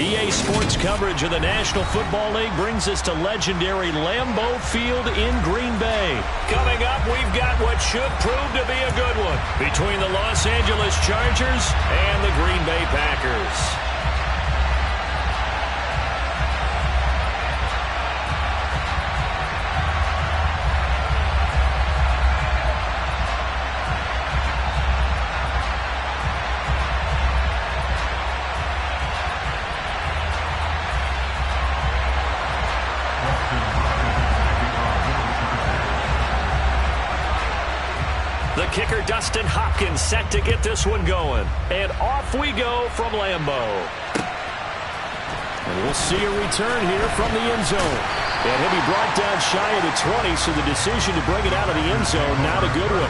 EA Sports coverage of the National Football League brings us to legendary Lambeau Field in Green Bay. Coming up, we've got what should prove to be a good one between the Los Angeles Chargers and the Green Bay Packers. The kicker, Dustin Hopkins, set to get this one going. And off we go from Lambeau. And we'll see a return here from the end zone. And he'll be brought down shy of the 20, so the decision to bring it out of the end zone, not a good one.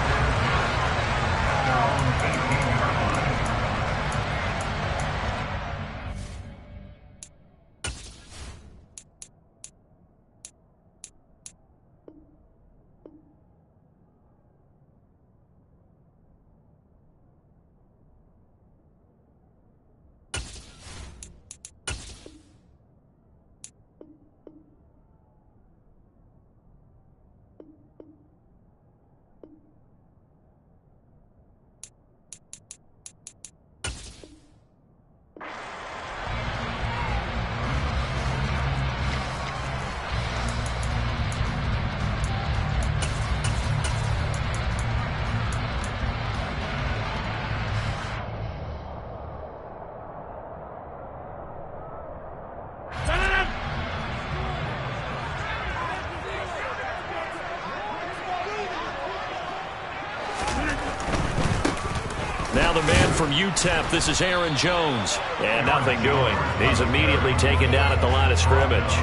Now the man from UTEP, this is Aaron Jones. And nothing doing. He's immediately taken down at the line of scrimmage.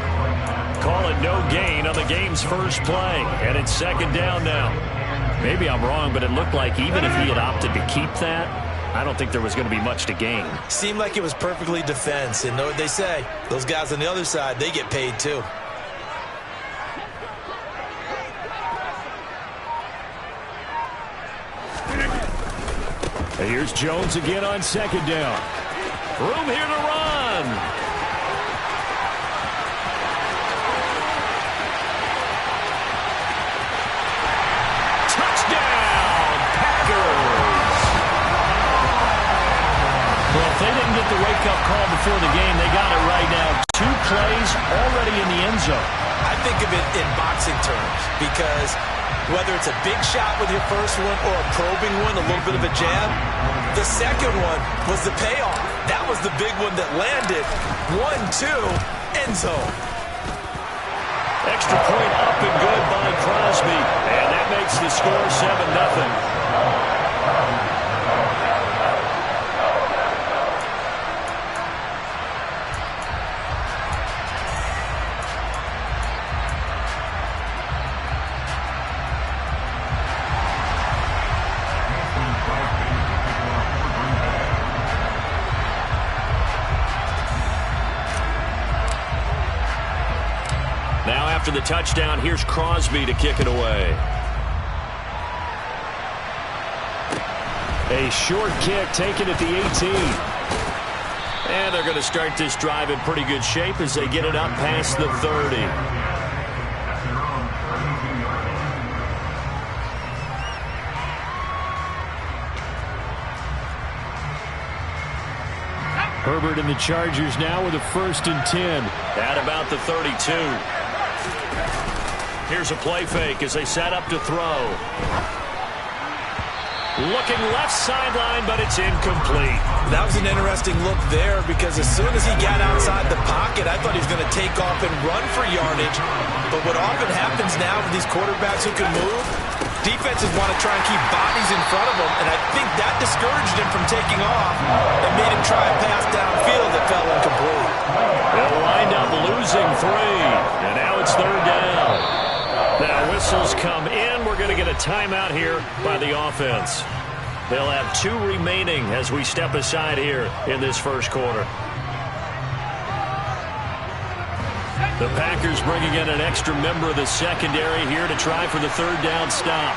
Call it no gain on the game's first play. And it's second down now. Maybe I'm wrong, but it looked like even if he had opted to keep that, I don't think there was going to be much to gain. Seemed like it was perfectly defense. And know what they say? Those guys on the other side, they get paid too. Here's Jones again on second down. Room here to run. Touchdown, Packers. Well, if they didn't get the wake-up call before the game, they got it right now. 2 plays already in the end zone. I think of it in boxing terms because whether it's a big shot with your first one or a probing one, a little bit of a jab, the second one was the payoff. That was the big one that landed. 1-2, end zone. Extra point up and good by Crosby. And that makes the score 7-0. Now after the touchdown, here's Crosby to kick it away. A short kick taken at the 18. And they're going to start this drive in pretty good shape as they get it up past the 30. Herbert and the Chargers now with a 1st and 10 at about the 32. Here's a play fake as they set up to throw. Looking left sideline, but it's incomplete. That was an interesting look there because as soon as he got outside the pocket, I thought he was going to take off and run for yardage. But what often happens now with these quarterbacks who can move, defenses want to try and keep bodies in front of them, and I think that discouraged him from taking off and made him try a pass downfield that fell incomplete. They'll wind up losing 3, and now it's 3rd down. Now whistles come in. We're going to get a timeout here by the offense. They'll have 2 remaining as we step aside here in this first quarter. The Packers bringing in an extra member of the secondary here to try for the 3rd down stop.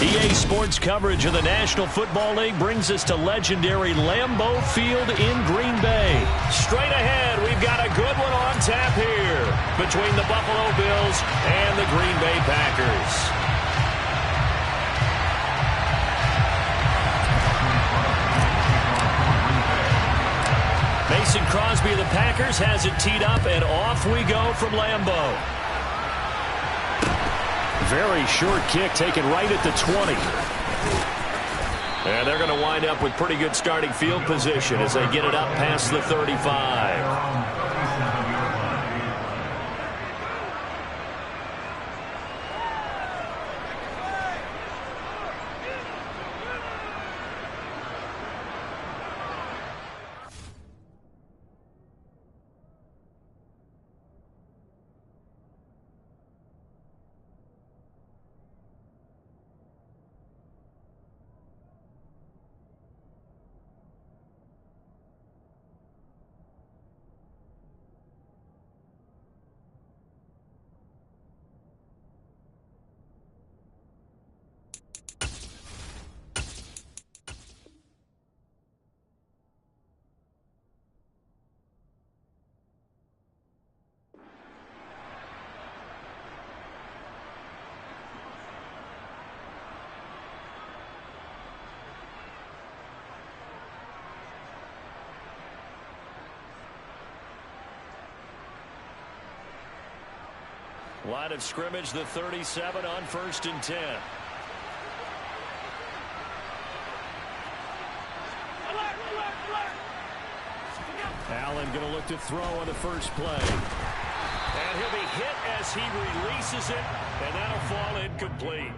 EA Sports coverage of the National Football League brings us to legendary Lambeau Field in Green Bay. Straight ahead, we've got a good one on tap here between the Buffalo Bills and the Green Bay Packers. Mason Crosby of the Packers has it teed up, and off we go from Lambeau. Very short kick taken right at the 20. And they're going to wind up with pretty good starting field position as they get it up past the 35. Line of scrimmage, the 37 on 1st and 10. Allen going to look to throw on the first play. And he'll be hit as he releases it, and that'll fall incomplete.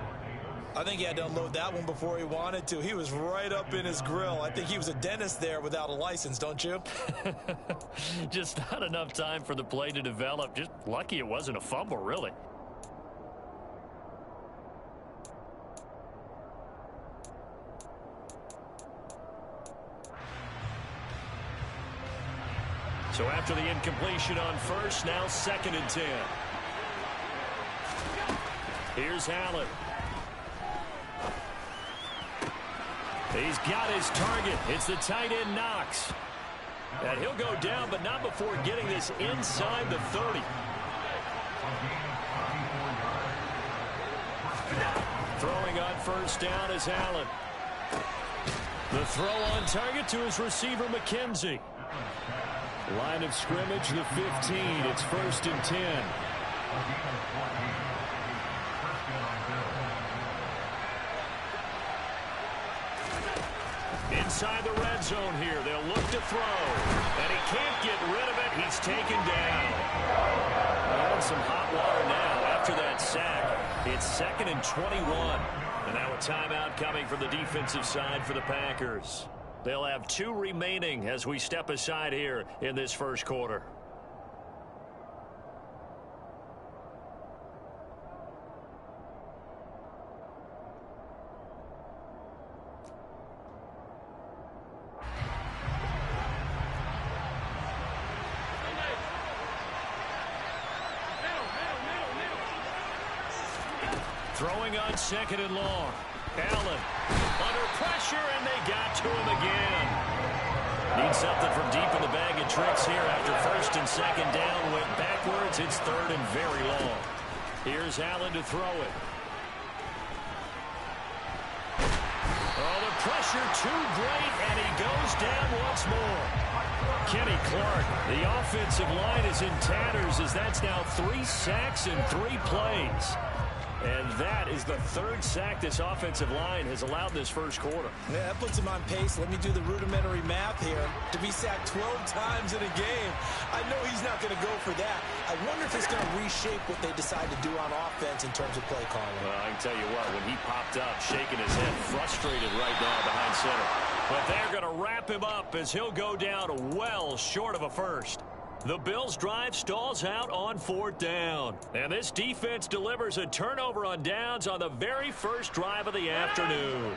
I think he had to unload that one before he wanted to. He was right up in his grill. I think he was a dentist there without a license, don't you? Just not enough time for the play to develop. Just lucky it wasn't a fumble, really. So after the incompletion on first, now 2nd and 10. Here's Allen. He's got his target. It's the tight end Knox. And he'll go down, but not before getting this inside the 30. Throwing on first down is Allen. The throw on target to his receiver, McKenzie. Line of scrimmage, the 15. It's 1st and 10. Inside the red zone here. They'll look to throw. And he can't get rid of it. He's taken down. And some hot water now after that sack. It's 2nd and 21. And now a timeout coming from the defensive side for the Packers. They'll have 2 remaining as we step aside here in this first quarter. Throwing on 2nd and long. Allen under pressure, and they got to him again. Need something from deep in the bag of tricks here after 1st and 2nd down. Went backwards. It's 3rd and very long. Here's Allen to throw it. Oh, the pressure too great, and he goes down once more. Kenny Clark, the offensive line is in tatters as that's now 3 sacks in 3 plays. And that is the 3rd sack this offensive line has allowed this first quarter. Yeah, that puts him on pace. Let me do the rudimentary math here. To be sacked 12 times in a game, I know he's not going to go for that. I wonder if it's going to reshape what they decide to do on offense in terms of play calling. Well, I can tell you what, when he popped up, shaking his head, frustrated right now behind center. But they're going to wrap him up as he'll go down well short of a first. The Bills' drive stalls out on 4th down. And this defense delivers a turnover on downs on the very first drive of the afternoon.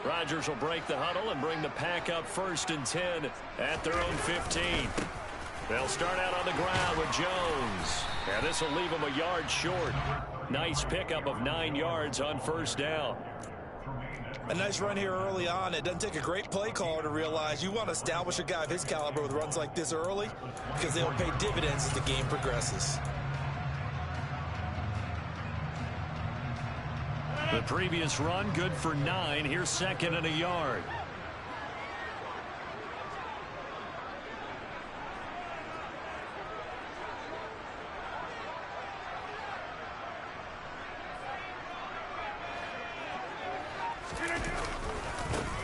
Rodgers will break the huddle and bring the pack up 1st and 10 at their own 15. They'll start out on the ground with Jones. And this will leave them a yard short. Nice pickup of 9 yards on 1st down. A nice run here early on. It doesn't take a great play caller to realize you want to establish a guy of his caliber with runs like this early because they'll pay dividends as the game progresses. The previous run, good for 9. Here's second and a yard.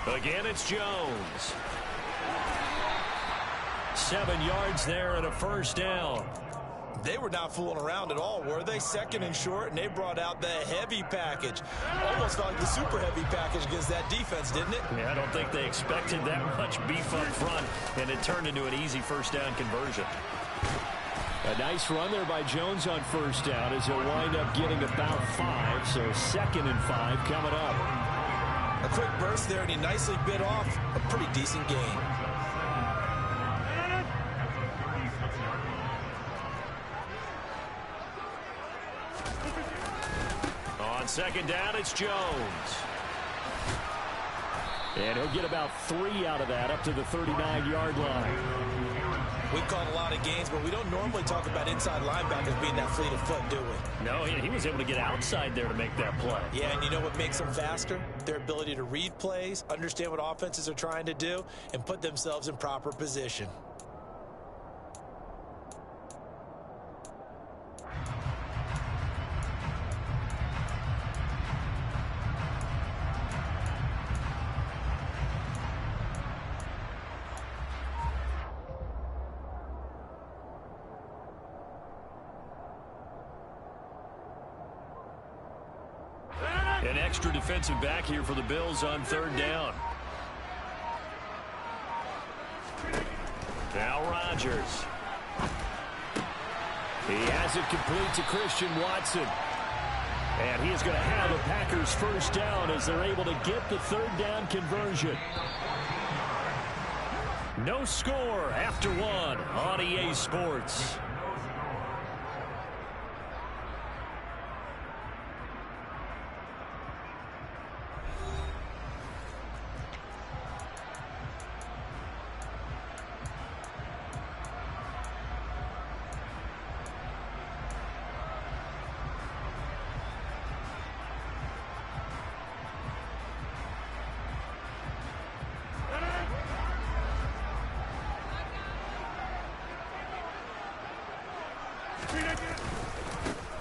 Again, it's Jones. 7 yards there and a first down. They were not fooling around at all, were they? Second and short, and they brought out the heavy package. Almost felt like the super heavy package against that defense, didn't it? Yeah, I don't think they expected that much beef up front, and it turned into an easy first down conversion. A nice run there by Jones on first down as he'll wind up getting about 5, so second and 5 coming up. A quick burst there, and he nicely bit off a pretty decent gain. On second down, it's Jones. And he'll get about 3 out of that up to the 39-yard line. We've called a lot of games, but we don't normally talk about inside linebackers being that fleet of foot, do we? No, he was able to get outside there to make that play. Yeah, and you know what makes them faster? Their ability to read plays, understand what offenses are trying to do, and put themselves in proper position. An extra defensive back here for the Bills on third down. Now Rodgers. He has it complete to Christian Watson. And he is going to have the Packers first down as they're able to get the third down conversion. No score after 1 on EA Sports.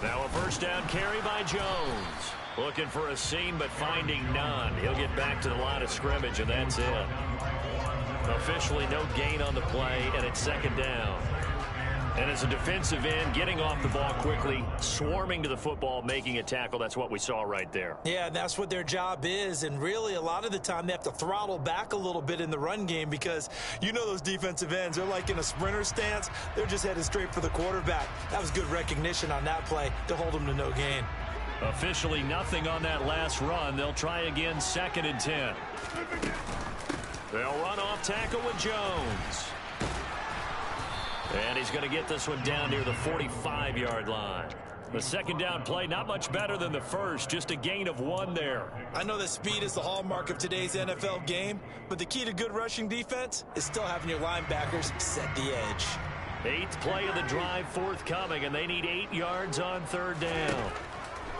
Now a first down carry by Jones. Looking for a seam, but finding none. He'll get back to the line of scrimmage, and that's it. Officially no gain on the play, and it's second down. And as a defensive end, getting off the ball quickly, swarming to the football, making a tackle, that's what we saw right there. Yeah, and that's what their job is. And really, a lot of the time, they have to throttle back a little bit in the run game because you know those defensive ends, they're like in a sprinter stance. They're just headed straight for the quarterback. That was good recognition on that play to hold them to no gain. Officially nothing on that last run. They'll try again, second and 10. They'll run off tackle with Jones. And he's going to get this one down near the 45-yard line. The second down play, not much better than the first, just a gain of 1 there. I know that speed is the hallmark of today's NFL game, but the key to good rushing defense is still having your linebackers set the edge. 8th play of the drive forthcoming, and they need 8 yards on third down.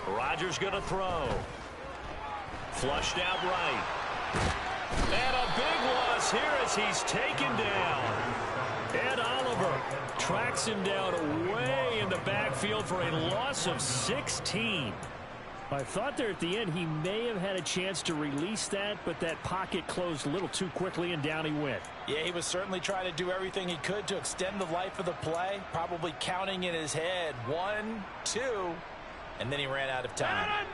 Rodgers going to throw. Flushed out right. And a big loss here as he's taken down. Ed Oliver tracks him down way in the backfield for a loss of 16. I thought there at the end he may have had a chance to release that, but that pocket closed a little too quickly, and down he went. Yeah, he was certainly trying to do everything he could to extend the life of the play, probably counting in his head 1, 2, and then he ran out of time.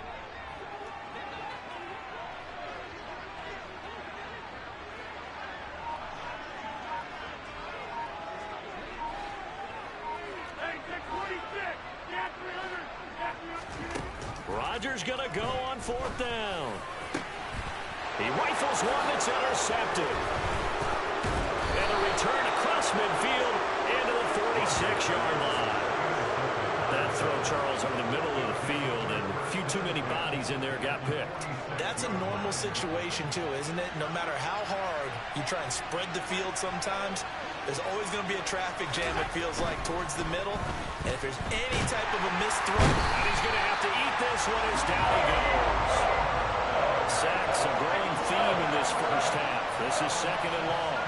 Rodgers going to go on 4th down. He rifles one that's intercepted. And a return across midfield into the 46-yard line. That throw, Charles, over the middle of the field, and a few too many bodies in there got picked. That's a normal situation, too, isn't it? No matter how hard you try and spread the field sometimes, there's always going to be a traffic jam, it feels like, towards the middle. And if there's any type of a missed throw, and he's going to have to eat this one as down he goes. Sacks a growing theme in this first half. This is 2nd and long.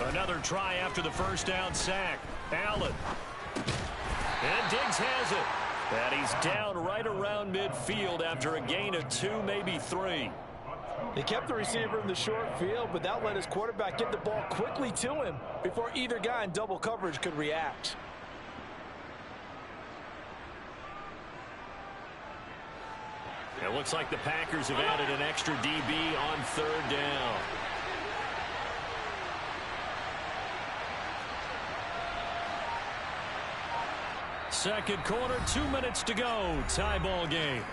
Another try after the first down sack. Allen. And Diggs has it. And he's down right around midfield after a gain of 2, maybe 3. They kept the receiver in the short field, but that let his quarterback get the ball quickly to him before either guy in double coverage could react. It looks like the Packers have added an extra DB on 3rd down. Second quarter, 2 minutes to go. Tie ball game.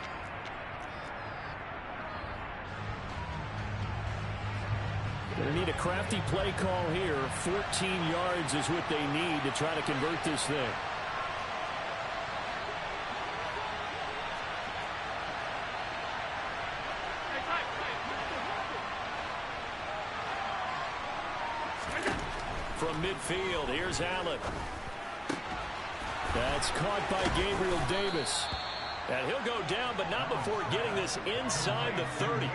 They need a crafty play call here. 14 yards is what they need to try to convert this thing. From midfield, here's Allen. That's caught by Gabriel Davis. And he'll go down, but not before getting this inside the 30.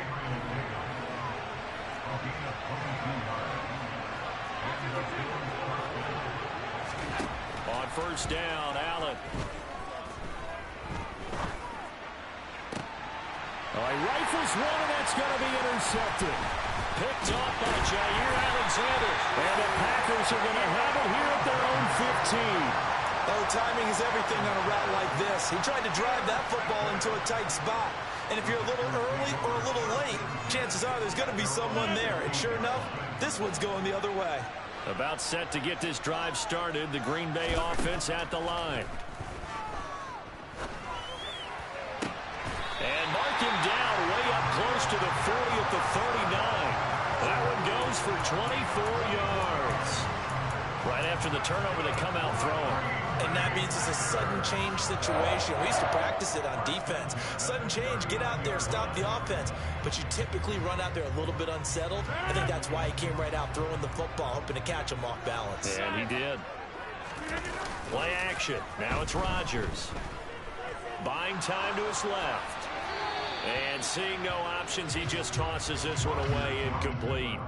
On first down, Allen. He rifles one, and that's going to be intercepted. Picked off by Jair Alexander. And the Packers are going to have it here at their own 15. Oh, timing is everything on a route like this. He tried to drive that football into a tight spot. And if you're a little early or a little late, chances are there's going to be someone there. And sure enough, this one's going the other way. About set to get this drive started. The Green Bay offense at the line. And mark him down way up close to the 40 at the 39. That one goes for 24 yards. Right after the turnover, they come out throwing. And that means it's a sudden change situation. We used to practice it on defense. Sudden change, get out there, stop the offense. But you typically run out there a little bit unsettled. I think that's why he came right out throwing the football, hoping to catch him off balance. And he did. Play action. Now it's Rodgers. Buying time to his left. And seeing no options, he just tosses this one away incomplete.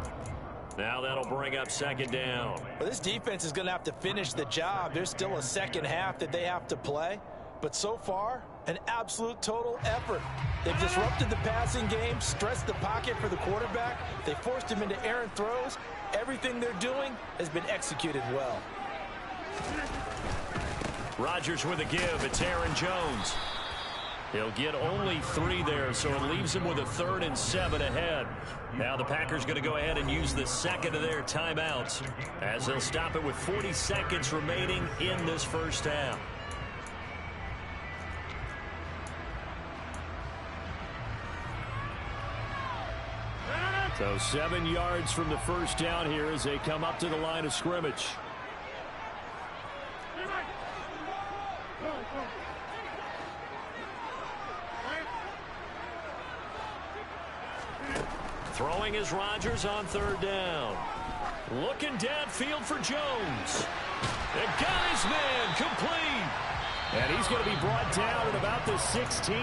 Now that'll bring up 2nd down. Well, this defense is going to have to finish the job. There's still a second half that they have to play. But so far, an absolute total effort. They've disrupted the passing game, stressed the pocket for the quarterback. They forced him into errant throws. Everything they're doing has been executed well. Rodgers with a give. It's Aaron Jones. He'll get only 3 there, so it leaves him with a 3rd and 7 ahead. Now the Packers going to go ahead and use the second of their timeouts as they'll stop it with 40 seconds remaining in this first half. So 7 yards from the first down here as they come up to the line of scrimmage. Throwing is Rodgers on 3rd down. Looking downfield for Jones. And got his man complete. And he's going to be brought down at about the 16.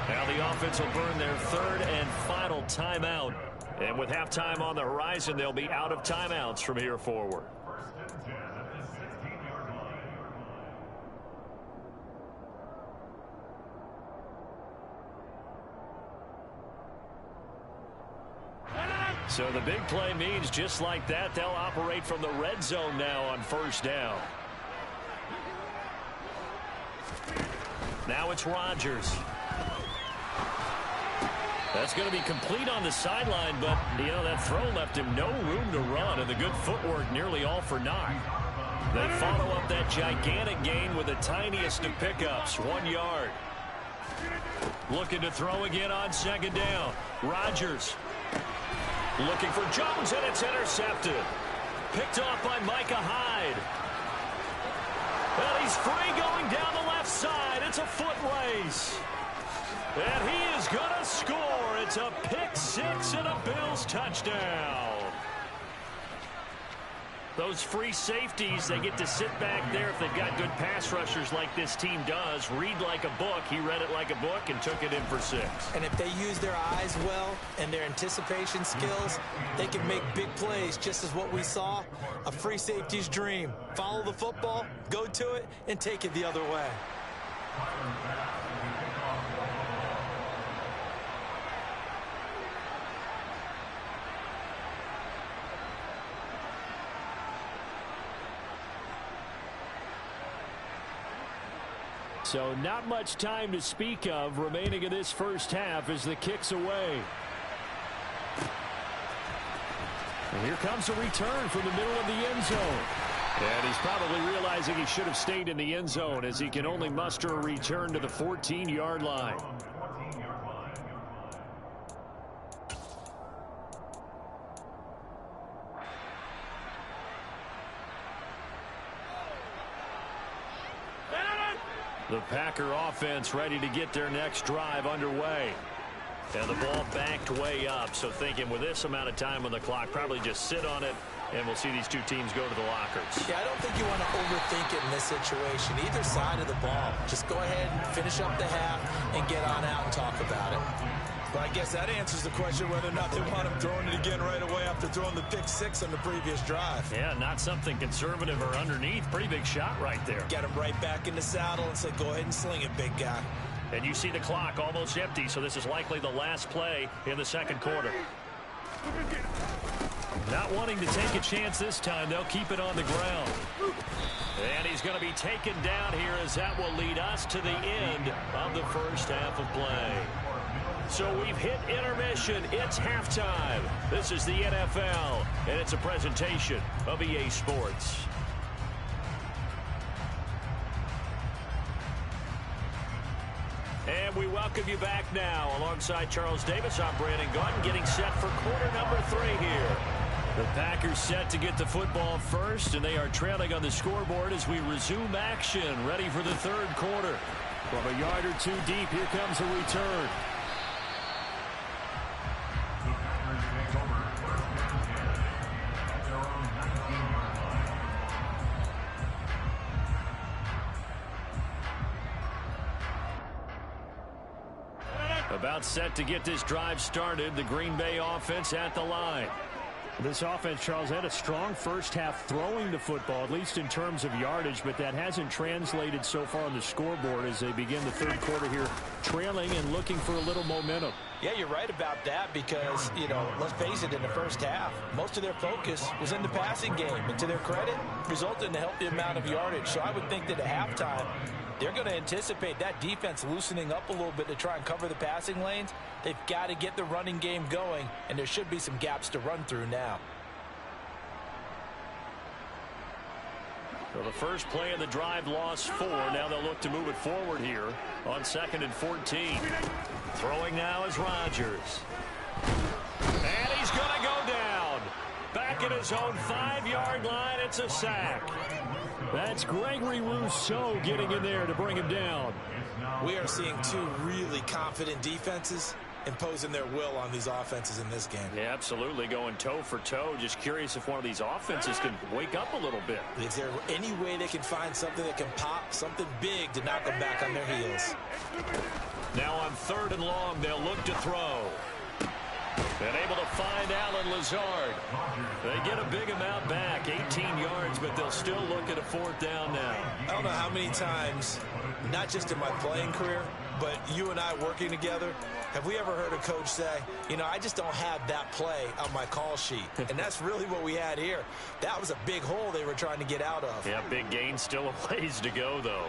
Now the offense will burn their 3rd and final timeout. And with halftime on the horizon, they'll be out of timeouts from here forward. So the big play means just like that, they'll operate from the red zone now on first down. Now it's Rodgers. That's going to be complete on the sideline, but, you know, that throw left him no room to run, and the good footwork nearly all for naught. They follow up that gigantic gain with the tiniest of pickups, 1 yard. Looking to throw again on second down. Rodgers looking for Jones, and it's intercepted. Picked off by Micah Hyde. And he's free going down the left side. It's a foot race. And he is going to score. It's a pick-6 and a Bills touchdown. Those free safeties, they get to sit back there if they've got good pass rushers like this team does. Read like a book. He read it like a book and took it in for 6. And if they use their eyes well and their anticipation skills, they can make big plays, just as what we saw. A free safety's dream. Follow the football, go to it, and take it the other way. So not much time to speak of remaining in this first half as the kick's away. And here comes a return from the middle of the end zone. And he's probably realizing he should have stayed in the end zone as he can only muster a return to the 14-yard line. The Packer offense ready to get their next drive underway. And the ball backed way up, so thinking with this amount of time on the clock, probably just sit on it, and we'll see these two teams go to the lockers. Yeah, I don't think you want to overthink it in this situation. Either side of the ball. Just go ahead and finish up the half and get on out and talk about it. Well, I guess that answers the question whether or not they want him throwing it again right away after throwing the pick-6 on the previous drive. Yeah, not something conservative or underneath. Pretty big shot right there. Get him right back in the saddle and say, go ahead and sling it, big guy. And you see the clock almost empty, so this is likely the last play in the second quarter. Not wanting to take a chance this time, they'll keep it on the ground. And he's going to be taken down here as that will lead us to the end of the first half of play. So we've hit intermission. It's halftime. This is the NFL, and it's a presentation of EA Sports. And we welcome you back now. Alongside Charles Davis, I'm Brandon Gaudin, getting set for quarter number 3 here. The Packers set to get the football first, and they are trailing on the scoreboard as we resume action, ready for the third quarter. From a yard or 2 deep, here comes a return. About set to get this drive started. The Green Bay offense at the line. This offense, Charles, had a strong first half throwing the football, at least in terms of yardage, but that hasn't translated so far on the scoreboard as they begin the third quarter here, trailing and looking for a little momentum. Yeah, you're right about that because, you know, let's face it, in the first half, most of their focus was in the passing game. And to their credit, resulted in a healthy amount of yardage. So I would think that at halftime, they're going to anticipate that defense loosening up a little bit to try and cover the passing lanes. They've got to get the running game going, and there should be some gaps to run through now. So the first play of the drive lost 4. Now they'll look to move it forward here on 2nd and 14. Throwing now is Rodgers. And he's going to go down. Back at his own 5-yard line. It's a sack. That's Gregory Rousseau getting in there to bring him down. We are seeing 2 really confident defenses imposing their will on these offenses in this game. Yeah, absolutely, going toe for toe. Just curious if one of these offenses can wake up a little bit. Is there any way they can find something that can pop, something big to knock them back on their heels? Now on 3rd and long, they'll look to throw. And able to find Alan Lazard. They get a big amount back, 18 yards, but they'll still look at a 4th down now. I don't know how many times, not just in my playing career, but you and I working together, have we ever heard a coach say, you know, I just don't have that play on my call sheet. And that's really what we had here. That was a big hole they were trying to get out of. Yeah, big gain, still a ways to go, though.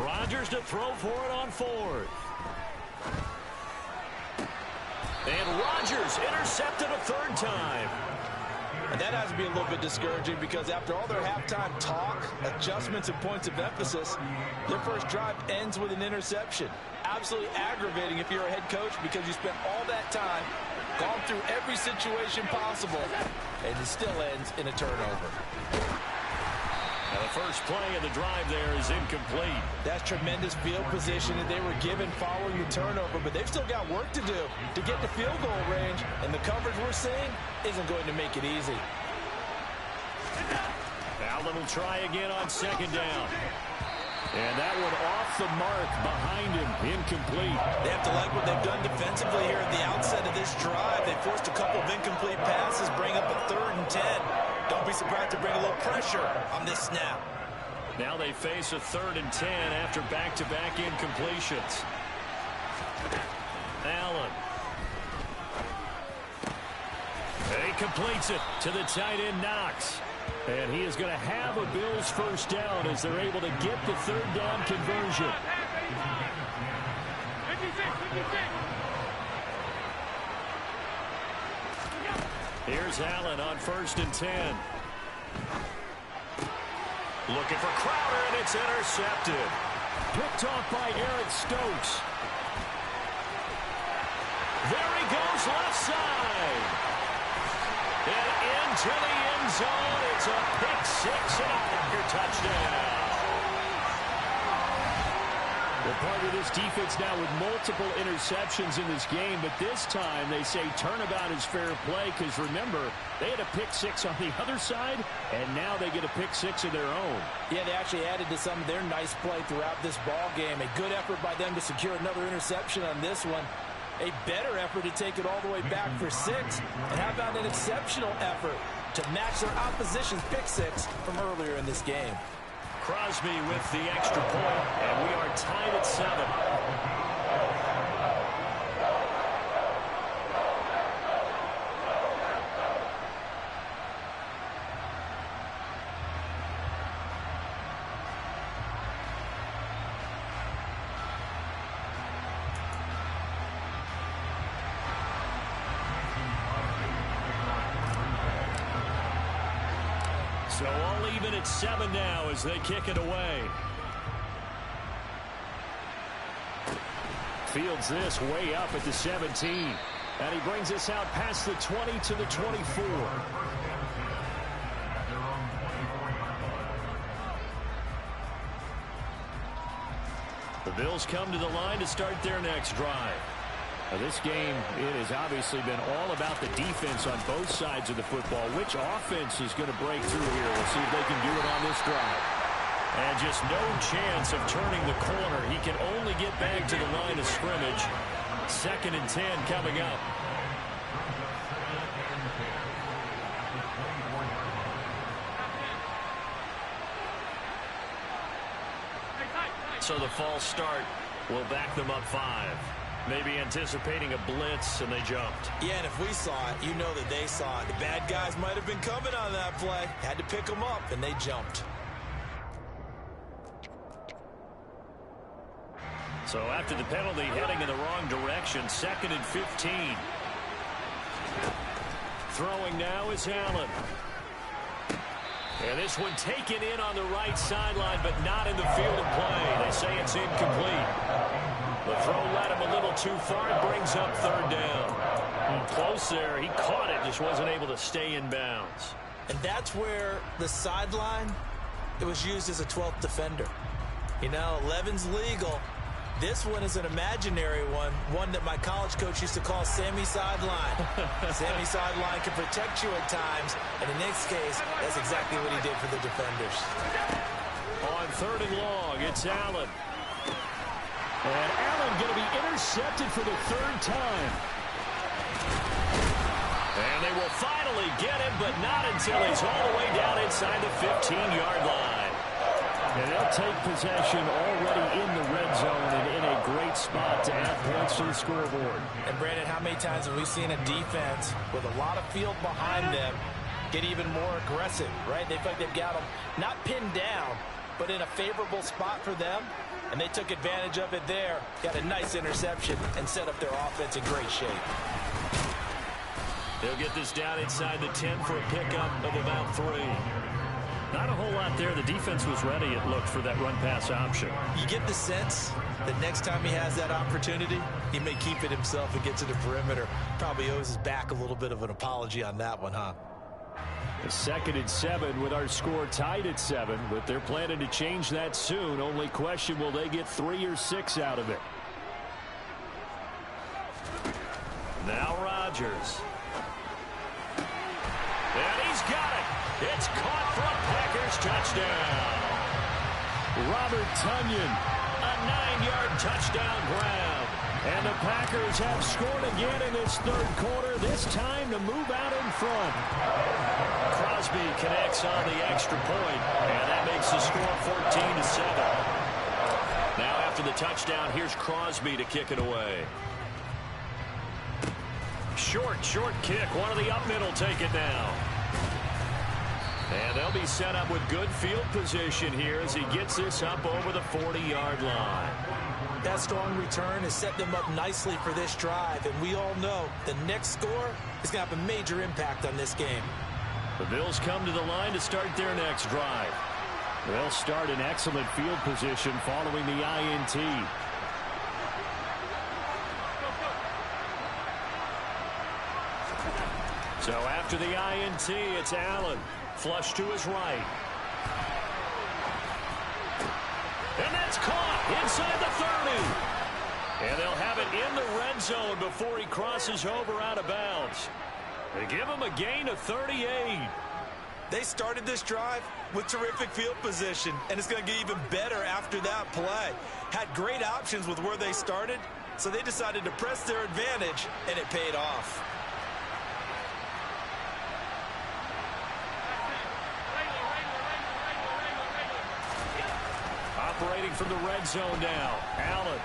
Rodgers to throw for it on fourth. And Rodgers intercepted a third time. And that has to be a little bit discouraging because after all their halftime talk, adjustments and points of emphasis, their first drive ends with an interception. Absolutely aggravating if you're a head coach because you spent all that time, gone through every situation possible, and it still ends in a turnover. Now the first play of the drive there is incomplete. That's tremendous field position that they were given following the turnover, but they've still got work to do to get to field goal range, and the coverage we're seeing isn't going to make it easy. Allen will try again on second down. And that one off the mark behind him, incomplete. They have to like what they've done defensively here at the outset of this drive. They forced a couple of incomplete passes, bring up a 3rd and 10. Don't be surprised to bring a little pressure on this snap. Now they face a 3rd and 10 after back-to-back incompletions. Allen. He completes it to the tight end, Knox. And he is going to have a Bills first down as they're able to get the 3rd down conversion. Here's Allen on 1st and 10. Looking for Crowder, and it's intercepted. Picked off by Eric Stokes. There he goes, left side. And into the end zone. It's a pick-6 and a Packer touchdown. Well, part of this defense now with multiple interceptions in this game, but this time they say turnabout is fair play because, remember, they had a pick-6 on the other side, and now they get a pick-6 of their own. Yeah, they actually added to some of their nice play throughout this ball game. A good effort by them to secure another interception on this one. A better effort to take it all the way back for 6. And how about an exceptional effort to match their opposition's pick-6 from earlier in this game? Crosby with the extra point, and we are tied at 7. So all even at 7 now as they kick it away. Fields this way up at the 17. And he brings us out past the 20 to the 24. The Bills come to the line to start their next drive. Now this game, it has obviously been all about the defense on both sides of the football. Which offense is going to break through here? We'll see if they can do it on this drive. And just no chance of turning the corner. He can only get back to the line of scrimmage. 2nd and 10 coming up. So the false start will back them up 5. Maybe anticipating a blitz, and they jumped. Yeah, and if we saw it, you know that they saw it. The bad guys might have been coming on that play. Had to pick them up, and they jumped. So after the penalty, heading in the wrong direction, 2nd and 15. Throwing now is Allen. And this one taken in on the right sideline, but not in the field of play. They say it's incomplete. The throw led him a little too far. It brings up 3rd down. Close there. He caught it, just wasn't able to stay in bounds. And that's where the sideline, it was used as a 12th defender. You know, 11's legal. This one is an imaginary one that my college coach used to call Sammy Sideline. Sammy Sideline can protect you at times, and in this case, that's exactly what he did for the defenders. On 3rd and long, it's Allen. And Allen going to be intercepted for the 3rd time. And they will finally get him, but not until he's all the way down inside the 15-yard line. And they'll take possession already in the red zone and in a great spot to add points to the scoreboard. And, Brandon, how many times have we seen a defense with a lot of field behind them get even more aggressive, right? They feel like they've got them not pinned down, but in a favorable spot for them, and they took advantage of it there. Got a nice interception and set up their offense in great shape. They'll get this down inside the 10 for a pickup of about 3. Not a whole lot there. The defense was ready, it looked, for that run-pass option. You get the sense that next time he has that opportunity, he may keep it himself and get to the perimeter. Probably owes his back a little bit of an apology on that one, huh? A 2nd and 7 with our score tied at 7, but they're planning to change that soon. Only question, will they get 3 or 6 out of it? Now Rodgers. And he's got it. It's caught for a Packers touchdown. Robert Tonyan, a 9-yard touchdown grab. And the Packers have scored again in this 3rd quarter, this time to move out in front. Crosby connects on the extra point, and that makes the score 14-7. Now after the touchdown, here's Crosby to kick it away. Short kick. One of the up middle take it now. And they'll be set up with good field position here as he gets this up over the 40-yard line. That strong return has set them up nicely for this drive, and we all know the next score is going to have a major impact on this game. The Bills come to the line to start their next drive. They'll start in excellent field position following the INT. So after the INT, it's Allen. Flush to his right. And that's caught inside the 30. And they'll have it in the red zone before he crosses over out of bounds. They give him a gain of 38. They started this drive with terrific field position, and it's going to get even better after that play. Had great options with where they started, so they decided to press their advantage, and it paid off. Operating from the red zone now. Allen.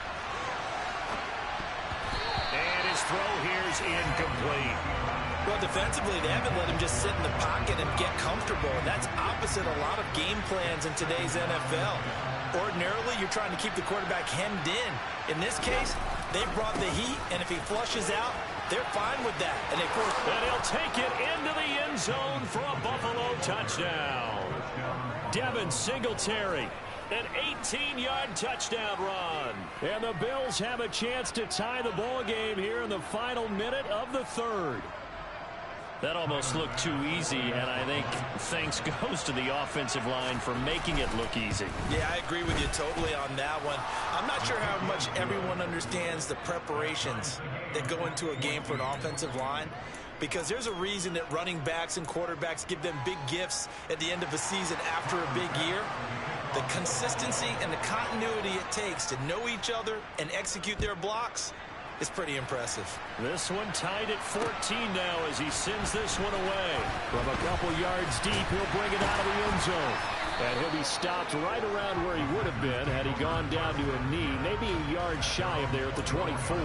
And his throw here is incomplete. Well, defensively, they haven't let him just sit in the pocket and get comfortable, and that's opposite a lot of game plans in today's NFL. Ordinarily, you're trying to keep the quarterback hemmed in. In this case, they brought the heat, and if he flushes out, they're fine with that. And he'll take it into the end zone for a Buffalo touchdown. Devin Singletary. An 18-yard touchdown run. And the Bills have a chance to tie the ball game here in the final minute of the 3rd. That almost looked too easy, and I think thanks goes to the offensive line for making it look easy. Yeah, I agree with you totally on that one. I'm not sure how much everyone understands the preparations that go into a game for an offensive line, because there's a reason that running backs and quarterbacks give them big gifts at the end of a season after a big year. The consistency and the continuity it takes to know each other and execute their blocks is pretty impressive. This one tied at 14 now as he sends this one away. From a couple yards deep, he'll bring it out of the end zone. And he'll be stopped right around where he would have been had he gone down to a knee, maybe a yard shy of there at the 24.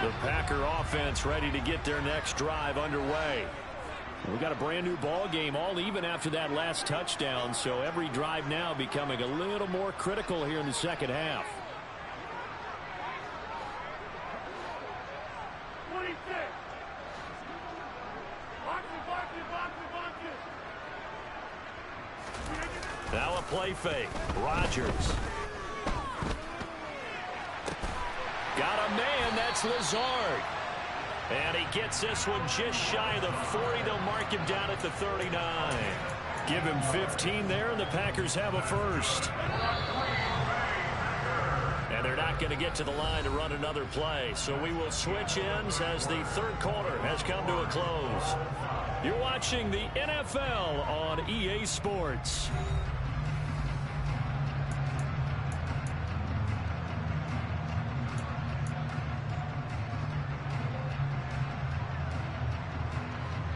The Packer offense ready to get their next drive underway. We've got a brand new ball game, all even after that last touchdown, so every drive now becoming a little more critical here in the second half. Now a play fake. Rodgers. Got a man, that's Lazard. And he gets this one just shy of the 40. They'll mark him down at the 39. Give him 15 there, and the Packers have a first. And they're not going to get to the line to run another play. So we will switch ends as the 3rd quarter has come to a close. You're watching the NFL on EA Sports.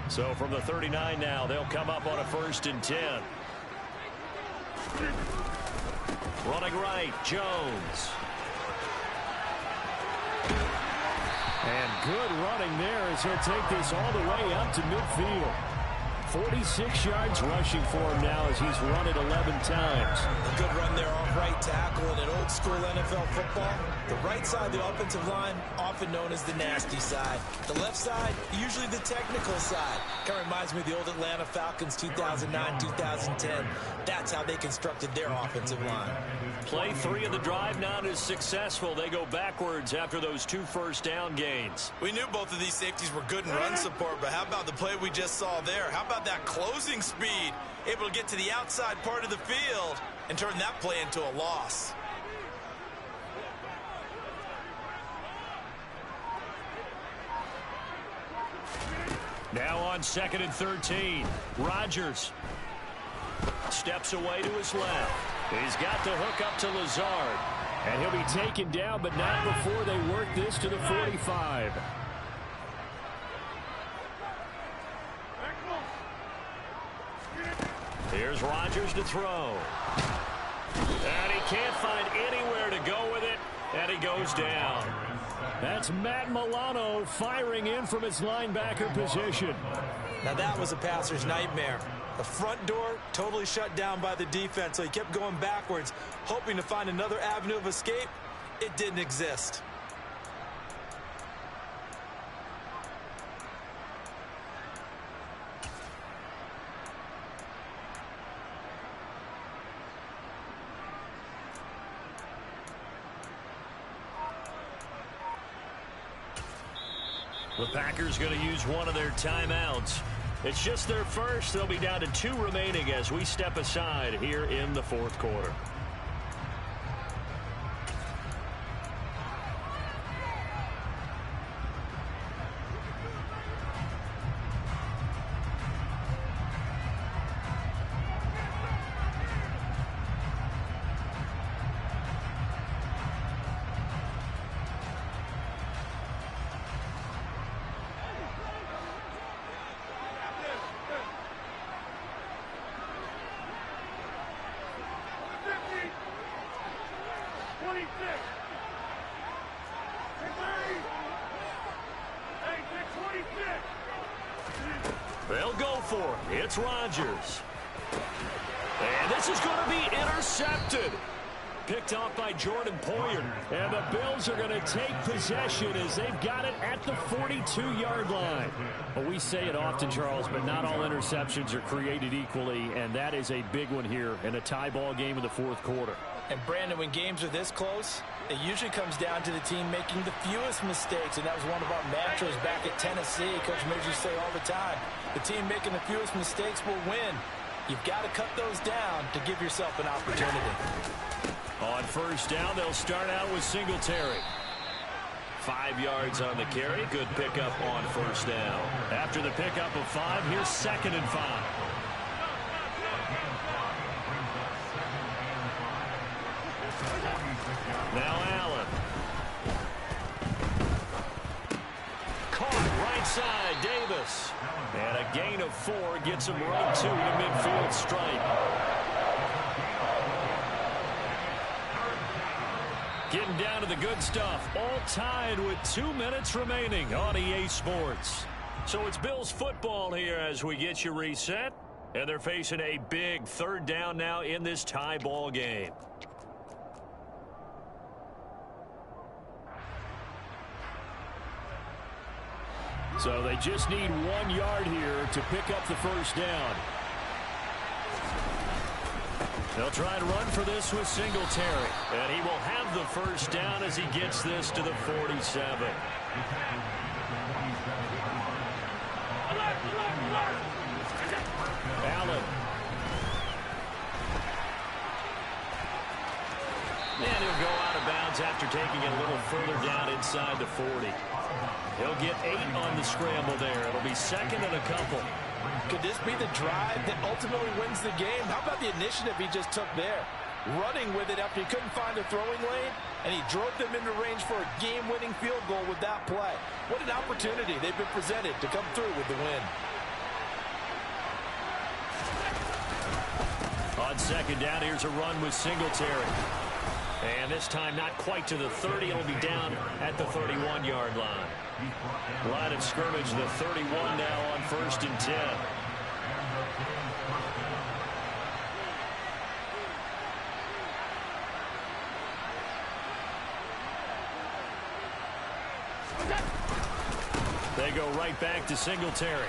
So from the 39 now, they'll come up on a 1st and 10. Running right, Jones. And good running there as he'll take this all the way up to midfield. 46 yards rushing for him now as he's run it 11 times. A good run there off right tackle. In an old school NFL football, the right side of the offensive line, often known as the nasty side. The left side, usually the technical side. Kind of reminds me of the old Atlanta Falcons 2009-2010. That's how they constructed their offensive line. Play 3 of the drive not as successful. They go backwards after those 2 first-down gains. We knew both of these safeties were good in run support, but how about the play we just saw there? How about that closing speed? Able to get to the outside part of the field and turn that play into a loss. Now on 2nd and 13. Rodgers steps away to his left. He's got the hook up to Lazard. And he'll be taken down, but not before they work this to the 45. Here's Rodgers to throw. And he can't find anywhere to go with it, and he goes down. That's Matt Milano firing in from his linebacker position. Now that was a passer's nightmare. The front door totally shut down by the defense, so he kept going backwards, hoping to find another avenue of escape. It didn't exist. The Packers going to use one of their timeouts. It's just their first. They'll be down to 2 remaining as we step aside here in the 4th quarter. They'll go for it. It's Rodgers. And this is going to be intercepted. Picked off by Jordan Poyer. And the Bills are going to take possession as they've got it at the 42-yard line. Well, we say it often, Charles, but not all interceptions are created equally, and that is a big one here in a tie ball game in the 4th quarter. And Brandon, when games are this close, it usually comes down to the team making the fewest mistakes, and that was one of our mantras back at Tennessee. Coach Midge used to say all the time, the team making the fewest mistakes will win. You've got to cut those down to give yourself an opportunity. On 1st down, they'll start out with Singletary. 5 yards on the carry. Good pickup on 1st down. After the pickup of 5, here's 2nd and 5. Now Allen. Caught right side, Davis. And a gain of 4 gets him right to the midfield stripe. Getting down to the good stuff. All tied with 2 minutes remaining on EA Sports. So it's Bills football here as we get you reset. And they're facing a big 3rd down now in this tie ball game. So they just need 1 yard here to pick up the 1st down. They'll try and run for this with Singletary. And he will have the 1st down as he gets this to the 47. Allen. And he'll go out of bounds after taking it a little further down inside the 40. He'll get 8 on the scramble there. It'll be 2nd and a couple. Could this be the drive that ultimately wins the game? How about the initiative he just took there? Running with it after he couldn't find a throwing lane, and he drove them into range for a game-winning field goal with that play. What an opportunity they've been presented to come through with the win. On 2nd down, here's a run with Singletary. And this time not quite to the 30. It'll be down at the 31-yard line. Line of scrimmage, the 31 now on 1st and 10. They go right back to Singletary.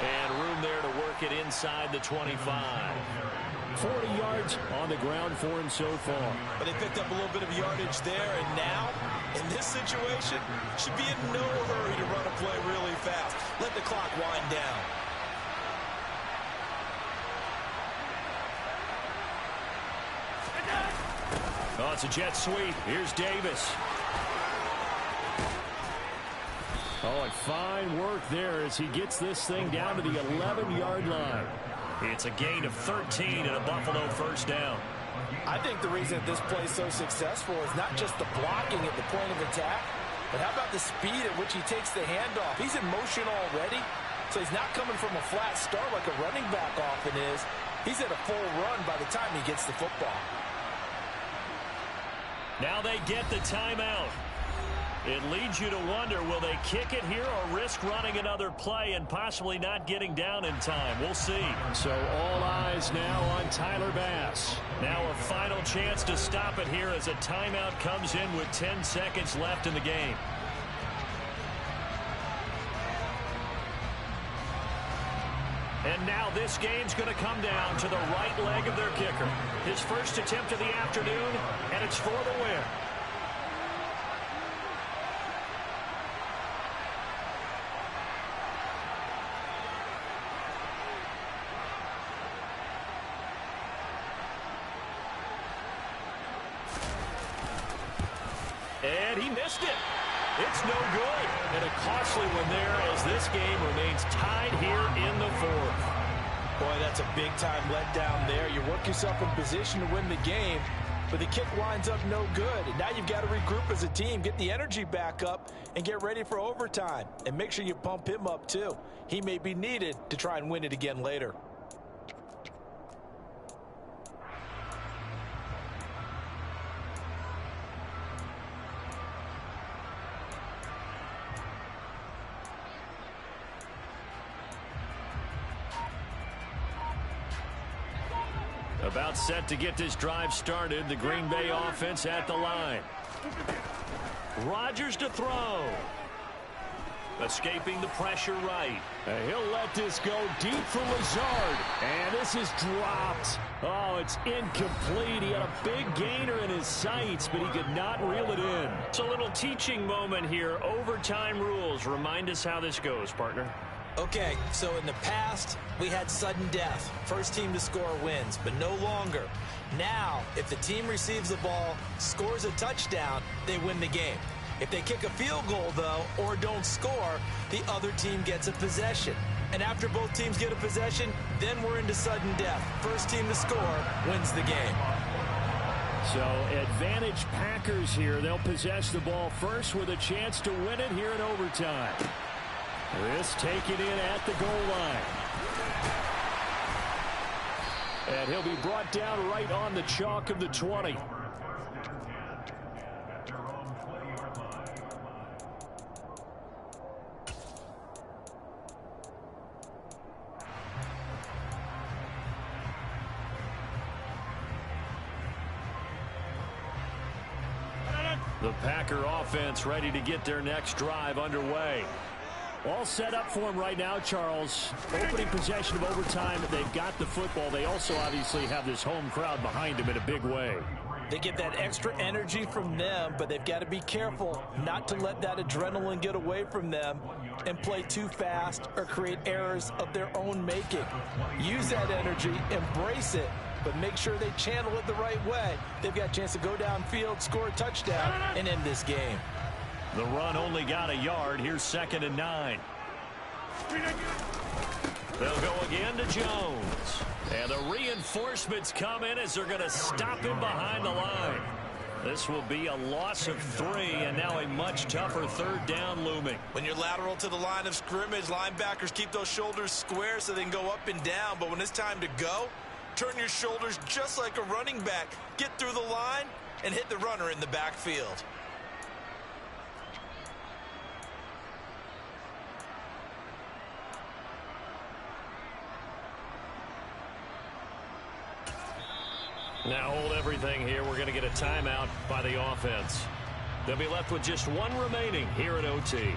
And room there to work it inside the 25. 40 yards on the ground for him so far. But they picked up a little bit of yardage there, and now, in this situation, should be in no hurry to run a play really fast. Let the clock wind down. Oh, it's a jet sweep. Here's Davis. Oh, and fine work there as he gets this thing down to the 11-yard line. It's a gain of 13 and a Buffalo first down. I think the reason that this play is so successful is not just the blocking at the point of attack, but how about the speed at which he takes the handoff? He's in motion already, so he's not coming from a flat start like a running back often is. He's at a full run by the time he gets the football. Now they get the timeout. It leads you to wonder, will they kick it here or risk running another play and possibly not getting down in time? We'll see. So all eyes now on Tyler Bass. Now a final chance to stop it here as a timeout comes in with 10 seconds left in the game. And now this game's going to come down to the right leg of their kicker. His first attempt of the afternoon, and it's for the win. And he missed it. It's no good. And a costly one there as this game remains tied here in the fourth. Boy, that's a big-time letdown there. You work yourself in position to win the game, but the kick winds up no good. And now you've got to regroup as a team, get the energy back up, and get ready for overtime. And make sure you pump him up, too. He may be needed to try and win it again later. About set to get this drive started. The Green Bay offense at the line. Rodgers to throw. Escaping the pressure right. He'll let this go deep for Lazard. And this is dropped. Oh, it's incomplete. He had a big gainer in his sights, but he could not reel it in. It's a little teaching moment here. Overtime rules. Remind us how this goes, partner. Okay, so in the past, we had sudden death. First team to score wins, but no longer. Now, if the team receives the ball, scores a touchdown, they win the game. If they kick a field goal, though, or don't score, the other team gets a possession. And after both teams get a possession, then we're into sudden death. First team to score wins the game. So, advantage Packers here. They'll possess the ball first with a chance to win it here in overtime. This taken in at the goal line. And he'll be brought down right on the chalk of the 20. The Packer offense ready to get their next drive underway. All set up for him right now, Charles. Opening possession of overtime. They've got the football. They also obviously have this home crowd behind them in a big way. They get that extra energy from them, but they've got to be careful not to let that adrenaline get away from them and play too fast or create errors of their own making. Use that energy, embrace it, but make sure they channel it the right way. They've got a chance to go downfield, score a touchdown, and end this game. The run only got a yard. Here's 2nd and 9. They'll go again to Jones. And the reinforcements come in as they're going to stop him behind the line. This will be a loss of 3, and now a much tougher 3rd down looming. When you're lateral to the line of scrimmage, linebackers keep those shoulders square so they can go up and down. But when it's time to go, Turn your shoulders just like a running back. Get through the line and hit the runner in the backfield. Now hold everything here. We're going to get a timeout by the offense. They'll be left with just one remaining here at OT.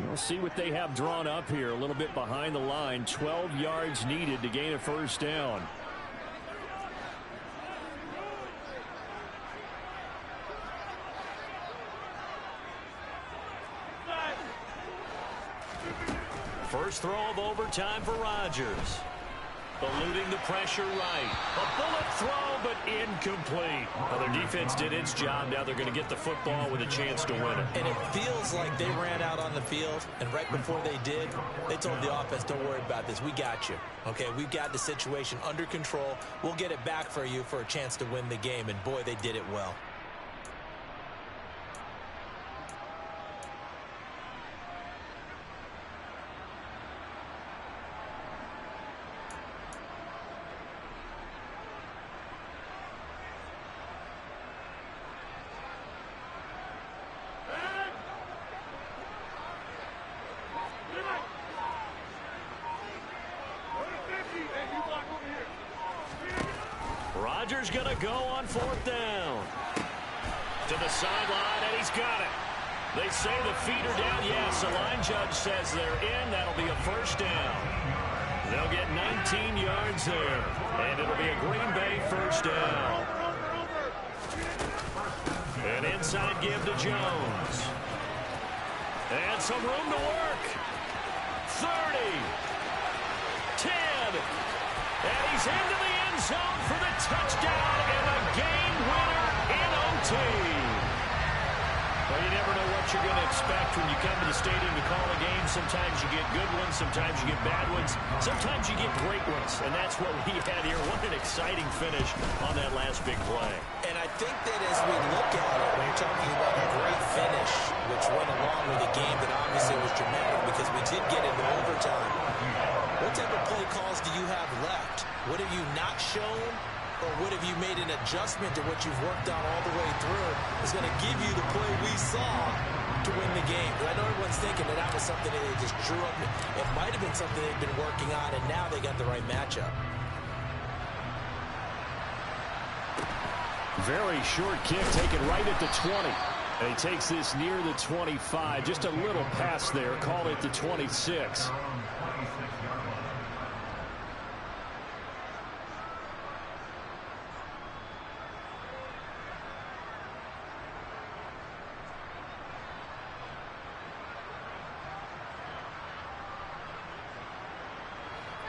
We'll see what they have drawn up here. A little bit behind the line. 12 yards needed to gain a first down. First throw of overtime for Rodgers. Eluding the pressure right. A bullet throw, but incomplete. Well, their defense did its job. Now they're going to get the football with a chance to win it. And it feels like they ran out on the field, and right before they did, they told the offense, don't worry about this. We got you. Okay, we've got the situation under control. We'll get it back for you for a chance to win the game, and boy, they did it well. Rodgers going to go on fourth down. To the sideline, and he's got it. They say the feet are down. Yes, the line judge says they're in. That'll be a first down. They'll get 19 yards there, and it'll be a Green Bay first down. An inside give to Jones. And some room to work. 30. 10. And he's into the end zone for the touchdown and a game winner in OT. Well, you never know what you're going to expect when you come to the stadium to call a game. Sometimes you get good ones. Sometimes you get bad ones. Sometimes you get great ones. And that's what we had here. What an exciting finish on that last big play. And I think that as we look at it, when you're talking about a great finish, which went along with a game that obviously was dramatic because we did get into overtime, what type of play calls do you have left? What have you not shown, or what have you made an adjustment to what you've worked on all the way through is going to give you the play we saw to win the game? But I know everyone's thinking that that was something that they just drew up. It might have been something they've been working on, and now they got the right matchup. Very short kick taken right at the 20. And he takes this near the 25. Just a little pass there. Call it the 26.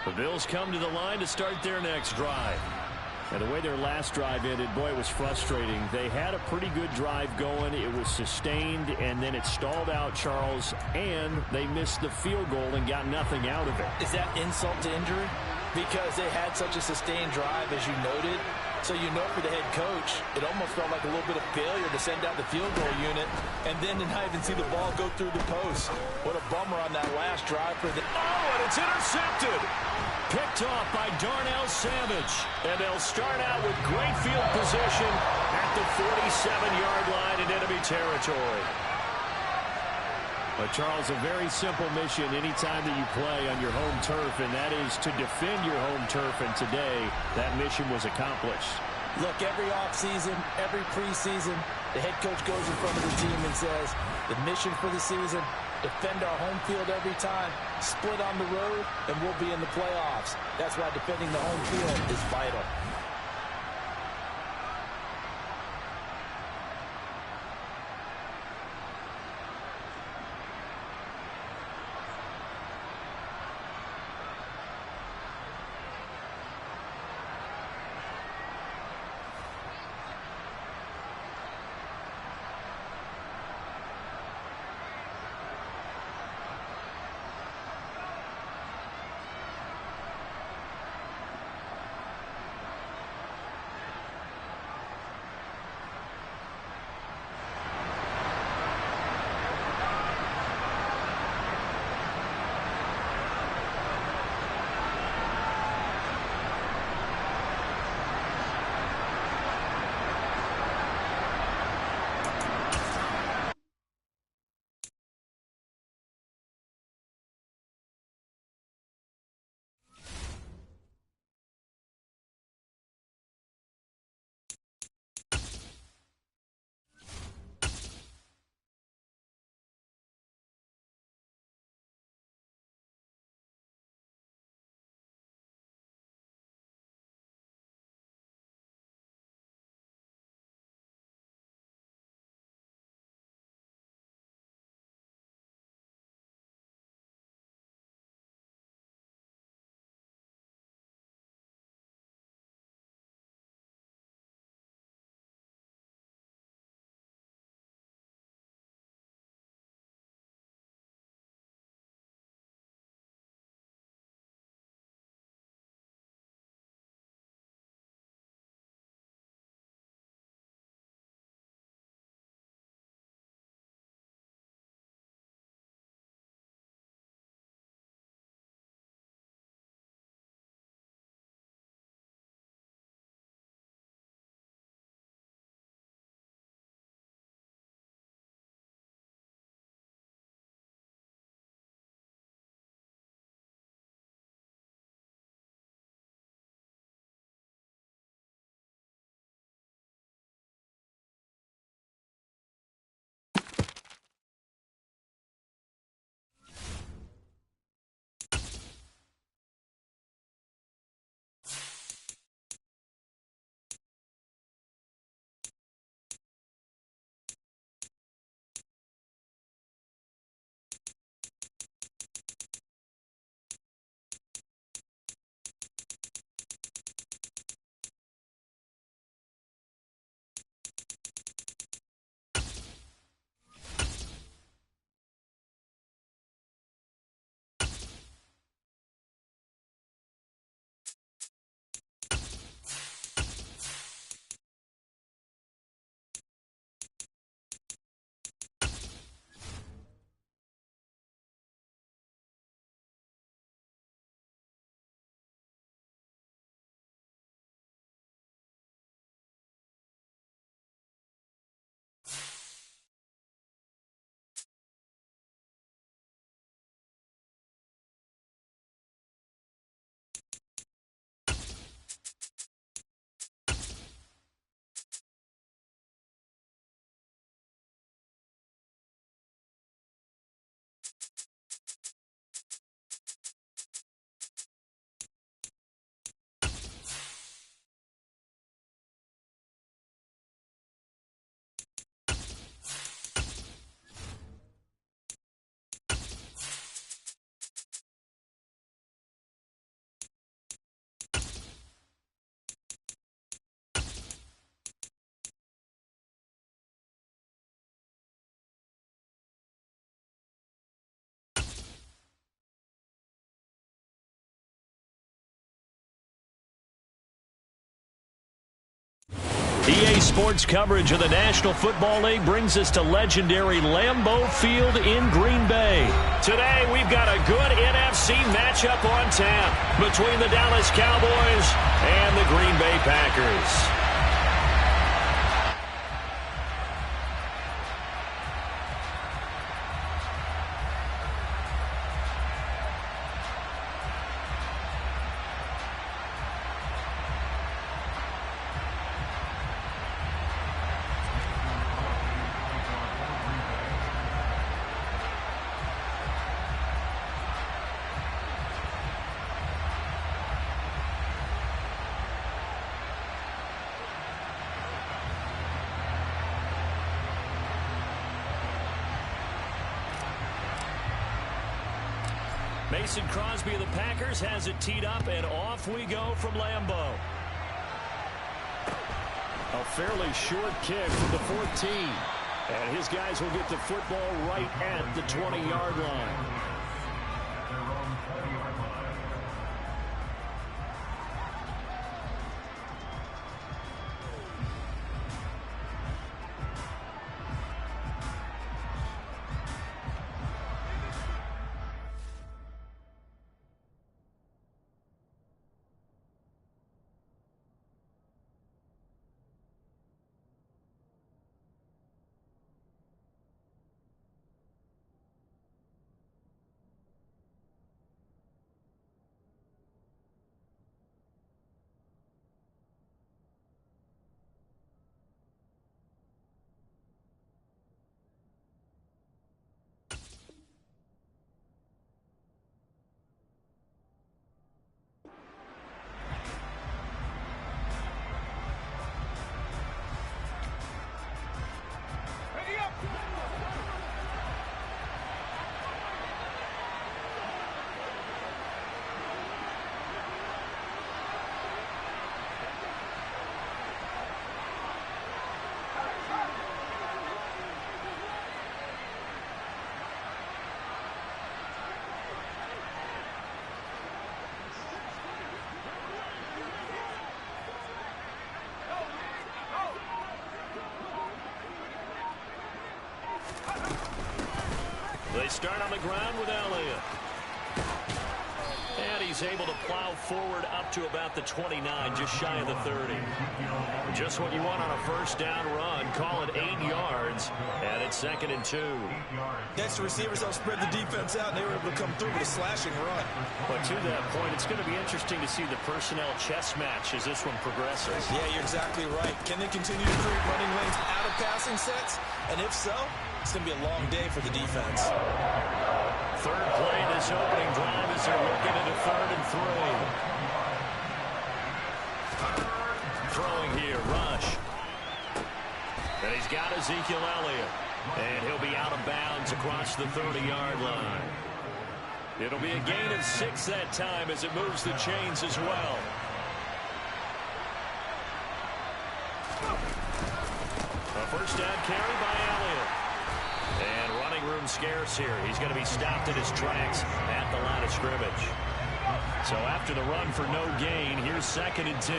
The Bills come to the line to start their next drive. And the way their last drive ended, boy, it was frustrating. They had a pretty good drive going. It was sustained, and then it stalled out, Charles, and they missed the field goal and got nothing out of it. Is that insult to injury? Because they had such a sustained drive, as you noted. So you know for the head coach, it almost felt like a little bit of failure to send out the field goal unit and then to not even see the ball go through the post. What a bummer on that last drive for the... Oh, and it's intercepted. Picked off by Darnell Savage. And they'll start out with great field position at the 47-yard line in enemy territory. But, Charles, a very simple mission anytime that you play on your home turf, and that is to defend your home turf. And today, that mission was accomplished. Look, every offseason, every preseason, the head coach goes in front of the team and says, the mission for the season, defend our home field every time, split on the road, and we'll be in the playoffs. That's why defending the home field is vital. EA Sports coverage of the National Football League brings us to legendary Lambeau Field in Green Bay. Today, we've got a good NFC matchup on tap between the Dallas Cowboys and the Green Bay Packers. Mason Crosby of the Packers has it teed up, and off we go from Lambeau. A fairly short kick from the 14. And his guys will get the football right at the 20-yard line. They start on the ground with Elliott. And he's able to plow forward up to about the 29, just shy of the 30. Just what you want on a first down run. Call it 8 yards, and it's 2nd and 2. Next, the receivers help spread the defense out, and they were able to come through with a slashing run. But to that point, it's going to be interesting to see the personnel chess match as this one progresses. Yeah, you're exactly right. Can they continue to create running lanes out of passing sets? And if so, it's going to be a long day for the defense. Third play this opening drive as they're looking into 3rd and 3. Throwing here, rush. And he's got Ezekiel Elliott. And he'll be out of bounds across the 30-yard line. It'll be a gain of 6 that time as it moves the chains as well. A first down carry by Elliott. And running room scarce here. He's going to be stopped in his tracks at the line of scrimmage. So after the run for no gain, here's 2nd and 10.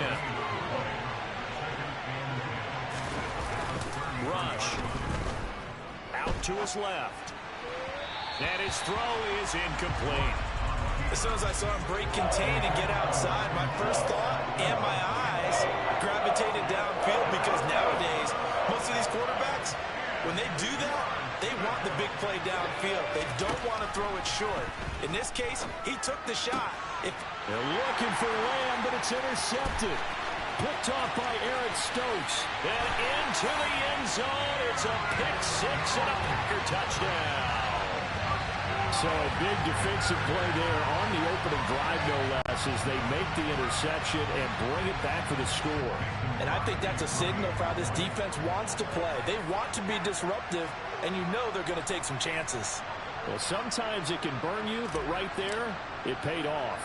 Rush. Out to his left. And his throw is incomplete. As soon as I saw him break contain and get outside, my first thought and my eyes gravitated downfield, because nowadays, most of these quarterbacks, when they do that, they want the big play downfield. They don't want to throw it short. In this case, he took the shot. They're looking for Lamb, but it's intercepted. Picked off by Eric Stokes. And into the end zone. It's a pick 6 and a Packer touchdown. So a big defensive play there on the opening drive, no less, as they make the interception and bring it back for the score. And I think that's a signal for how this defense wants to play. They want to be disruptive, and you know they're going to take some chances. Well, sometimes it can burn you, but right there, it paid off.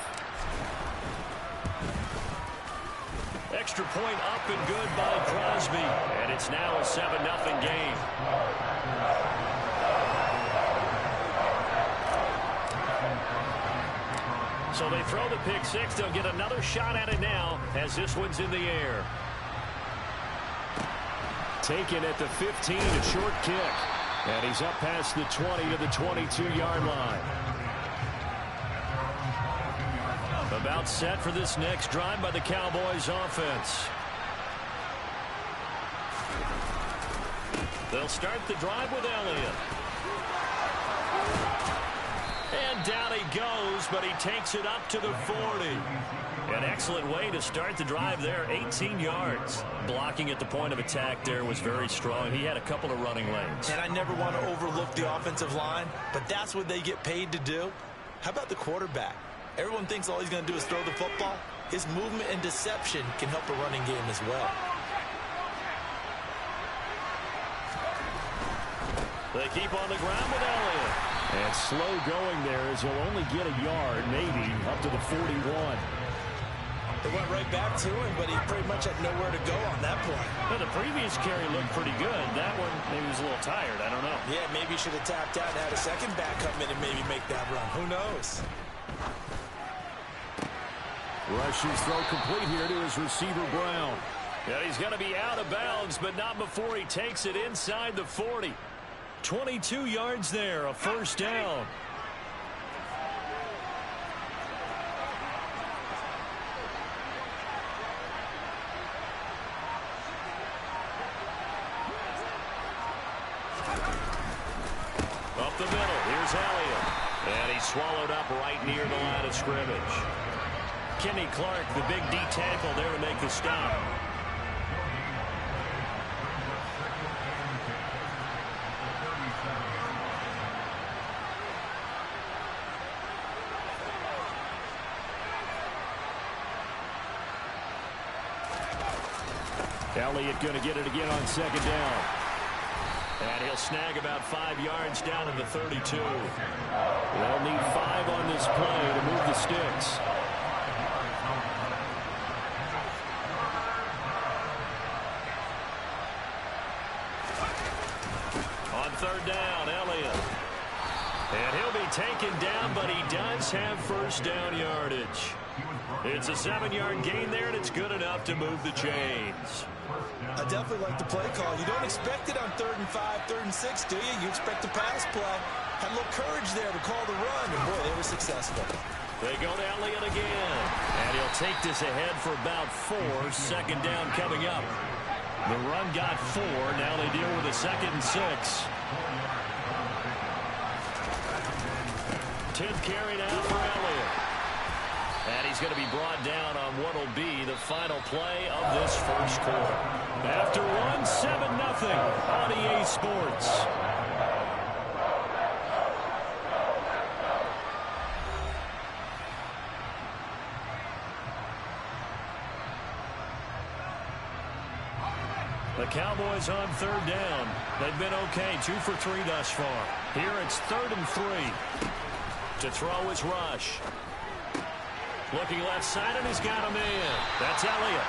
Extra point up and good by Crosby. And it's now a 7-0 game. So they throw the pick 6. They'll get another shot at it now as this one's in the air. taken at the 15, a short kick. And he's up past the 20 to the 22-yard line. About set for this next drive by the Cowboys offense. They'll start the drive with Elliott. And down he goes, but he takes it up to the 40. An excellent way to start the drive there, 18 yards. Blocking at the point of attack there was very strong. He had a couple of running lanes. And I never want to overlook the offensive line, but that's what they get paid to do. How about the quarterback? Everyone thinks all he's going to do is throw the football. His movement and deception can help a running game as well. They keep on the ground with Elliott. And slow going there as he'll only get a yard, maybe, up to the 41. They went right back to him, but he pretty much had nowhere to go on that point. Well, the previous carry looked pretty good. That one, maybe he was a little tired. I don't know. Yeah, maybe he should have tapped out and had a second back come in and maybe make that run. Who knows? Rush's throw complete here to his receiver, Brown. Yeah, he's going to be out of bounds, but not before he takes it inside the 40. 22 yards there, a first down. Up the middle, here's Elliott. And he's swallowed up right near the line of scrimmage. Kenny Clark, the big D tackle there to make the stop. Elliott going to get it again on second down. And he'll snag about 5 yards down in the 32. They'll need 5 on this play to move the sticks. On third down, Elliott. And he'll be taken down, but he does have first down yardage. It's a 7-yard gain there, and it's good enough to move the chains. I definitely like the play call. You don't expect it on 3rd and 5, 3rd and 6, do you? You expect a pass play. Had a little courage there to call the run, and boy, they were successful. They go to Elliott again, and he'll take this ahead for about 4. Second down coming up. The run got 4. Now they deal with a 2nd and 6. 10th carry now for Elliott. And he's going to be brought down on what will be the final play of this first quarter. After one, 7-0 on EA Sports. The Cowboys on third down. They've been okay, 2 for 3 thus far. Here it's 3rd and 3. To throw is Rush. Looking left side, and he's got a man. That's Elliott.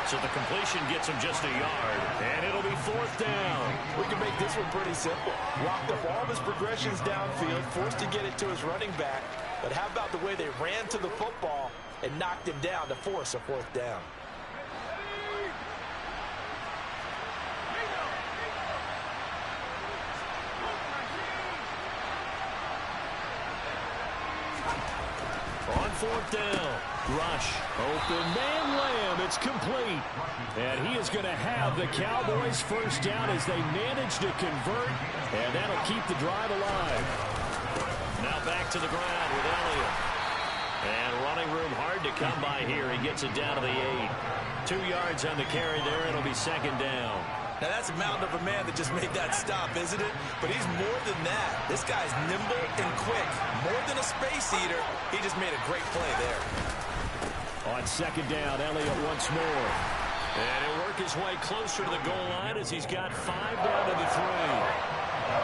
So the completion gets him just a yard, and it'll be 4th down. We can make this one pretty simple. Locked up all of his progressions downfield, forced to get it to his running back. But how about the way they ran to the football and knocked him down to force a 4th down? On 4th down, Rush, open man, Lamb, it's complete. And he is going to have the Cowboys first down as they manage to convert, and that'll keep the drive alive. Now back to the ground with Elliott. And running room hard to come by here. He gets it down to the 8. 2 yards on the carry there, it'll be 2nd down. Now, that's a mountain of a man that just made that stop, isn't it? But he's more than that. This guy's nimble and quick. More than a space eater. He just made a great play there. On 2nd down, Elliott once more. And he'll work his way closer to the goal line as he's got 5 down to the 3.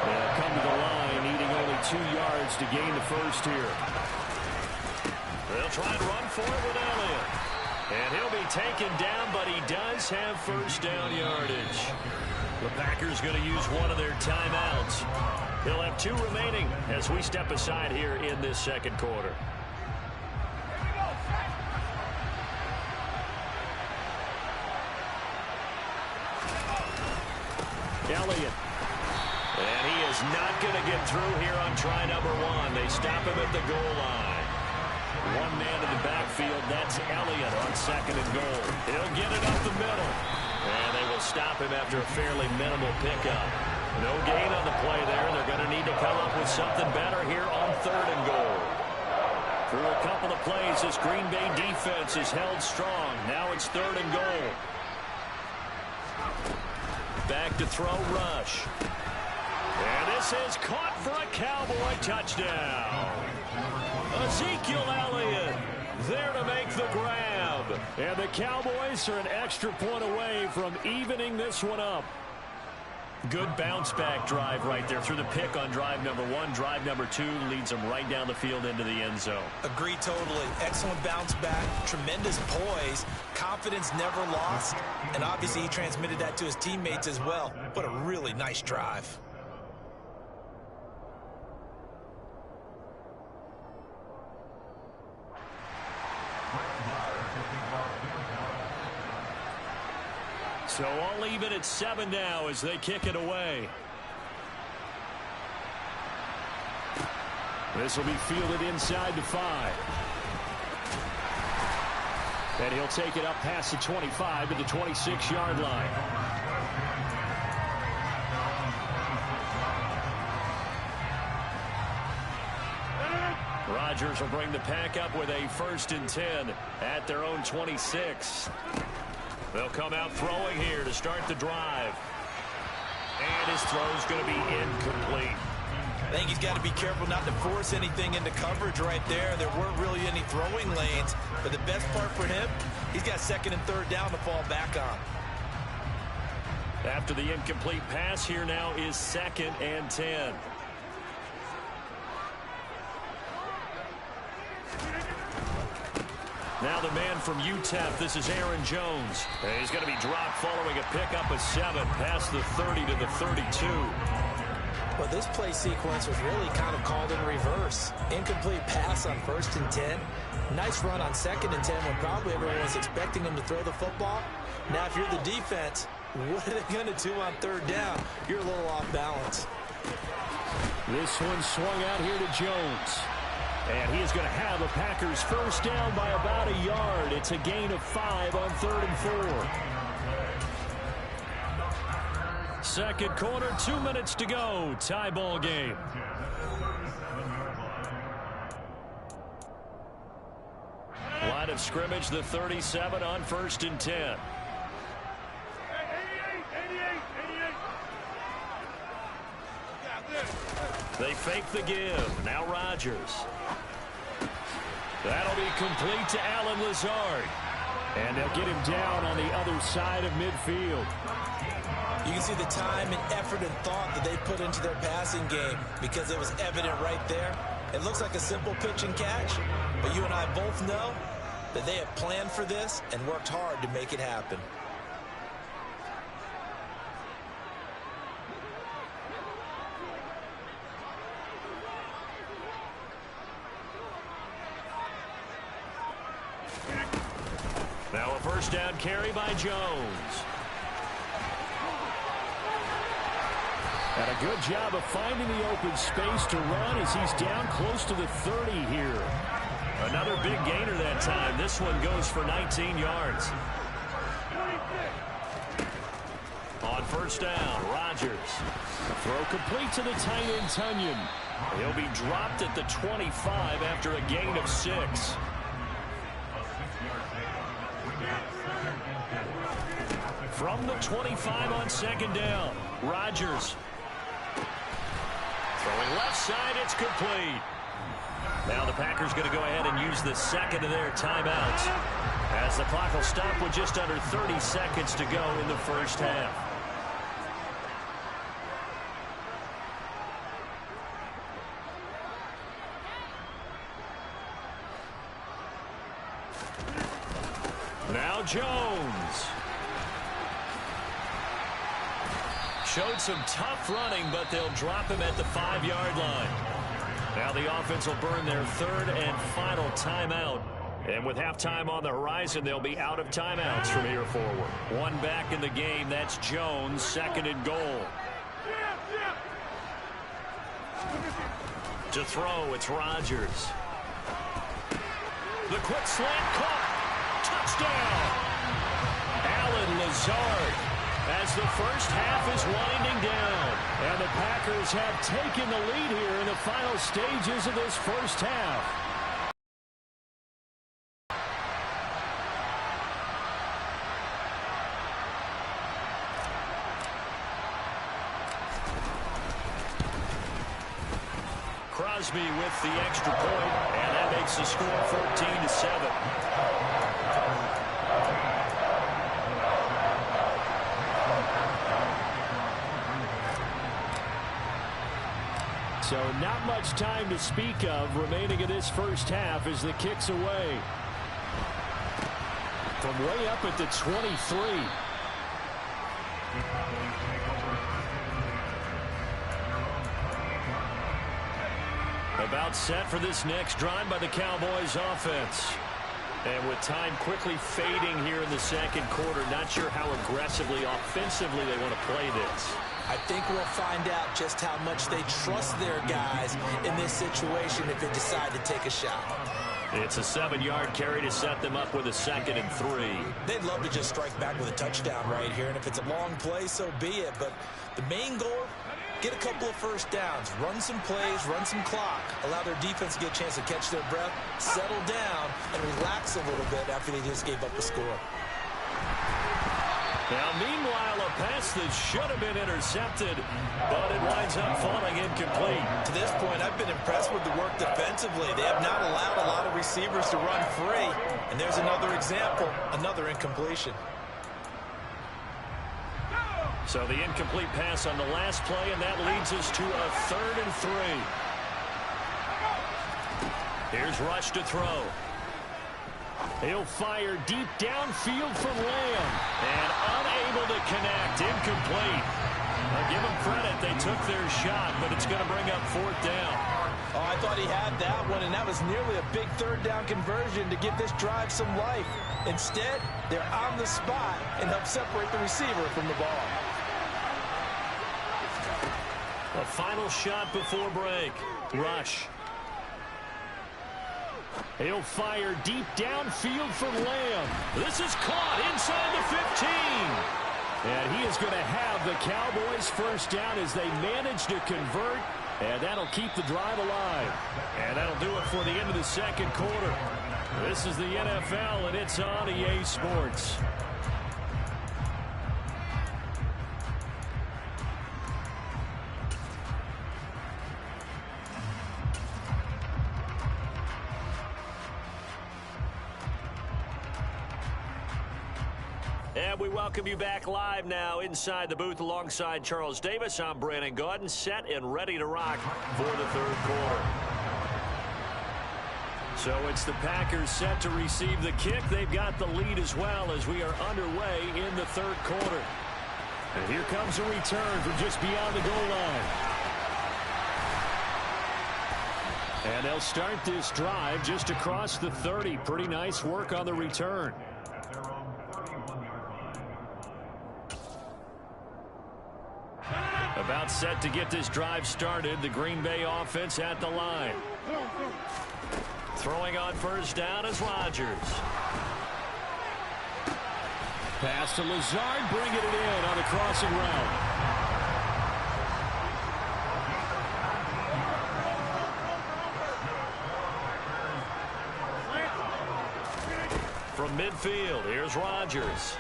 They'll come to the line, needing only 2 yards to gain the first here. They'll try and run for it with Elliott. And he'll be taken down, but he does have first down yardage. The Packers going to use one of their timeouts. He'll have 2 remaining as we step aside here in this second quarter. Elliott. And he is not going to get through here on try number one. They stop him at the goal line. One man in the backfield, that's Elliott on second and goal. He'll get it up the middle. And they will stop him after a fairly minimal pickup. No gain on the play there. They're going to need to come up with something better here on third and goal. Through a couple of plays, this Green Bay defense is held strong. Now it's third and goal. Back to throw, Rush. And this is caught for a Cowboy touchdown. Ezekiel Elliott there to make the grab. And the Cowboys are an extra point away from evening this one up. Good bounce-back drive right there through the pick on drive number one. Drive number two leads them right down the field into the end zone. Agree totally. Excellent bounce back. Tremendous poise. Confidence never lost. And obviously he transmitted that to his teammates as well. What a really nice drive. So all even at 7 now as they kick it away. This will be fielded inside the 5. And he'll take it up past the 25 to the 26-yard line. Rodgers will bring the pack up with a 1st and 10 at their own 26. They'll come out throwing here to start the drive. And his throw's going to be incomplete. I think he's got to be careful not to force anything into coverage right there. There weren't really any throwing lanes. But the best part for him, he's got 2nd and 3rd down to fall back on. After the incomplete pass, here now is 2nd and 10. Now the man from UTEP, this is Aaron Jones. And he's going to be dropped following a pickup of 7 past the 30 to the 32. Well, this play sequence was really kind of called in reverse. Incomplete pass on 1st and 10. Nice run on 2nd and 10 when probably everyone was expecting him to throw the football. Now, if you're the defense, what are they going to do on 3rd down? You're a little off balance. This one swung out here to Jones. And he is going to have a Packers 1st down by about a yard. It's a gain of 5 on 3rd and 4. Second quarter, 2 minutes to go. Tie ball game. Line of scrimmage, the 37 on 1st and 10. They fake the give. Now Rodgers. That'll be complete to Allen Lazard. And they'll get him down on the other side of midfield. You can see the time and effort and thought that they put into their passing game because it was evident right there. It looks like a simple pitch and catch, but you and I both know that they have planned for this and worked hard to make it happen. Now a 1st down carry by Jones. And a good job of finding the open space to run as he's down close to the 30 here. Another big gainer that time. This one goes for 19 yards. On 1st down, Rodgers. Throw complete to the tight end, Tunyon. He'll be dropped at the 25 after a gain of 6. From the 25 on 2nd down, Rodgers. Throwing left side, it's complete. Now the Packers going to go ahead and use the 2nd of their timeouts as the clock will stop with just under 30 seconds to go in the 1st half. Now Jones. Showed some tough running, but they'll drop him at the 5-yard line. Now the offense will burn their 3rd and final timeout. And with halftime on the horizon, they'll be out of timeouts from here forward. One back in the game, that's Jones, 2nd and goal. To throw, it's Rodgers. The quick slant caught. Touchdown. Allen Lazard as the first half is winding down. And the Packers have taken the lead here in the final stages of this first half. Crosby with the extra point, and that makes the score 14-7. So not much time to speak of remaining in this first half as the kick's away. From way up at the 23. About set for this next drive by the Cowboys offense. And with time quickly fading here in the second quarter, not sure how aggressively, offensively they want to play this. I think we'll find out just how much they trust their guys in this situation if they decide to take a shot. It's a 7-yard carry to set them up with a 2nd and 3. They'd love to just strike back with a touchdown right here, and if it's a long play, so be it. But the main goal, get a couple of first downs, run some plays, run some clock, allow their defense to get a chance to catch their breath, settle down, and relax a little bit after they just gave up the score. Now, meanwhile, a pass that should have been intercepted, but it winds up falling incomplete. To this point, I've been impressed with the work defensively. They have not allowed a lot of receivers to run free. And there's another example, another incompletion. So the incomplete pass on the last play, and that leads us to a 3rd and 3. Here's Rush to throw. He'll fire deep downfield for Lamb. And unable to connect. Incomplete. Now give them credit. They took their shot, but it's going to bring up 4th down. Oh, I thought he had that one, and that was nearly a big 3rd down conversion to give this drive some life. Instead, they're on the spot and help separate the receiver from the ball. A final shot before break. Rush. He'll fire deep downfield for Lamb. This is caught inside the 15. And he is going to have the Cowboys first down as they manage to convert. And that'll keep the drive alive. And that'll do it for the end of the second quarter. This is the NFL, and it's on EA Sports. And we welcome you back live now inside the booth alongside Charles Davis. I'm Brandon Gaudin, set and ready to rock for the 3rd quarter. So it's the Packers set to receive the kick. They've got the lead as well as we are underway in the 3rd quarter. And here comes a return from just beyond the goal line. And they'll start this drive just across the 30. Pretty nice work on the return. About set to get this drive started. The Green Bay offense at the line. Throwing on first down is Rodgers. Pass to Lazard, bringing it in on the crossing route. From midfield, here's Rodgers.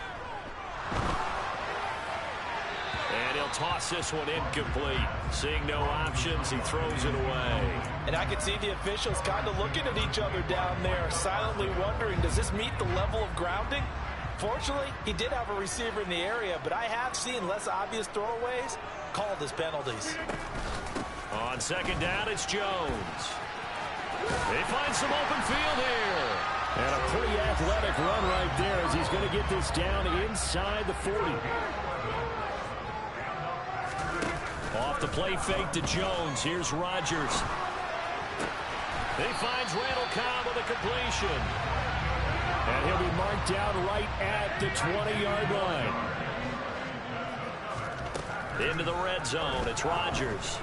And he'll toss this one incomplete. Seeing no options, he throws it away. And I could see the officials kind of looking at each other down there, silently wondering, does this meet the level of grounding? Fortunately, he did have a receiver in the area, but I have seen less obvious throwaways called as penalties. On second down, it's Jones. He finds some open field here. And a pretty athletic run right there as he's going to get this down inside the 40. Off the play fake to Jones. Here's Rodgers. He finds Randall Cobb with a completion. And he'll be marked down right at the 20-yard line. Into the red zone. It's Rodgers.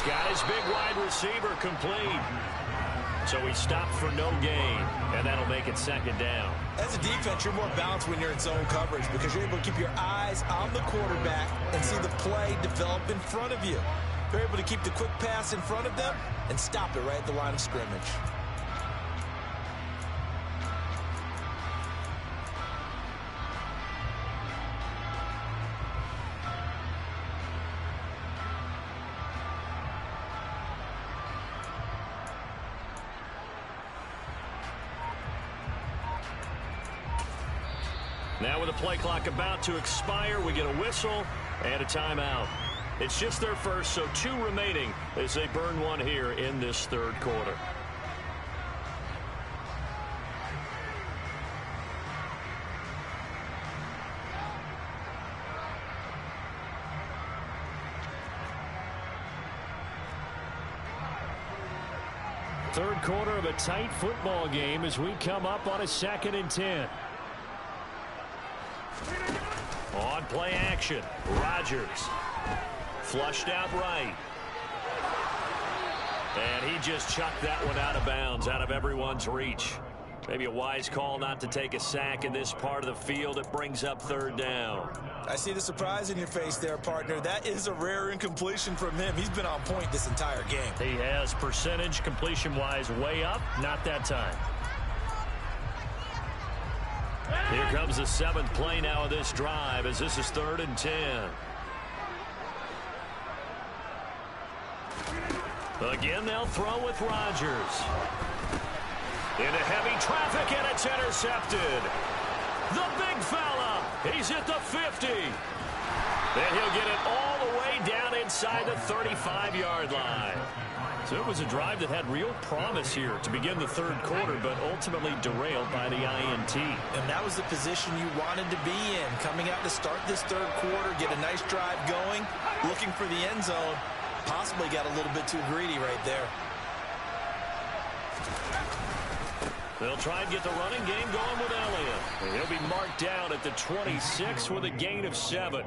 got his big wide receiver complete. So he stopped for no gain, and that'll make it second down. As a defense, you're more balanced when you're in zone coverage because you're able to keep your eyes on the quarterback and see the play develop in front of you. You're able to keep the quick pass in front of them and stop it right at the line of scrimmage. Now with the play clock about to expire, we get a whistle and a timeout. It's just their first, so 2 remaining as they burn one here in this third quarter. Third quarter of a tight football game as we come up on a 2nd and 10. On play action, Rodgers. Flushed out right. And he just chucked that one out of bounds, out of everyone's reach. Maybe a wise call not to take a sack in this part of the field. It brings up third down. I see the surprise in your face there, partner. That is a rare incompletion from him. He's been on point this entire game. He has percentage completion-wise way up. Not that time. Here comes the 7th play now of this drive as this is 3rd and 10. Again, they'll throw with Rodgers. Into heavy traffic, and it's intercepted. The big fella, he's at the 50. Then he'll get it all the way down inside the 35-yard line. So it was a drive that had real promise here to begin the third quarter, but ultimately derailed by the INT. And that was the position you wanted to be in. Coming out to start this third quarter, get a nice drive going, looking for the end zone. Possibly got a little bit too greedy right there. They'll try and get the running game going with Elliott. He'll be marked down at the 26 with a gain of 7.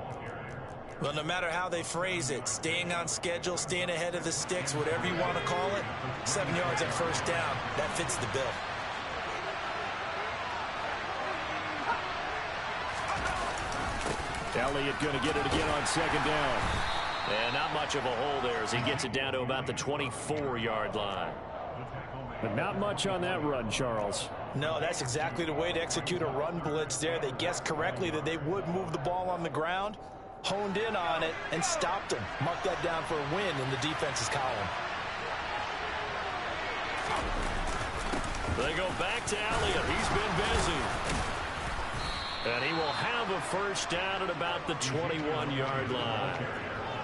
Well, no matter how they phrase it, staying on schedule, staying ahead of the sticks, whatever you want to call it, 7 yards on first down, that fits the bill. Elliott going to get it again on 2nd down. And not much of a hole there as he gets it down to about the 24-yard line. But not much on that run, Charles. No, that's exactly the way to execute a run blitz there. They guessed correctly that they would move the ball on the ground, honed in on it, and stopped them. Mark that down for a win in the defense's column. They go back to Elliott. He's been busy. And he will have a first down at about the 21-yard line.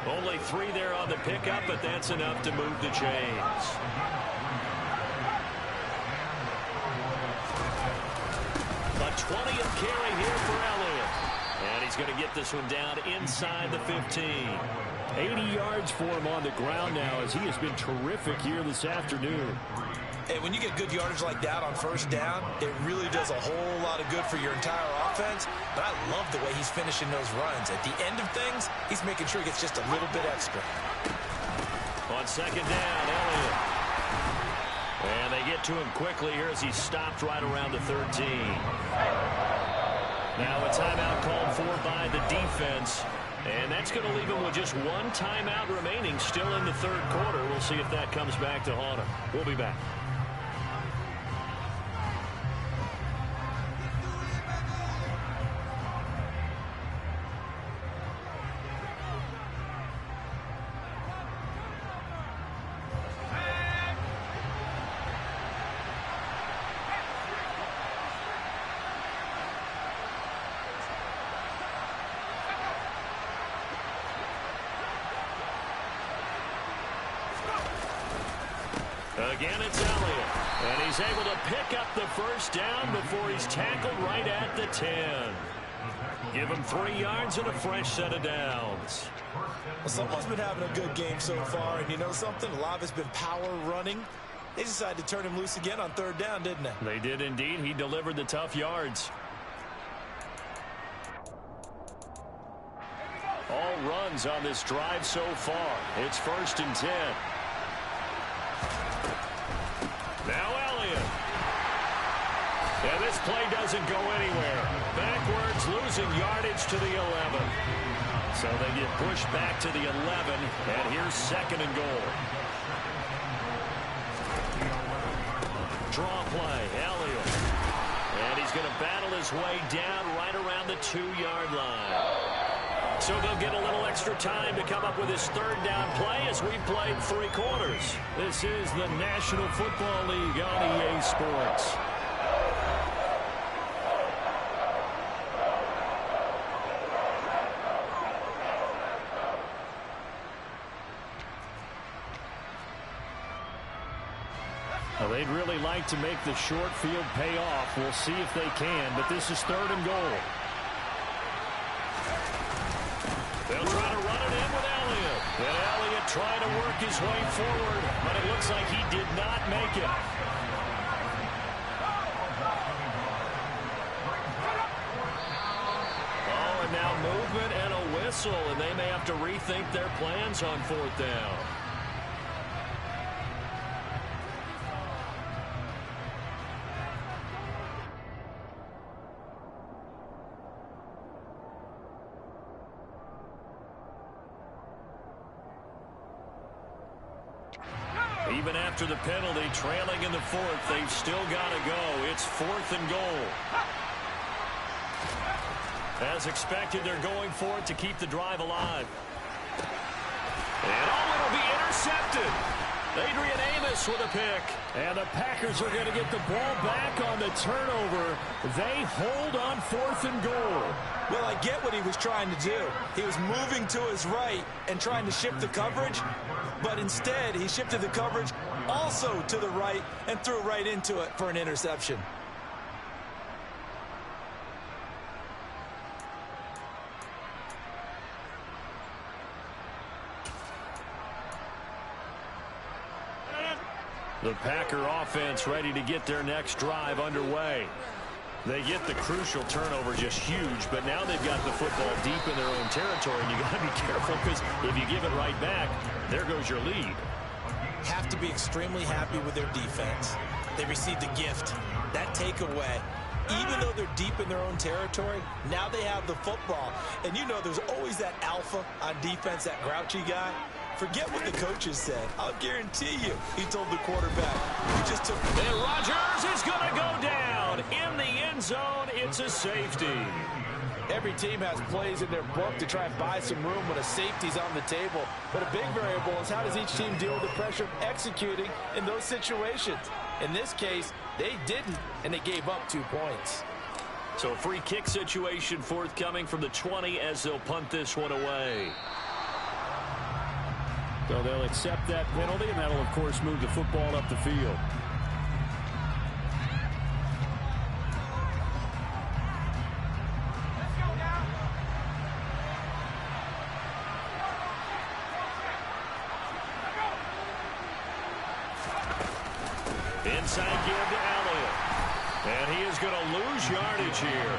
Only 3 there on the pickup, but that's enough to move the chains. A 20th carry here for Elliott. And he's going to get this one down inside the 15. 80 yards for him on the ground now as he has been terrific here this afternoon. Hey, when you get good yardage like that on first down, it really does a whole lot of good for your entire offense. But I love the way he's finishing those runs. At the end of things, he's making sure he gets just a little bit extra. On 2nd down, Elliott. And they get to him quickly here as he's stopped right around the 13. Now a timeout called for by the defense. And that's going to leave him with just 1 timeout remaining still in the third quarter. We'll see if that comes back to haunt him. We'll be back. Again, it's Elliott. And he's able to pick up the first down before he's tackled right at the 10. Give him 3 yards and a fresh set of downs. Well, someone's been having a good game so far, and you know something? A lot of it's been power running. They decided to turn him loose again on 3rd down, didn't they? They did indeed. He delivered the tough yards. All runs on this drive so far. It's 1st and 10. Now Elliott. And this play doesn't go anywhere. Backwards, losing yardage to the 11. So they get pushed back to the 11, and here's 2nd and goal. Draw play, Elliott. And he's going to battle his way down right around the 2-yard line. So they'll get a little extra time to come up with his 3rd down play as we played 3 quarters. This is the National Football League on EA Sports. Well, they'd really like to make the short field pay off. We'll see if they can, but this is 3rd and goal. They'll try to run it in with Elliott. And Elliott trying to work his way forward, but it looks like he did not make it. Oh, and now movement and a whistle, and they may have to rethink their plans on 4th down. Even after the penalty, trailing in the 4th, they've still got to go. It's 4th and goal. As expected, they're going for it to keep the drive alive. And it'll be intercepted. Adrian Amos with a pick. And the Packers are going to get the ball back on the turnover. They hold on 4th and goal. Well, I get what he was trying to do. He was moving to his right and trying to shift the coverage, but instead he shifted the coverage also to the right and threw right into it for an interception. The Packer offense ready to get their next drive underway. They get the crucial turnover, just huge, but now they've got the football deep in their own territory, and you got to be careful because if you give it right back, there goes your lead. Have to be extremely happy with their defense. They received a gift. That takeaway, even though they're deep in their own territory, now they have the football. And you know there's always that alpha on defense, that grouchy guy. Forget what the coaches said. I'll guarantee you, he told the quarterback. He just took. And Rodgers is going to go down in the end zone. It's a safety. Every team has plays in their book to try and buy some room when a safety's on the table. But a big variable is how does each team deal with the pressure of executing in those situations. In this case, they didn't, and they gave up 2 points. So a free kick situation forthcoming from the 20 as they'll punt this one away. So they'll accept that penalty, and that'll, of course, move the football up the field. Inside give to Elliott. And he is going to lose yardage here.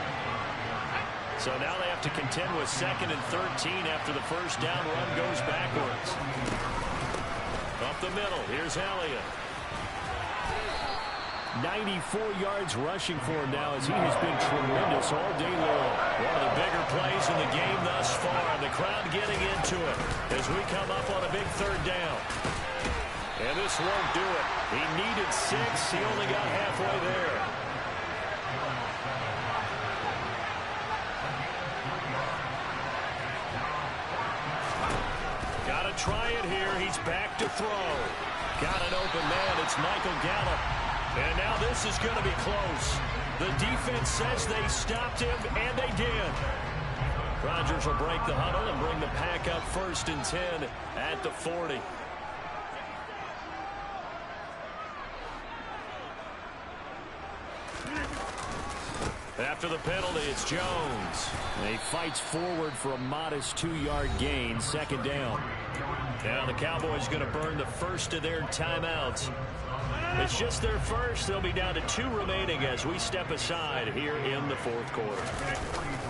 So now they have to contend with 2nd and 13 after the 1st down run goes backwards. Up the middle, here's Elliott. 94 yards rushing for him now as he has been tremendous all day long. One of the bigger plays in the game thus far. The crowd getting into it as we come up on a big 3rd down. And this won't do it. He needed 6. He only got halfway there. Got to try it here. He's back to throw. Got an open man. It's Michael Gallup. And now this is going to be close. The defense says they stopped him, and they did. Rodgers will break the huddle and bring the Pack up 1st and 10 at the 40. After the penalty, it's Jones. And he fights forward for a modest 2-yard gain, 2nd down. Now the Cowboys going to burn the first of their timeouts. It's just their first. They'll be down to 2 remaining as we step aside here in the fourth quarter.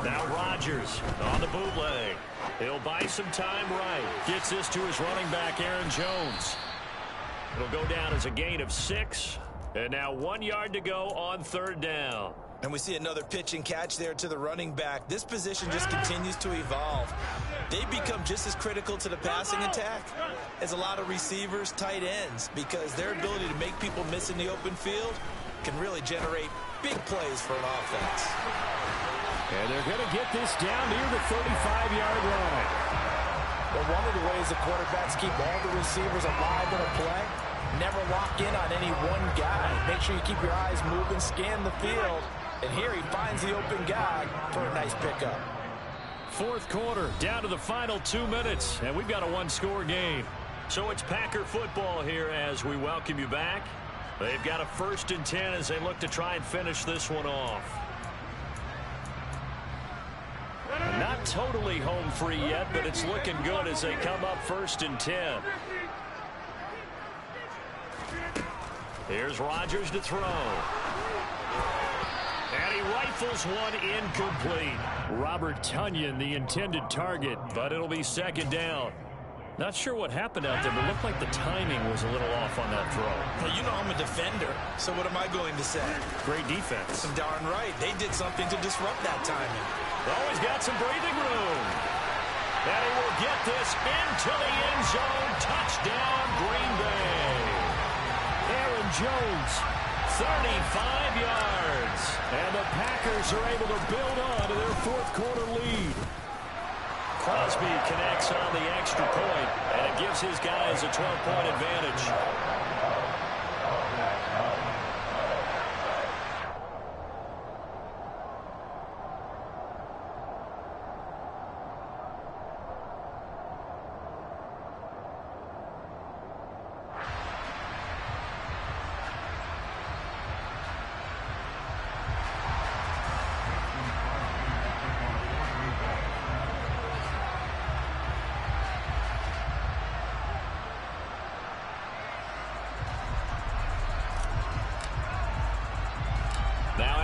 Now Rodgers on the bootleg. He'll buy some time right. Gets this to his running back, Aaron Jones. It'll go down as a gain of 6. And now 1 yard to go on 3rd down. And we see another pitch and catch there to the running back. This position just continues to evolve. They become just as critical to the passing attack as a lot of receivers, tight ends, because their ability to make people miss in the open field can really generate big plays for an offense. And they're going to get this down near the 35-yard line. Well, one of the ways the quarterbacks keep all the receivers alive in a play, never lock in on any one guy. Make sure you keep your eyes moving, scan the field. And here he finds the open guy for a nice pickup. Fourth quarter, down to the final 2 minutes, and we've got a 1-score game. So it's Packer football here as we welcome you back. They've got a 1st and 10 as they look to try and finish this one off. Not totally home free yet, but it's looking good as they come up 1st and 10. Here's Rodgers to throw. And he rifles one incomplete. Robert Tonyan, the intended target, but it'll be 2nd down. Not sure what happened out there, but it looked like the timing was a little off on that throw. Well, you know I'm a defender, so what am I going to say? Great defense. Darn right. They did something to disrupt that timing. Oh, he's got some breathing room. And he will get this into the end zone. Touchdown, Green Bay. Aaron Jones, 35 yards. And the Packers are able to build on to their 4th quarter lead. Crosby connects on the extra point, and it gives his guys a 12-point advantage.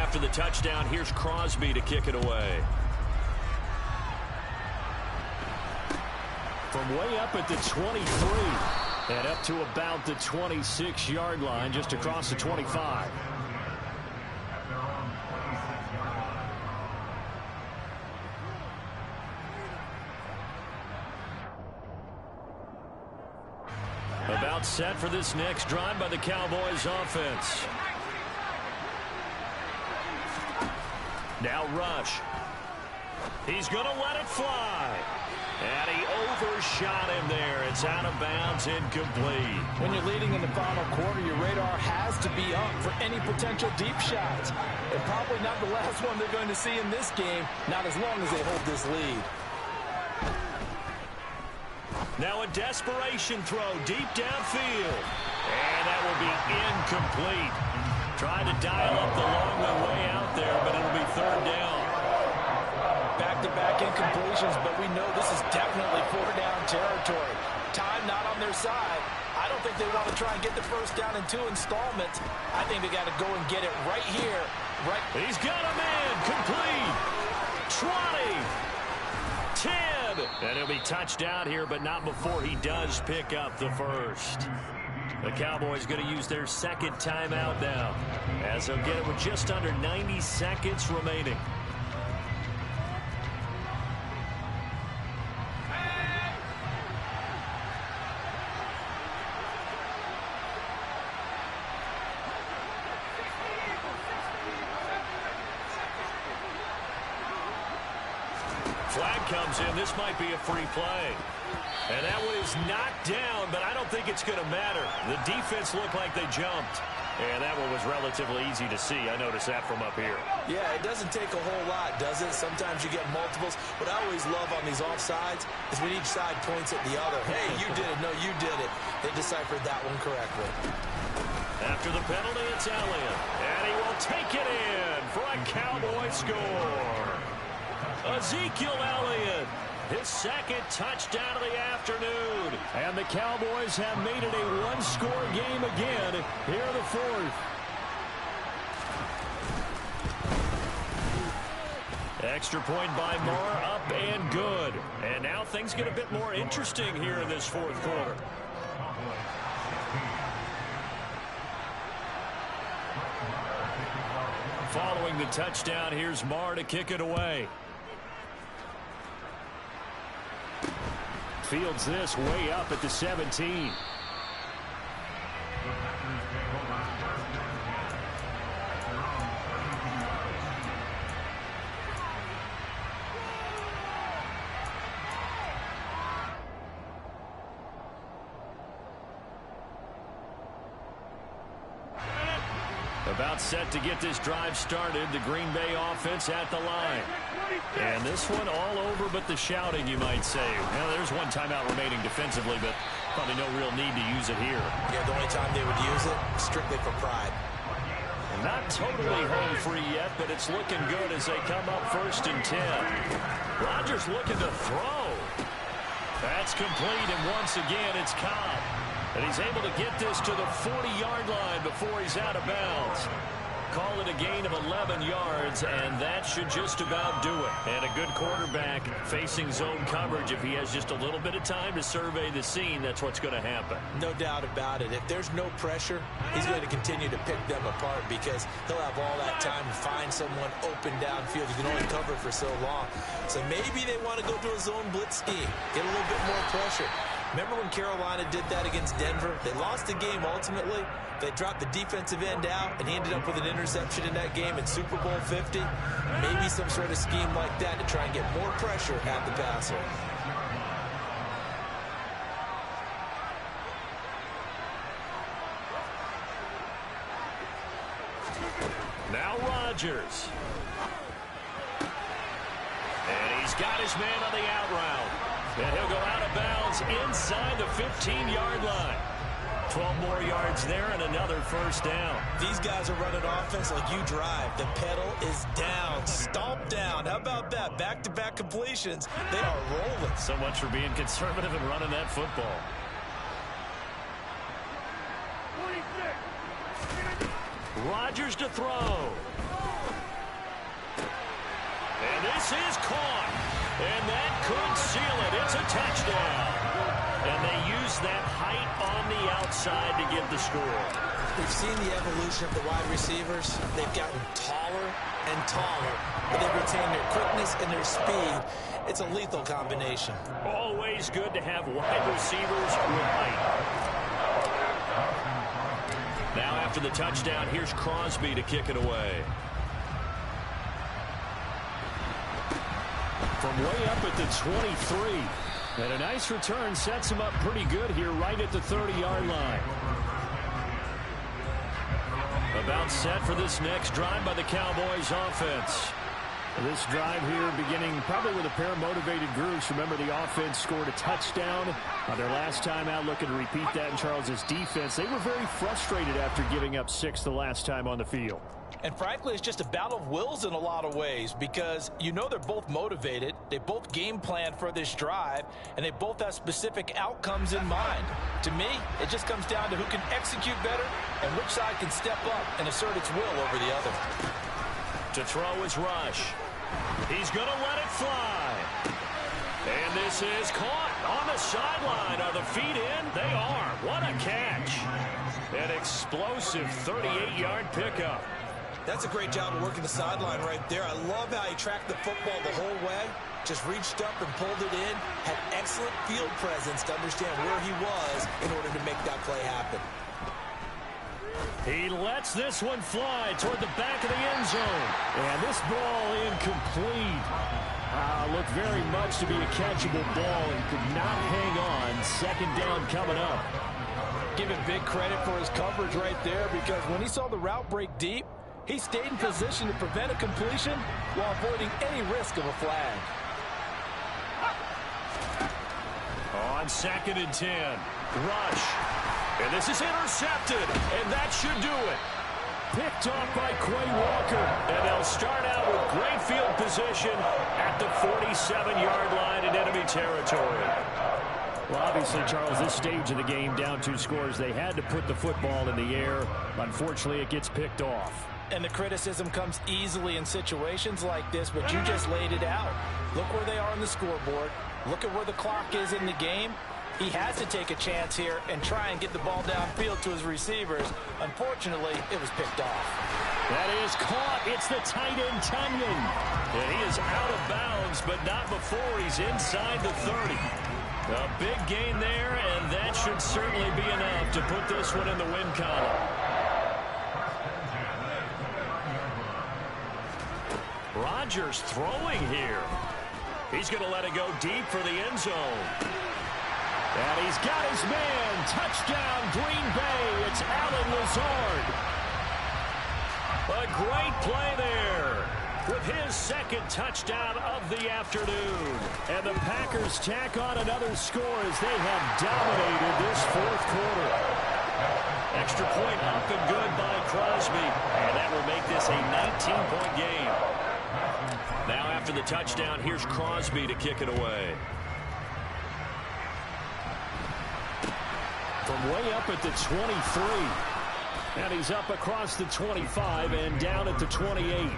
After the touchdown, here's Crosby to kick it away. From way up at the 23 and up to about the 26-yard line, just across the 25. About set for this next drive by the Cowboys offense. Now Rush. He's going to let it fly. And he overshot him there. It's out of bounds, incomplete. When you're leading in the final quarter, your radar has to be up for any potential deep shots. And probably not the last one they're going to see in this game, not as long as they hold this lead. Now a desperation throw deep downfield. And that will be incomplete. Trying to dial up the long way out there, but it'll be 3rd down. Back-to-back incompletions, but we know this is definitely 4th-down territory. Time not on their side. I don't think they want to try and get the 1st down in 2 installments. I think they got to go and get it right here. Right. He's got a man. Complete. 20. 10. And he'll be touched out here, but not before he does pick up the 1st. The Cowboys going to use their 2nd timeout now, as they'll get it with just under 90 seconds remaining. Flag comes in. This might be a free play. And that one is knocked down, but I don't think it's going to matter. The defense looked like they jumped. And that one was relatively easy to see. I noticed that from up here. Yeah, it doesn't take a whole lot, does it? Sometimes you get multiples. What I always love on these offsides is when each side points at the other. Hey, you did it. No, you did it. They deciphered that one correctly. After the penalty, it's Elliott. And he will take it in for a Cowboy score. Ezekiel Elliott His second touchdown of the afternoon. And the Cowboys have made it a one-score game again here in the fourth. Extra point by Marr, up and good. And now things get a bit more interesting here in this fourth quarter. Following the touchdown, here's Marr to kick it away. Fields this way up at the 17. About set to get this drive started. The Green Bay offense at the line. And this one all over but the shouting, you might say. Well, there's one timeout remaining defensively, but probably no real need to use it here. Yeah, the only time they would use it, strictly for pride. Not totally home free yet, but it's looking good as they come up 1st and 10. Rodgers looking to throw. That's complete, and once again, it's Cobb. And he's able to get this to the 40-yard line before he's out of bounds. Call it a gain of 11 yards, and that should just about do it. And a good quarterback facing zone coverage. If he has just a little bit of time to survey the scene, that's what's going to happen. No doubt about it. If there's no pressure, he's going to continue to pick them apart because he'll have all that time to find someone open downfield. He can only cover for so long. So maybe they want to go to a zone blitz scheme, get a little bit more pressure. Remember when Carolina did that against Denver? They lost the game ultimately. They dropped the defensive end out, and he ended up with an interception in that game in Super Bowl 50. Maybe some sort of scheme like that to try and get more pressure at the passer. Now Rodgers. And he's got his man on the out route. And he'll go out of bounds inside the 15-yard line. 12 more yards there and another first down. These guys are running offense like you drive. The pedal is down, stomp down. How about that? Back-to-back completions. They are rolling. So much for being conservative and running that football. Rodgers to throw. And this is caught. And that could seal it. It's a touchdown. And they use that height on the outside to get the score. We've seen the evolution of the wide receivers. They've gotten taller and taller, but they've retained their quickness and their speed. It's a lethal combination. Always good to have wide receivers with height. Now after the touchdown, here's Crosby to kick it away. From way up at the 23. And a nice return sets him up pretty good here right at the 30-yard line. About set for this next drive by the Cowboys offense. This drive here beginning probably with a pair of motivated groups. Remember, the offense scored a touchdown on their last time out. Looking to repeat that in Charles's defense. They were very frustrated after giving up 6 the last time on the field. And frankly, it's just a battle of wills in a lot of ways because you know they're both motivated. They both game plan for this drive, and they both have specific outcomes in mind. To me, it just comes down to who can execute better and which side can step up and assert its will over the other. To throw is Rush. He's going to let it fly. And this is caught on the sideline. Are the feet in? They are. What a catch. An explosive 38-yard pickup. That's a great job of working the sideline right there. I love how he tracked the football the whole way. Just reached up and pulled it in. Had excellent field presence to understand where he was in order to make that play happen. He lets this one fly toward the back of the end zone. And this ball incomplete. Looked very much to be a catchable ball and could not hang on. Second down coming up. Give him big credit for his coverage right there because when he saw the route break deep, he stayed in position to prevent a completion while avoiding any risk of a flag. On 2nd and 10, Rush. And this is intercepted, and that should do it. picked off by Quay Walker. And they'll start out with great field position at the 47-yard line in enemy territory. Well, obviously, Charles, this stage of the game, down 2 scores, they had to put the football in the air. Unfortunately, it gets picked off. And the criticism comes easily in situations like this, but you just laid it out. Look where they are on the scoreboard. Look at where the clock is in the game. He has to take a chance here and try and get the ball downfield to his receivers. Unfortunately, it was picked off. That is caught. It's the tight end, Tunyon. And he is out of bounds, but not before he's inside the 30. A big gain there, and that should certainly be enough to put this one in the win column. Rodgers throwing here. He's going to let it go deep for the end zone. And he's got his man. Touchdown, Green Bay. It's Allen Lazard. A great play there with his second touchdown of the afternoon. And the Packers tack on another score as they have dominated this fourth quarter. Extra point up and good by Crosby. And that will make this a 19-point game. Now after the touchdown, here's Crosby to kick it away. From way up at the 23. And he's up across the 25 and down at the 28.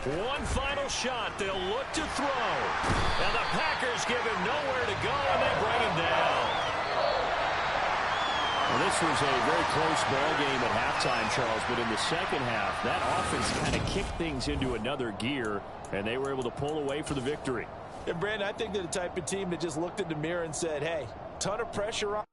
One final shot. They'll look to throw. And the Packers give him nowhere to go, and they bring him down. Well, this was a very close ball game at halftime, Charles, but in the second half, that offense kind of kicked things into another gear, and they were able to pull away for the victory. And, Brandon, I think they're the type of team that just looked in the mirror and said, hey, ton of pressure on.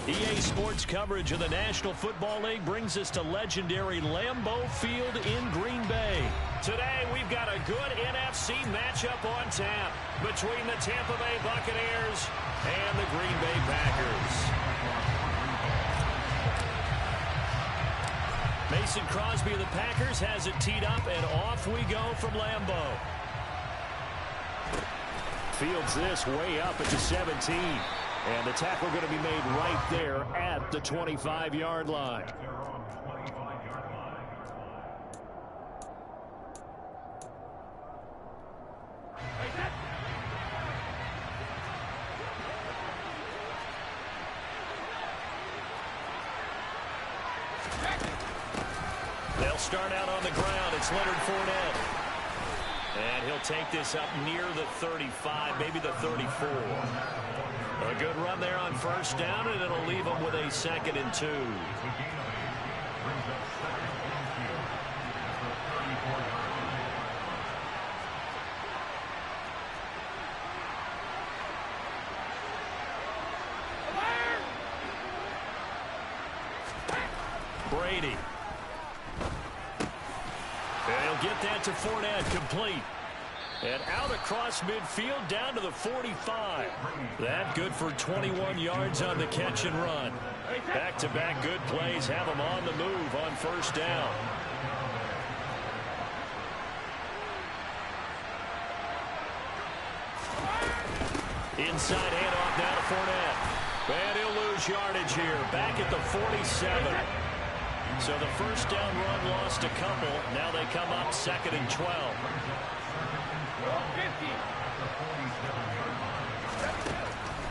EA Sports coverage of the National Football League brings us to legendary Lambeau Field in Green Bay. Today, we've got a good NFC matchup on tap between the Tampa Bay Buccaneers and the Green Bay Packers. Mason Crosby of the Packers has it teed up, and off we go from Lambeau. Fields this way up at the 17. And the tackle going to be made right there at the 25-yard line. They'll start out on the ground. It's Leonard Fournette. And he'll take this up near the 35, maybe the 34. A good run there on first down, and it'll leave them with a 2nd and 2. Brady. And he'll get that to Fournette, complete. And out across midfield down to the 45. That good for 21 yards on the catch and run. Back-to-back good plays have them on the move on first down. Inside handoff now to Fournette. And he'll lose yardage here. Back at the 47. So the first down run lost a couple. Now they come up 2nd and 12.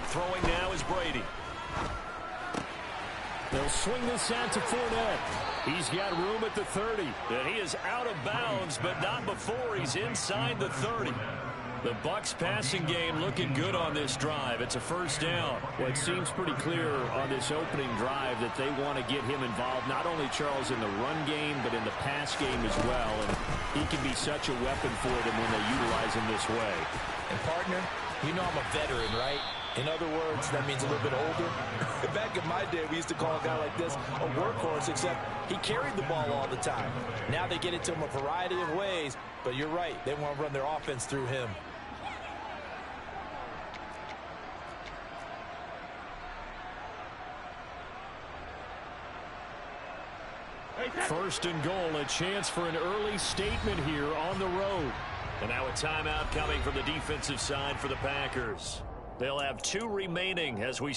Throwing now is Brady. They'll swing this out to Fournette. He's got room at the 30. And he is out of bounds, but not before he's inside the 30. The Bucs passing game looking good on this drive. It's a first down. Well, it seems pretty clear on this opening drive that they want to get him involved, not only, Charles, in the run game, but in the pass game as well. And he can be such a weapon for them when they utilize him this way. And, partner, you know I'm a veteran, right? In other words, that means a little bit older. Back in my day, we used to call a guy like this a workhorse, except he carried the ball all the time. Now they get it to him a variety of ways, but you're right. They want to run their offense through him. First and goal, a chance for an early statement here on the road. And now a timeout coming from the defensive side for the Packers. They'll have 2 remaining as we...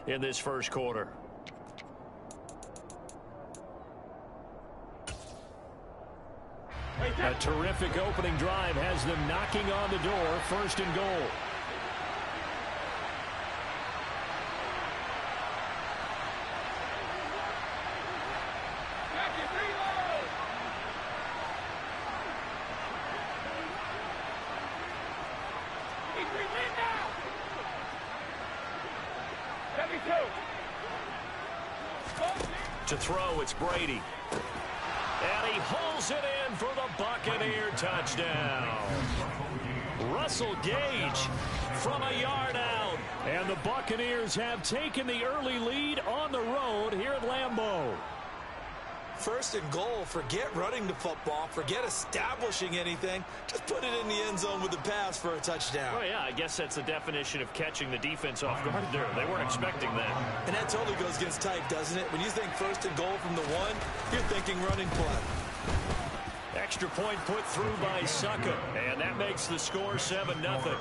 in this first quarter. A terrific opening drive has them knocking on the door. First and goal. To throw, it's Brady. And he holds it in for the Buccaneer touchdown. Russell Gage from a yard out. And the Buccaneers have taken the early lead on the road here at Lambeau. First and goal, forget running the football, forget establishing anything. Just put it in the end zone with the pass for a touchdown. Oh, yeah, I guess that's the definition of catching the defense off guard there. They weren't expecting that. And that totally goes against type, doesn't it? When you think first and goal from the 1, you're thinking running play. Extra point put through by Succa, and that makes the score 7-0.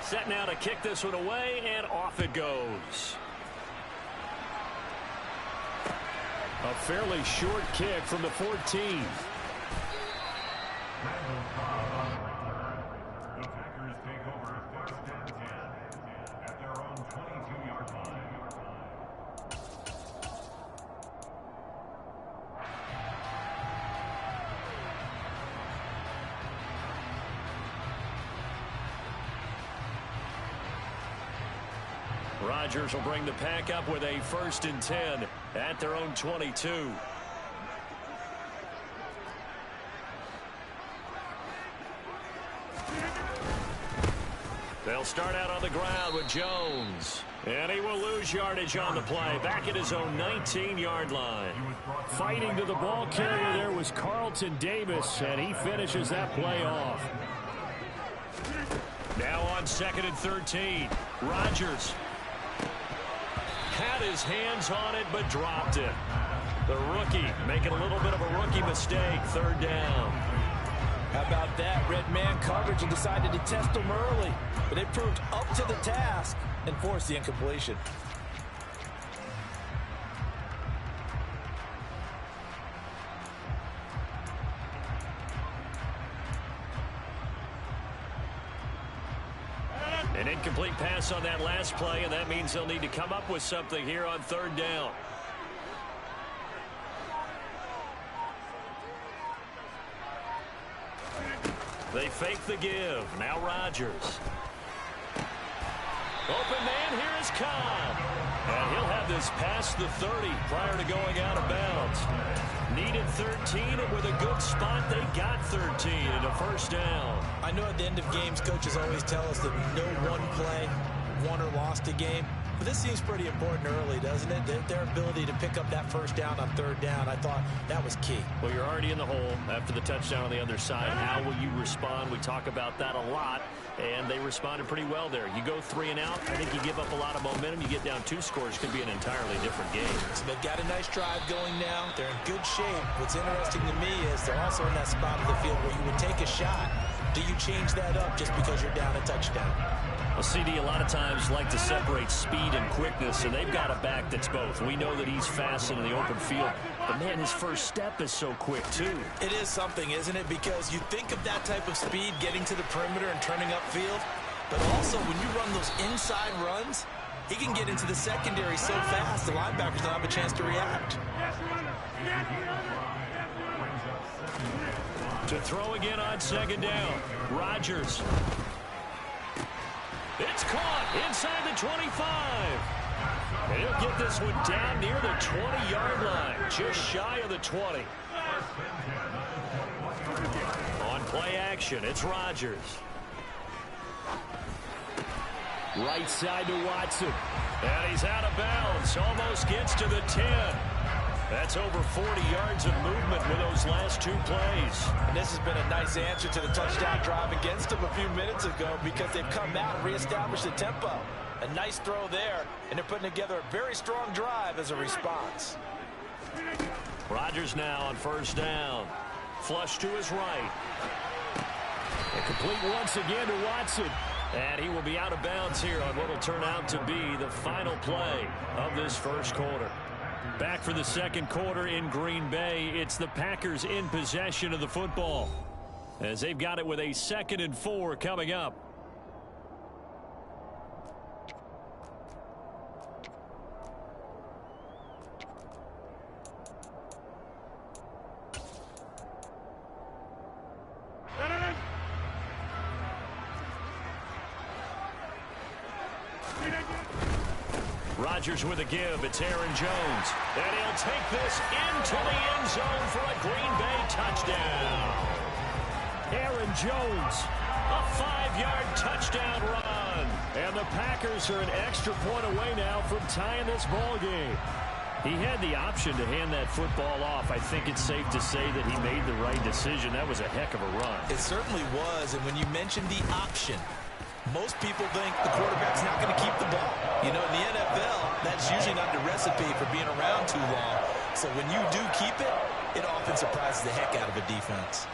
Set now to kick this one away, and off it goes. A fairly short kick from the 14. Rodgers will bring the pack up with a 1st and 10 at their own 22. They'll start out on the ground with Jones. And he will lose yardage on the play. Back at his own 19-yard line. Fighting to the ball carrier there was Carlton Davis, and he finishes that play off. Now on 2nd and 13. Rodgers had his hands on it, but dropped it. The rookie making a little bit of a rookie mistake. 3rd down. How about that? Red man coverage and decided to test them early. But they proved up to the task and forced the incompletion. An incomplete pass on that last play, and that means they'll need to come up with something here on 3rd down. They fake the give. Now Rodgers. Open man, here is Cobb. And he'll have this past the 30 prior to going out of bounds. Needed 13, and with a good spot, they got 13 and a 1st down. I know at the end of games, coaches always tell us that no one play won or lost a game. But this seems pretty important early, doesn't it? Their ability to pick up that 1st down on 3rd down, I thought that was key. Well, you're already in the hole after the touchdown on the other side. How will you respond? We talk about that a lot, and they responded pretty well there. You go 3 and out, I think you give up a lot of momentum. You get down 2 scores, could be an entirely different game. So they've got a nice drive going now. They're in good shape. What's interesting to me is they're also in that spot of the field where you would take a shot. Do you change that up just because you're down a touchdown? Well, CD, a lot of times like to separate speed and quickness, and they've got a back that's both. We know that he's fast in the open field, but, man, his first step is so quick, too. It is something, isn't it? Because you think of that type of speed getting to the perimeter and turning upfield, but also when you run those inside runs, he can get into the secondary so fast the linebackers don't have a chance to react. To throw again on 2nd down. Rodgers. It's caught inside the 25. And he'll get this one down near the 20-yard line, just shy of the 20. On play action, it's Rodgers. Right side to Watson. And he's out of bounds, almost gets to the 10. That's over 40 yards of movement with those last 2 plays. And this has been a nice answer to the touchdown drive against them a few minutes ago because they've come out and reestablished the tempo. A nice throw there, and they're putting together a very strong drive as a response. Rodgers now on 1st down. Flush to his right. And complete once again to Watson. And he will be out of bounds here on what will turn out to be the final play of this 1st quarter. Back for the 2nd quarter in Green Bay. It's the Packers in possession of the football, as they've got it with a 2nd and 4 coming up. Rodgers with a give. It's Aaron Jones. And he'll take this into the end zone for a Green Bay touchdown. Aaron Jones. A 5-yard touchdown run. And the Packers are an extra point away now from tying this ball game. He had the option to hand that football off. I think it's safe to say that he made the right decision. That was a heck of a run. It certainly was. And when you mentioned the option, most people think the quarterback's not going to keep the ball. You know, in the NFL, that's usually not the recipe for being around too long. So when you do keep it, it often surprises the heck out of a defense.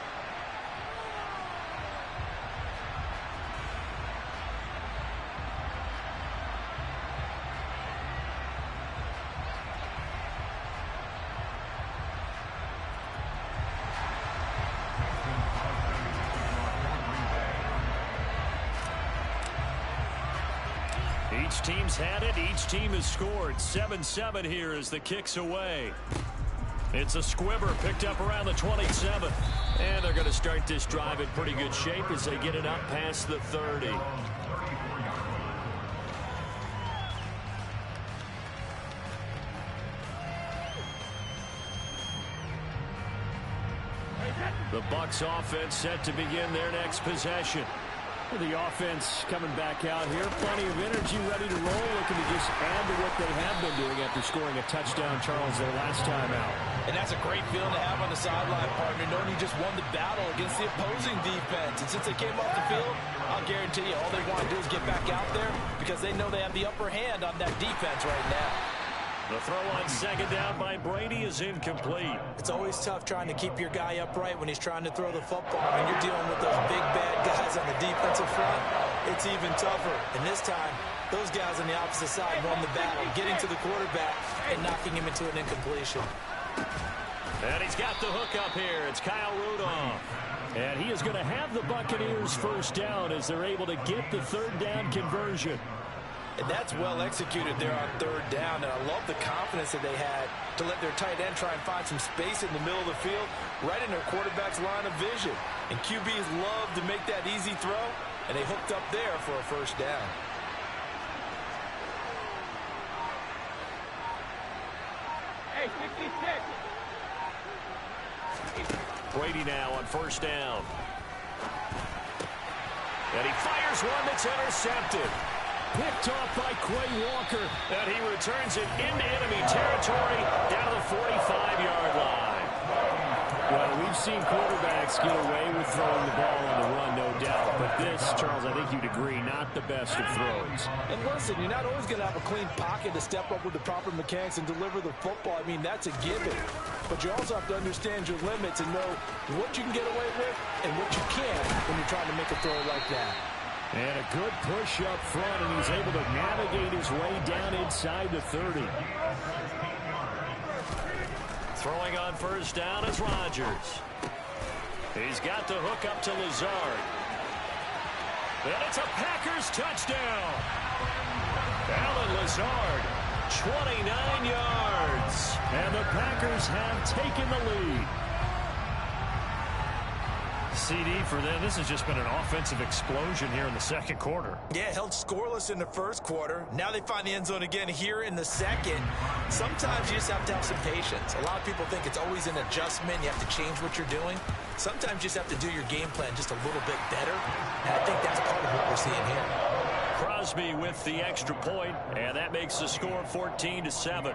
Each team's had it. Each team has scored. 7-7 here as the kick's away. It's a squibber picked up around the 27. And they're going to start this drive in pretty good shape as they get it up past the 30. The Bucs offense set to begin their next possession. The offense coming back out here. Plenty of energy, ready to roll. Looking to just add to what they have been doing after scoring a touchdown, Charles, their last time out. And that's a great feeling to have on the sideline, partner, knowing you just won the battle against the opposing defense. And since they came off the field, I'll guarantee you all they want to do is get back out there because they know they have the upper hand on that defense right now. The throw on second down by Brady is incomplete. It's always tough trying to keep your guy upright when he's trying to throw the football. When you're dealing with those big, bad guys on the defensive front, it's even tougher. And this time, those guys on the opposite side won the battle, getting to the quarterback and knocking him into an incompletion. And he's got the hook up here. It's Kyle Rudolph. And he is going to have the Buccaneers first down as they're able to get the third down conversion. And that's well executed there on third down. And I love the confidence that they had to let their tight end try and find some space in the middle of the field, right in their quarterback's line of vision. And QBs love to make that easy throw, and they hooked up there for a first down. Hey, 66. Brady now on first down. And he fires one that's intercepted. Picked off by Quay Walker. And he returns it into enemy territory down to the 45-yard line. Well, we've seen quarterbacks get away with throwing the ball on the run, no doubt. But this, Charles, I think you'd agree, not the best of throws. And listen, you're not always going to have a clean pocket to step up with the proper mechanics and deliver the football. I mean, that's a given. But you also have to understand your limits and know what you can get away with and what you can't when you're trying to make a throw like that. And a good push up front, and he's able to navigate his way down inside the 30. Throwing on first down is Rodgers. He's got the hook up to Lazard. And it's a Packers touchdown. Alan Lazard, 29 yards. And the Packers have taken the lead. CD for them. This has just been an offensive explosion here in the second quarter. Yeah, held scoreless in the first quarter. Now they find the end zone again here in the second. Sometimes you just have to have some patience. A lot of people think it's always an adjustment. You have to change what you're doing. Sometimes you just have to do your game plan just a little bit better. And I think that's part of what we're seeing here. Crosby with the extra point, and that makes the score 14-7.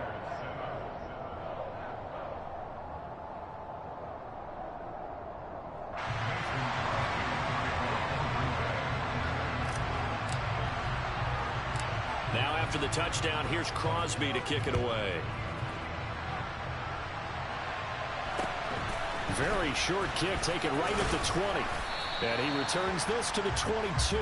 Now after the touchdown, here's Crosby to kick it away. Very short kick, taken right at the 20. And he returns this to the 22.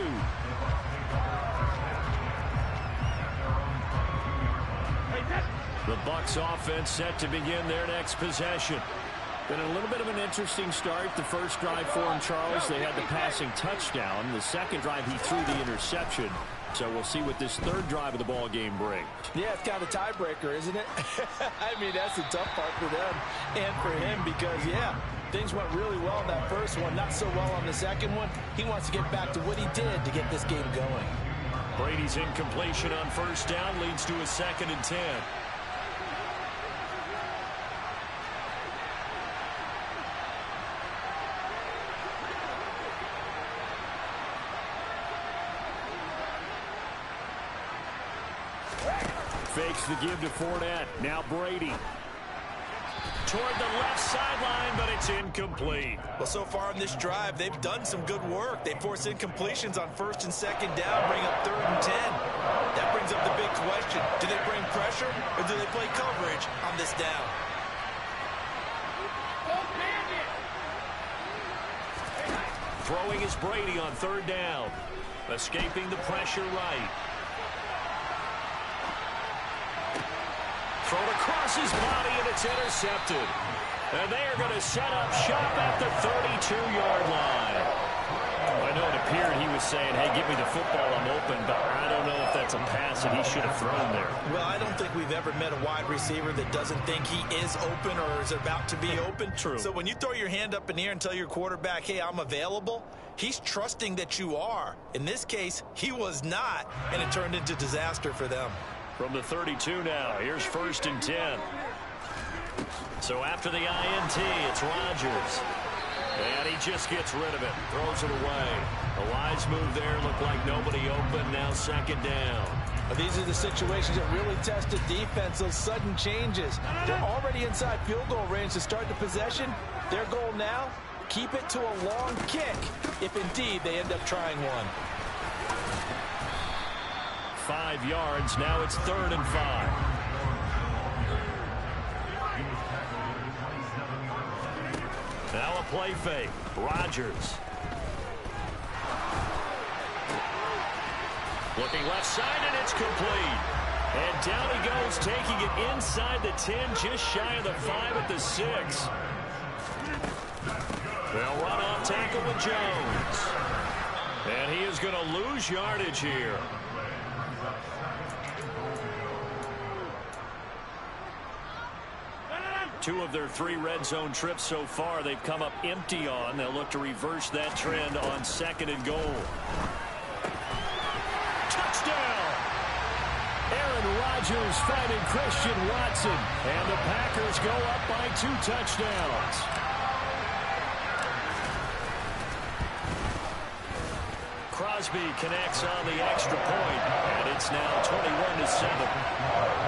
The Bucs offense set to begin their next possession. Been a little bit of an interesting start. The first drive for him, Charles, they had the passing touchdown. The second drive, he threw the interception. So we'll see what this third drive of the ball game brings. Yeah, it's kind of a tiebreaker, isn't it? I mean, that's the tough part for them and for him because, yeah, things went really well in that first one, not so well on the second one. He wants to get back to what he did to get this game going. Brady's incompletion on first down leads to a 2nd and 10. Fakes the give to Fournette. Now Brady. Toward the left sideline, but it's incomplete. Well, so far in this drive, they've done some good work. They force incompletions on first and second down, bring up 3rd and 10. That brings up the big question. Do they bring pressure or do they play coverage on this down? Throwing is Brady on 3rd down. Escaping the pressure right. Thrown across his body, and it's intercepted. And they are going to set up shop at the 32-yard line. I know it appeared he was saying, hey, give me the football, I'm open, but I don't know if that's a pass that he should have thrown there. Well, I don't think we've ever met a wide receiver that doesn't think he is open or is about to be open. True. So when you throw your hand up in the air and tell your quarterback, hey, I'm available, he's trusting that you are. In this case, he was not, and it turned into disaster for them. From the 32 now, here's 1st and 10. So after the INT, it's Rodgers. And he just gets rid of it, throws it away. A wise move there, looked like nobody open, now 2nd down. These are the situations that really test the defense, those sudden changes. They're already inside field goal range to start the possession. Their goal now, keep it to a long kick, if indeed they end up trying one. 5 yards, now it's 3rd and 5. Now a play fake. Rodgers. Looking left side, and it's complete. And down he goes, taking it inside the 10, just shy of the 5 at the 6. They'll run off tackle with Jones. And he is going to lose yardage here. Two of their 3 red zone trips so far they've come up empty on. They'll look to reverse that trend on 2nd and goal. Touchdown! Aaron Rodgers finding Christian Watson. And the Packers go up by 2 touchdowns. Crosby connects on the extra point, and it's now 21-7.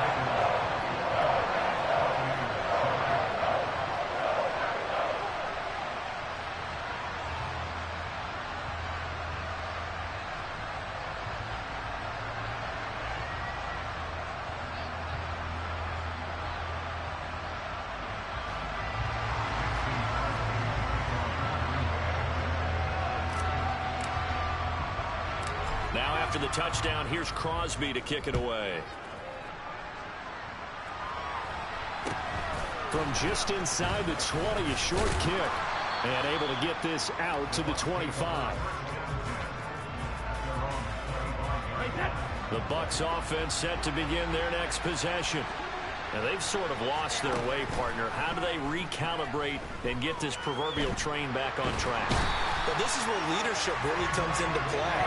Now after the touchdown, here's Crosby to kick it away. From just inside the 20, a short kick. And able to get this out to the 25. The Bucs offense set to begin their next possession. Now they've sort of lost their way, partner. How do they recalibrate and get this proverbial train back on track? But this is where leadership really comes into play.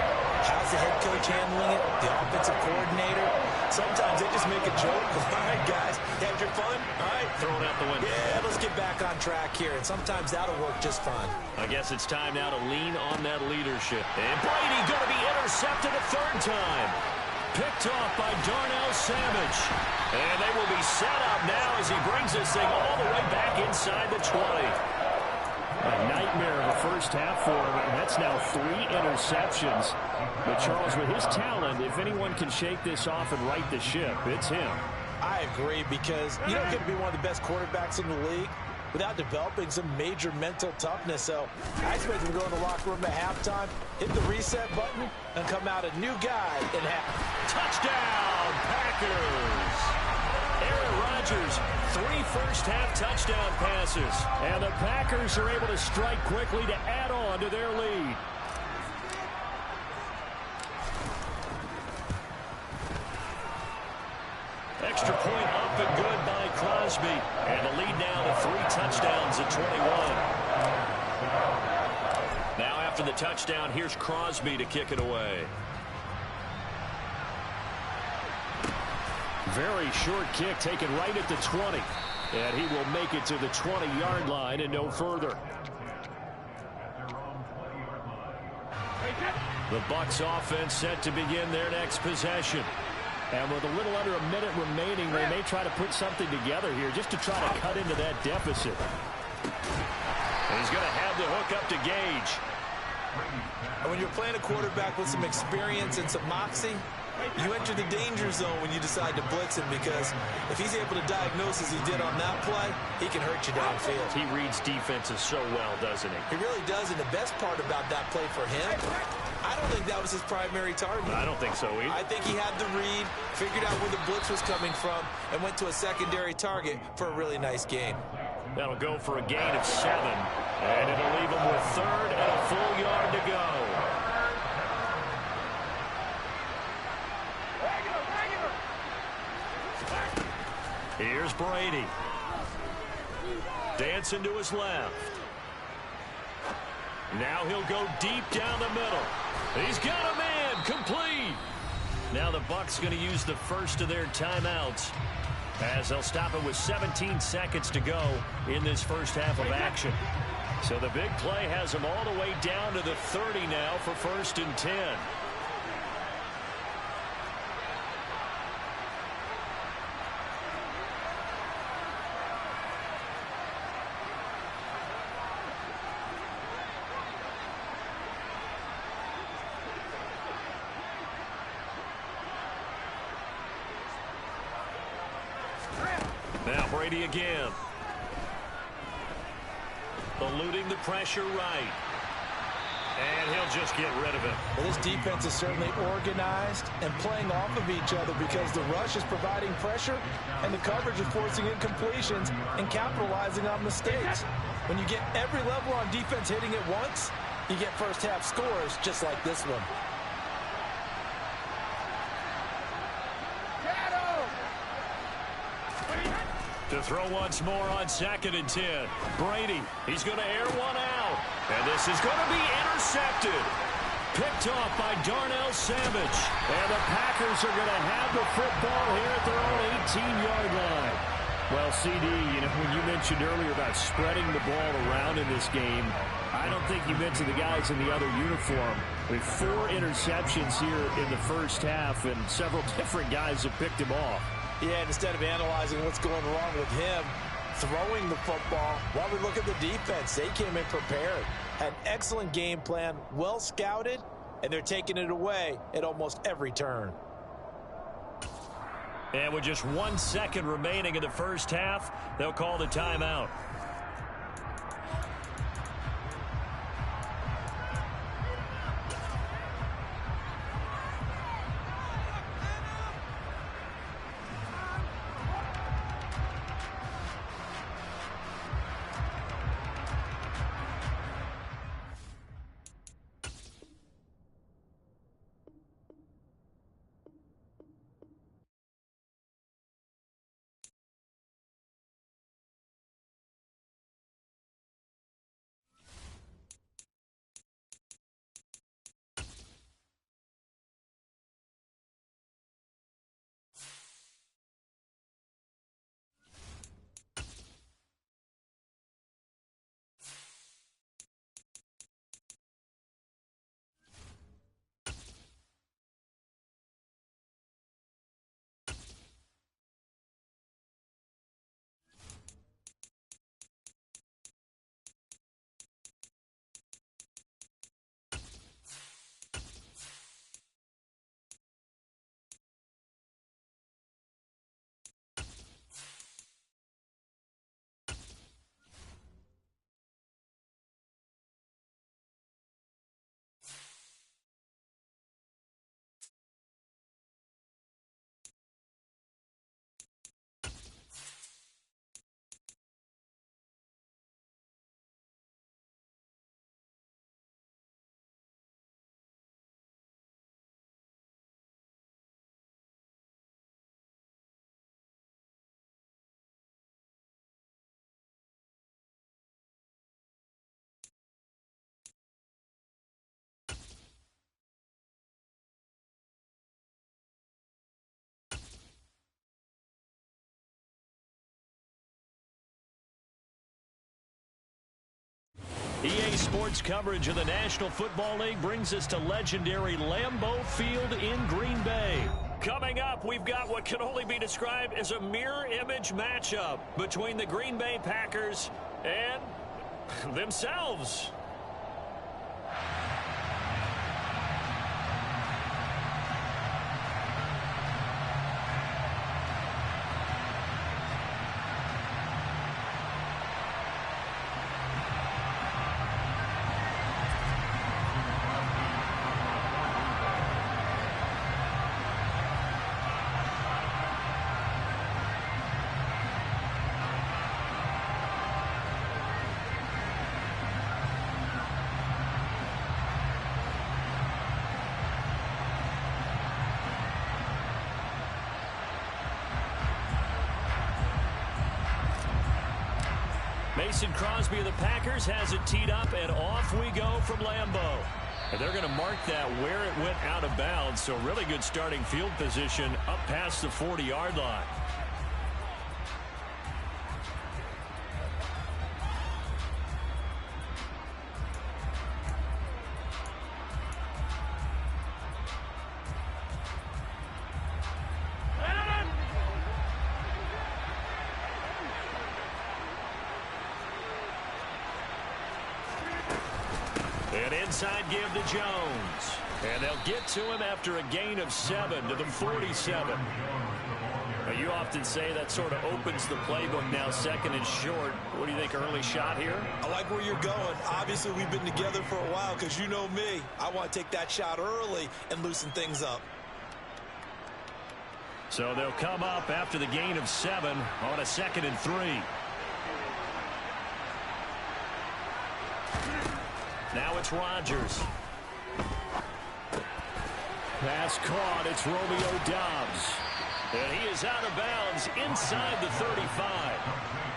How's the head coach handling it? The offensive coordinator? Sometimes they just make a joke. All right, guys, had your fun? All right. Throw it out the window. Yeah, let's get back on track here. And sometimes that'll work just fine. I guess it's time now to lean on that leadership. And Brady going to be intercepted a 3rd time. Picked off by Darnell Savage. And they will be set up now as he brings this thing all the way back inside the 20. A nightmare of a first half for him, and that's now 3 interceptions. But Charles, with his talent, if anyone can shake this off and right the ship, it's him. I agree, because you don't get to be one of the best quarterbacks in the league without developing some major mental toughness. So I expect him to go in the locker room at halftime, hit the reset button, and come out a new guy in half. Touchdown, Packers! Aaron Rodgers, 3 first-half touchdown passes. And the Packers are able to strike quickly to add on to their lead. Extra point up and good by Crosby. And the lead now to 3 touchdowns at 21. Now after the touchdown, here's Crosby to kick it away. Very short kick taken right at the 20. And he will make it to the 20-yard line and no further. The Bucs offense set to begin their next possession. And with a little under a minute remaining, they may try to put something together here just to try to cut into that deficit. And he's going to have the hook up to Gage. And when you're playing a quarterback with some experience and some moxie, you enter the danger zone when you decide to blitz him, because if he's able to diagnose as he did on that play, he can hurt you downfield. He reads defenses so well, doesn't he? He really does, and the best part about that play for him, I don't think that was his primary target. I don't think so either. I think he had the read, figured out where the blitz was coming from, and went to a secondary target for a really nice gain. That'll go for a gain of 7, and it'll leave him with 3rd and a full yard to go. Here's Brady. Dancing to his left. Now he'll go deep down the middle. He's got a man. Complete. Now the Bucs going to use the first of their timeouts as they'll stop it with 17 seconds to go in this first half of action. So the big play has them all the way down to the 30 now for 1st and 10. Now Brady again. Eluding the pressure right. And he'll just get rid of it. Well, this defense is certainly organized and playing off of each other because the rush is providing pressure and the coverage is forcing incompletions and capitalizing on mistakes. When you get every level on defense hitting at once, you get first half scores just like this one. To throw once more on 2nd and 10. Brady, he's going to air one out. And this is going to be intercepted. Picked off by Darnell Savage. And the Packers are going to have the football here at their own 18-yard line. Well, CD, when you mentioned earlier about spreading the ball around in this game, I don't think you mentioned the guys in the other uniform. With 4 interceptions here in the first half, and several different guys have picked him off. Yeah, instead of analyzing what's going wrong with him, throwing the football, while we look at the defense, they came in prepared. Had an excellent game plan, well scouted, and they're taking it away at almost every turn. And with just 1 second remaining in the first half, they'll call the timeout. EA Sports coverage of the National Football League brings us to legendary Lambeau Field in Green Bay. Coming up, we've got what can only be described as a mirror image matchup between the Green Bay Packers and themselves. Mason Crosby of the Packers has it teed up, and off we go from Lambeau. And they're going to mark that where it went out of bounds, so really good starting field position up past the 40-yard line. An inside give to Jones. And they'll get to him after a gain of 7 to the 47. Now, you often say that sort of opens the playbook now, second and short. What do you think, early shot here? I like where you're going. Obviously, we've been together for a while because you know me. I want to take that shot early and loosen things up. So they'll come up after the gain of 7 on a 2nd and 3. Now it's Rodgers. Pass caught. It's Romeo Doubs. And he is out of bounds inside the 35.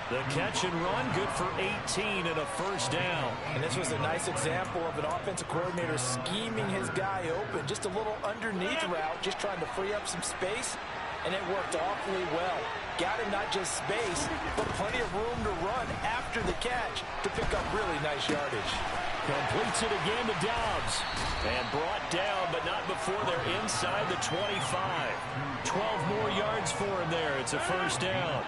The catch and run, good for 18 and a first down. And this was a nice example of an offensive coordinator scheming his guy open. Just a little underneath route, just trying to free up some space. And it worked awfully well. Got him not just space, but plenty of room to run after the catch to pick up really nice yardage. Completes it again to Doubs. And brought down, but not before they're inside the 25. 12 more yards for him there. It's a first down.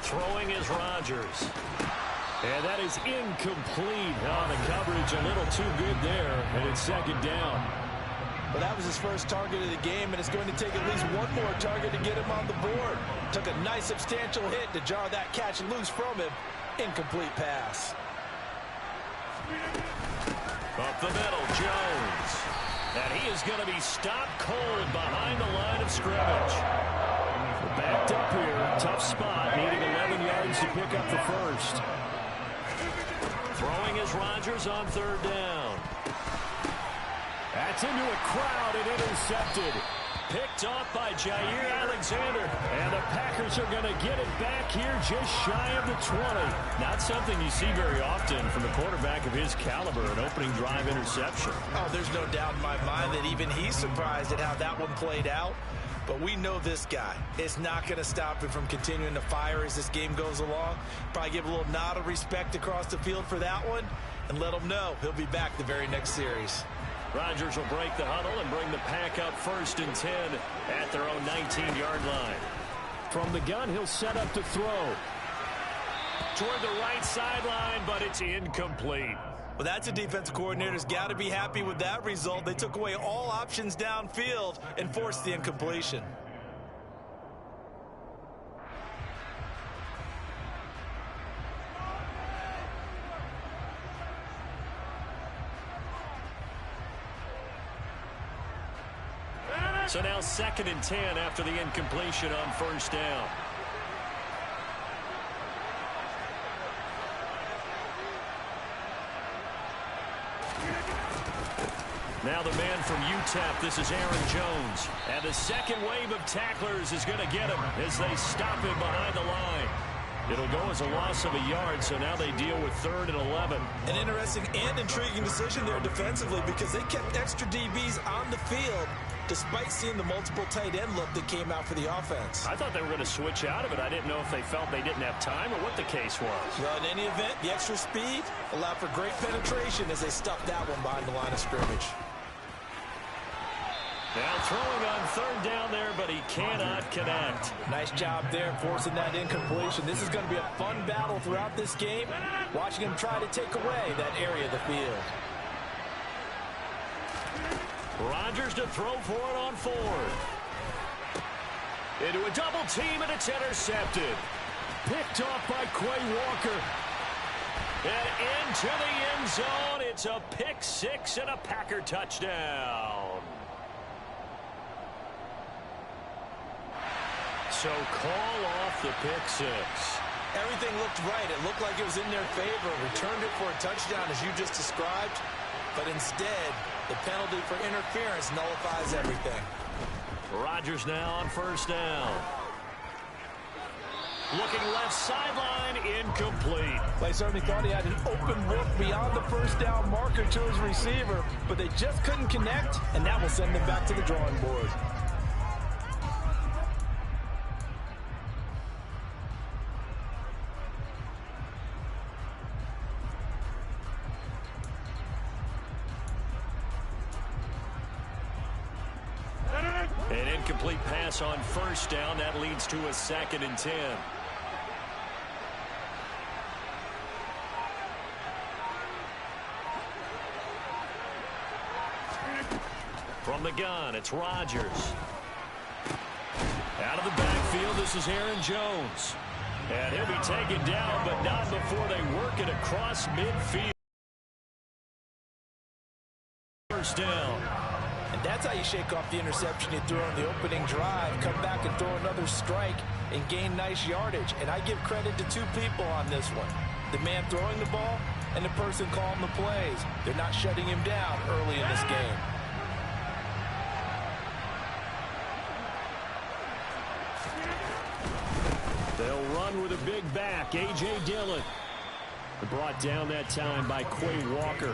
Throwing is Rodgers. And that is incomplete. Oh, the coverage a little too good there, and it's second down. Well, that was his first target of the game, and it's going to take at least one more target to get him on the board. Took a nice substantial hit to jar that catch loose from him. Incomplete pass. Up the middle, Jones. And he is going to be stopped cold behind the line of scrimmage. Backed up here, tough spot, needing 11 yards to pick up the first. Throwing is Rodgers on third down. That's into a crowd and intercepted. Picked off by Jair Alexander. And the Packers are going to get it back here just shy of the 20. Not something you see very often from a quarterback of his caliber, an opening drive interception. Oh, there's no doubt in my mind that even he's surprised at how that one played out. But we know this guy is not going to stop him from continuing to fire as this game goes along. Probably give a little nod of respect across the field for that one and let him know he'll be back the very next series. Rodgers will break the huddle and bring the pack up 1st and 10 at their own 19-yard line. From the gun, he'll set up to throw. Toward the right sideline, but it's incomplete. Well, that's a defensive coordinator's got to be happy with that result. They took away all options downfield and forced the incompletion. So now 2nd and 10 after the incompletion on first down. Now the man from UTEP, this is Aaron Jones. And the second wave of tacklers is going to get him as they stop him behind the line. It'll go as a loss of a yard, so now they deal with 3rd and 11. An interesting and intriguing decision there defensively because they kept extra DBs on the field despite seeing the multiple tight end look that came out for the offense. I thought they were going to switch out of it. I didn't know if they felt they didn't have time or what the case was. Well, in any event, the extra speed allowed for great penetration as they stuffed that one behind the line of scrimmage. Now throwing on 3rd down there, but he cannot connect. Nice job there forcing that incompletion. This is going to be a fun battle throughout this game, watching him try to take away that area of the field. Rodgers to throw for it on 4th. Into a double team, and it's intercepted. Picked off by Quay Walker. And into the end zone. It's a pick 6 and a Packer touchdown. So call off the pick 6. Everything looked right. It looked like it was in their favor. Returned it for a touchdown, as you just described. But instead, the penalty for interference nullifies everything. Rodgers now on first down. Looking left sideline, incomplete. They certainly thought he had an open look beyond the first down marker to his receiver, but they just couldn't connect, and that will send them back to the drawing board. An incomplete pass on first down. That leads to a 2nd and 10. From the gun, it's Rodgers. Out of the backfield, this is Aaron Jones. And he'll be taken down, but not before they work it across midfield. First down. And that's how you shake off the interception you threw on the opening drive, come back and throw another strike and gain nice yardage. And I give credit to two people on this one. The man throwing the ball and the person calling the plays. They're not shutting him down early in this game. They'll run with a big back, A.J. Dillon. Brought down that time by Quay Walker.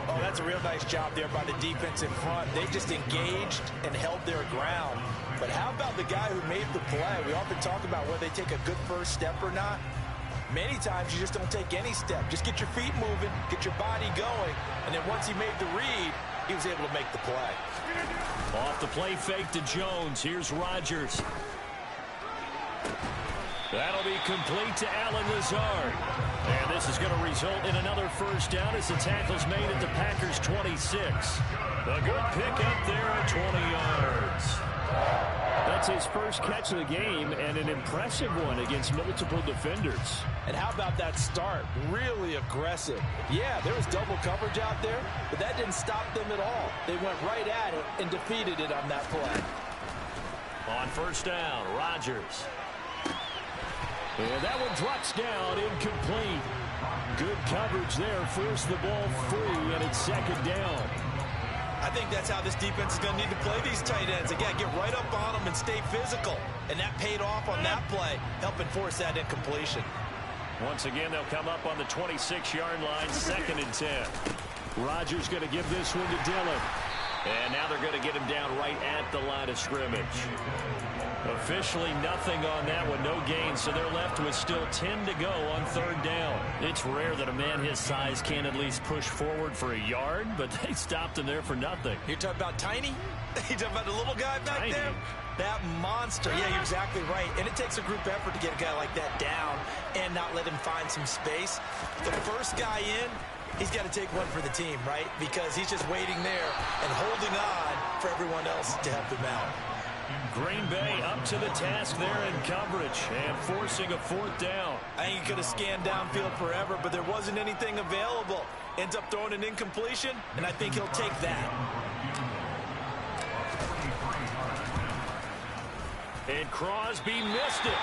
Oh, that's a real nice job there by the defense in front. They just engaged and held their ground. But how about the guy who made the play? We often talk about whether they take a good first step or not. Many times you just don't take any step. Just get your feet moving, get your body going, and then once he made the read, he was able to make the play. Off the play fake to Jones. Here's Rodgers. That'll be complete to Allen Lazard. And this is going to result in another first down as the tackle's made at the Packers' 26. A good pickup there at 20 yards. That's his first catch of the game, and an impressive one against multiple defenders. And how about that start? Really aggressive. Yeah, there was double coverage out there, but that didn't stop them at all. They went right at it and defeated it on that play. On first down, Rodgers. And that one drops down, incomplete. Good coverage there, forced the ball free, and it's 2nd down. I think that's how this defense is going to need to play these tight ends. Again, get right up on them and stay physical. And that paid off on that play, helping force that incompletion. Once again, they'll come up on the 26-yard line, 2nd and 10. Rodgers going to give this one to Dillon. And now they're going to get him down right at the line of scrimmage. Officially nothing on that one, no gain, so they're left with still 10 to go on 3rd down. It's rare that a man his size can at least push forward for a yard, but they stopped him there for nothing. You're talking about tiny? You're talking about the little guy back Tiny. there? That monster. Yeah, you're exactly right. And it takes a group effort to get a guy like that down and not let him find some space. The first guy in, he's got to take one for the team, right? Because he's just waiting there and holding on for everyone else to help him out. Green Bay up to the task there in coverage and forcing a 4th down. I think he could have scanned downfield forever, but there wasn't anything available. Ends up throwing an incompletion, and I think he'll take that. And Crosby missed it.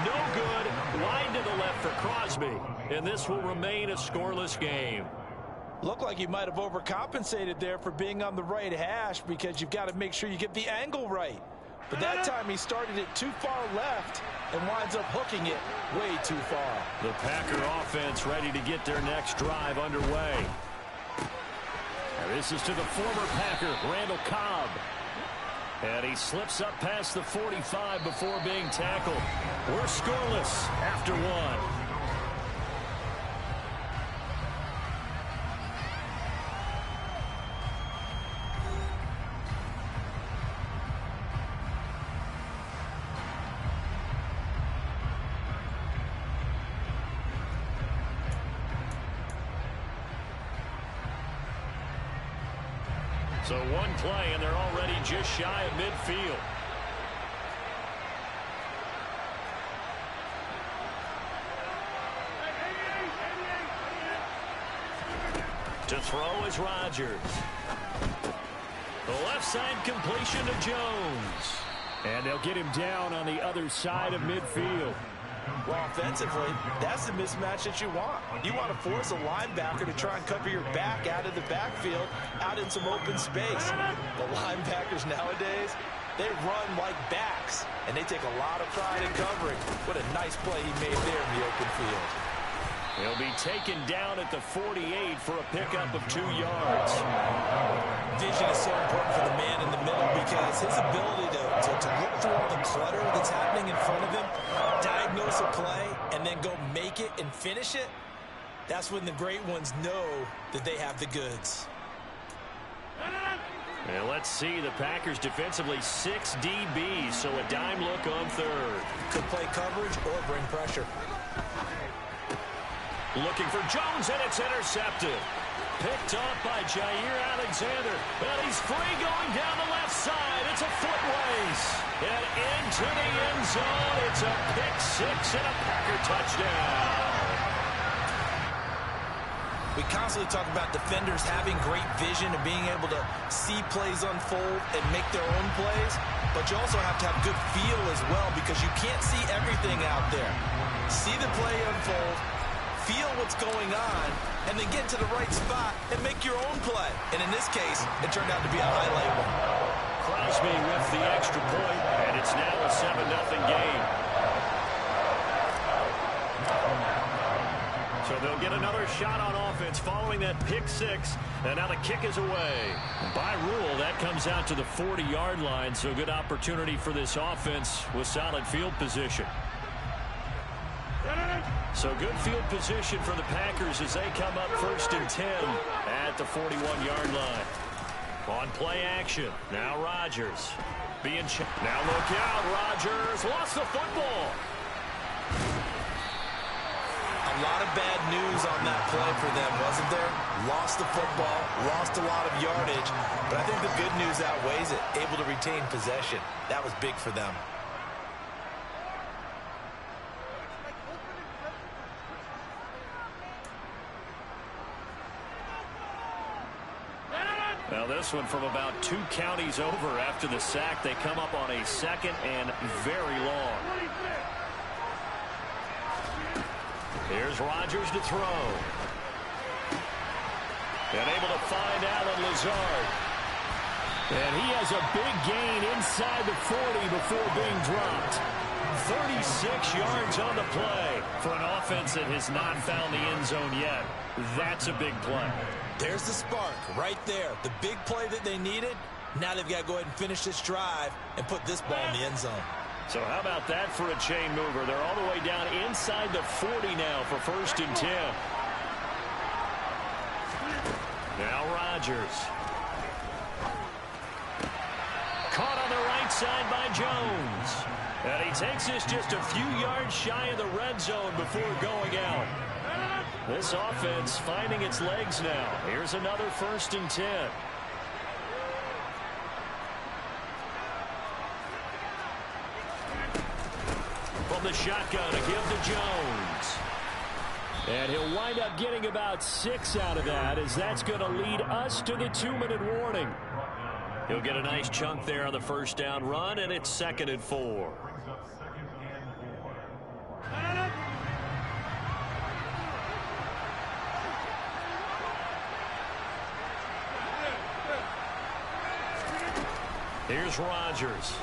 No good. Wide to the left for Crosby. And this will remain a scoreless game. Looked like he might have overcompensated there for being on the right hash because you've got to make sure you get the angle right. But that time he started it too far left and winds up hooking it way too far. The Packer offense ready to get their next drive underway. And this is to the former Packer, Randall Cobb. And he slips up past the 45 before being tackled. We're scoreless after 1. So one play, and they're already just shy of midfield. To throw is Rodgers. The left side completion to Jones. And they'll get him down on the other side of midfield. Well, offensively, that's the mismatch that you want. You want to force a linebacker to try and cover your back out of the backfield, out in some open space. The linebackers nowadays, they run like backs, and they take a lot of pride in covering. What a nice play he made there in the open field. He'll be taken down at the 48 for a pickup of 2 yards. Vision is so important for the man in the middle because his ability to look through all the clutter that's happening in front of him, diagnose a play, and then go make it and finish it, that's when the great ones know that they have the goods. And let's see, the Packers defensively 6 DBs, so a dime look on third. Could play coverage or bring pressure. Looking for Jones, and it's intercepted. Picked up by Jair Alexander. Well, he's free going down the left side. It's a foot race. And into the end zone. It's a pick-6 and a Packer touchdown. We constantly talk about defenders having great vision and being able to see plays unfold and make their own plays. But you also have to have good feel as well because you can't see everything out there. See the play unfold, feel what's going on, and then get to the right spot and make your own play. And in this case, it turned out to be a highlight one. Crosby with the extra point, and it's now a 7-0 game. So they'll get another shot on offense following that pick-6, and now the kick is away. By rule, that comes out to the 40-yard line, so good opportunity for this offense with solid field position. So good field position for the Packers as they come up 1st and 10 at the 41-yard line. On play action, now Rodgers. Now look out, Rodgers lost the football. A lot of bad news on that play for them, wasn't there? Lost the football, lost a lot of yardage, but I think the good news outweighs it. Able to retain possession. That was big for them. Now this one from about 2 counties over after the sack. They come up on a 2nd and very long. Here's Rodgers to throw. And able to find Allen Lazard. And he has a big gain inside the 40 before being dropped. 36 yards on the play for an offense that has not found the end zone yet. That's a big play. There's the spark right there. The big play that they needed. Now they've got to go ahead and finish this drive and put this ball in the end zone. So how about that for a chain mover? They're all the way down inside the 40 now for 1st and 10. Now Rodgers. Caught on the right side by Jones. And he takes this just a few yards shy of the red zone before going out. This offense finding its legs now. Here's another 1st and 10. From the shotgun, a give to Jones. And he'll wind up getting about 6 out of that, as that's going to lead us to the 2-minute warning. He'll get a nice chunk there on the 1st down run, and it's 2nd and 4. Here's Rodgers.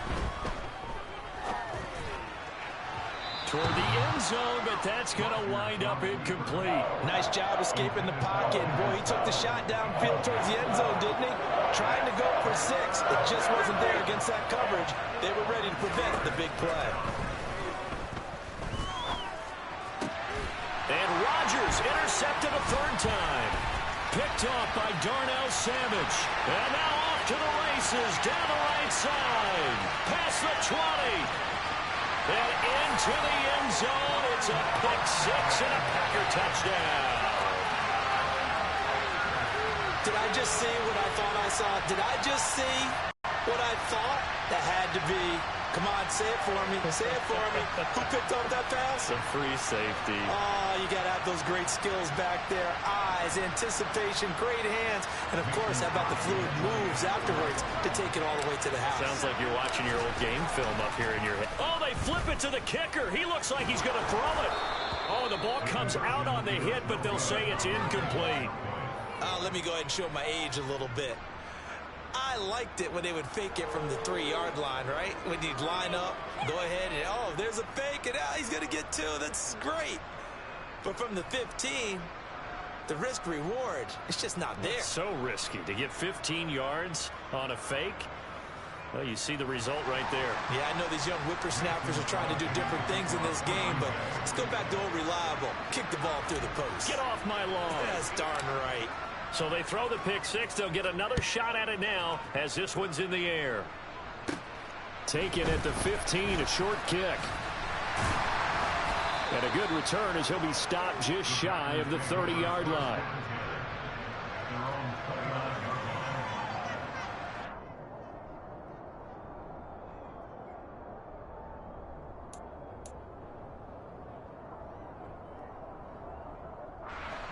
Toward the end zone, but that's going to wind up incomplete. Nice job escaping the pocket. Boy, he took the shot downfield towards the end zone, didn't he? Trying to go for 6. It just wasn't there against that coverage. They were ready to prevent the big play. And Rodgers intercepted a 3rd time. Picked off by Darnell Savage. And now off to the races down the right side. Past the 20. And into the end zone. It's a pick-6 and a Packer touchdown. Did I just see what I thought I saw? Did I just see what I thought? That had to be. Come on, Say it for me. Say it for me. Who picked up that pass? The free safety. Oh, you got to have those great skills back there. Eyes, anticipation, great hands. And, of course, how about the fluid moves afterwards to take it all the way to the house? Sounds like you're watching your old game film up here in your head. Oh, they flip it to the kicker. He looks like he's going to throw it. Oh, the ball comes out on the hit, but they'll say it's incomplete. Let me go ahead and show my age a little bit. I liked it when they would fake it from the 3-yard line, right? When you'd line up, go ahead and, oh, there's a fake, and he's going to get 2. That's great. But from the 15, the risk-reward, it's just not there. It's so risky to get 15 yards on a fake. Well, you see the result right there. Yeah, I know these young whippersnappers are trying to do different things in this game, but let's go back to old reliable. Kick the ball through the post. Get off my lawn. That's darn right. So they throw the pick six. They'll get another shot at it now as this one's in the air. Taken at the 15, a short kick. And a good return as he'll be stopped just shy of the 30-yard line.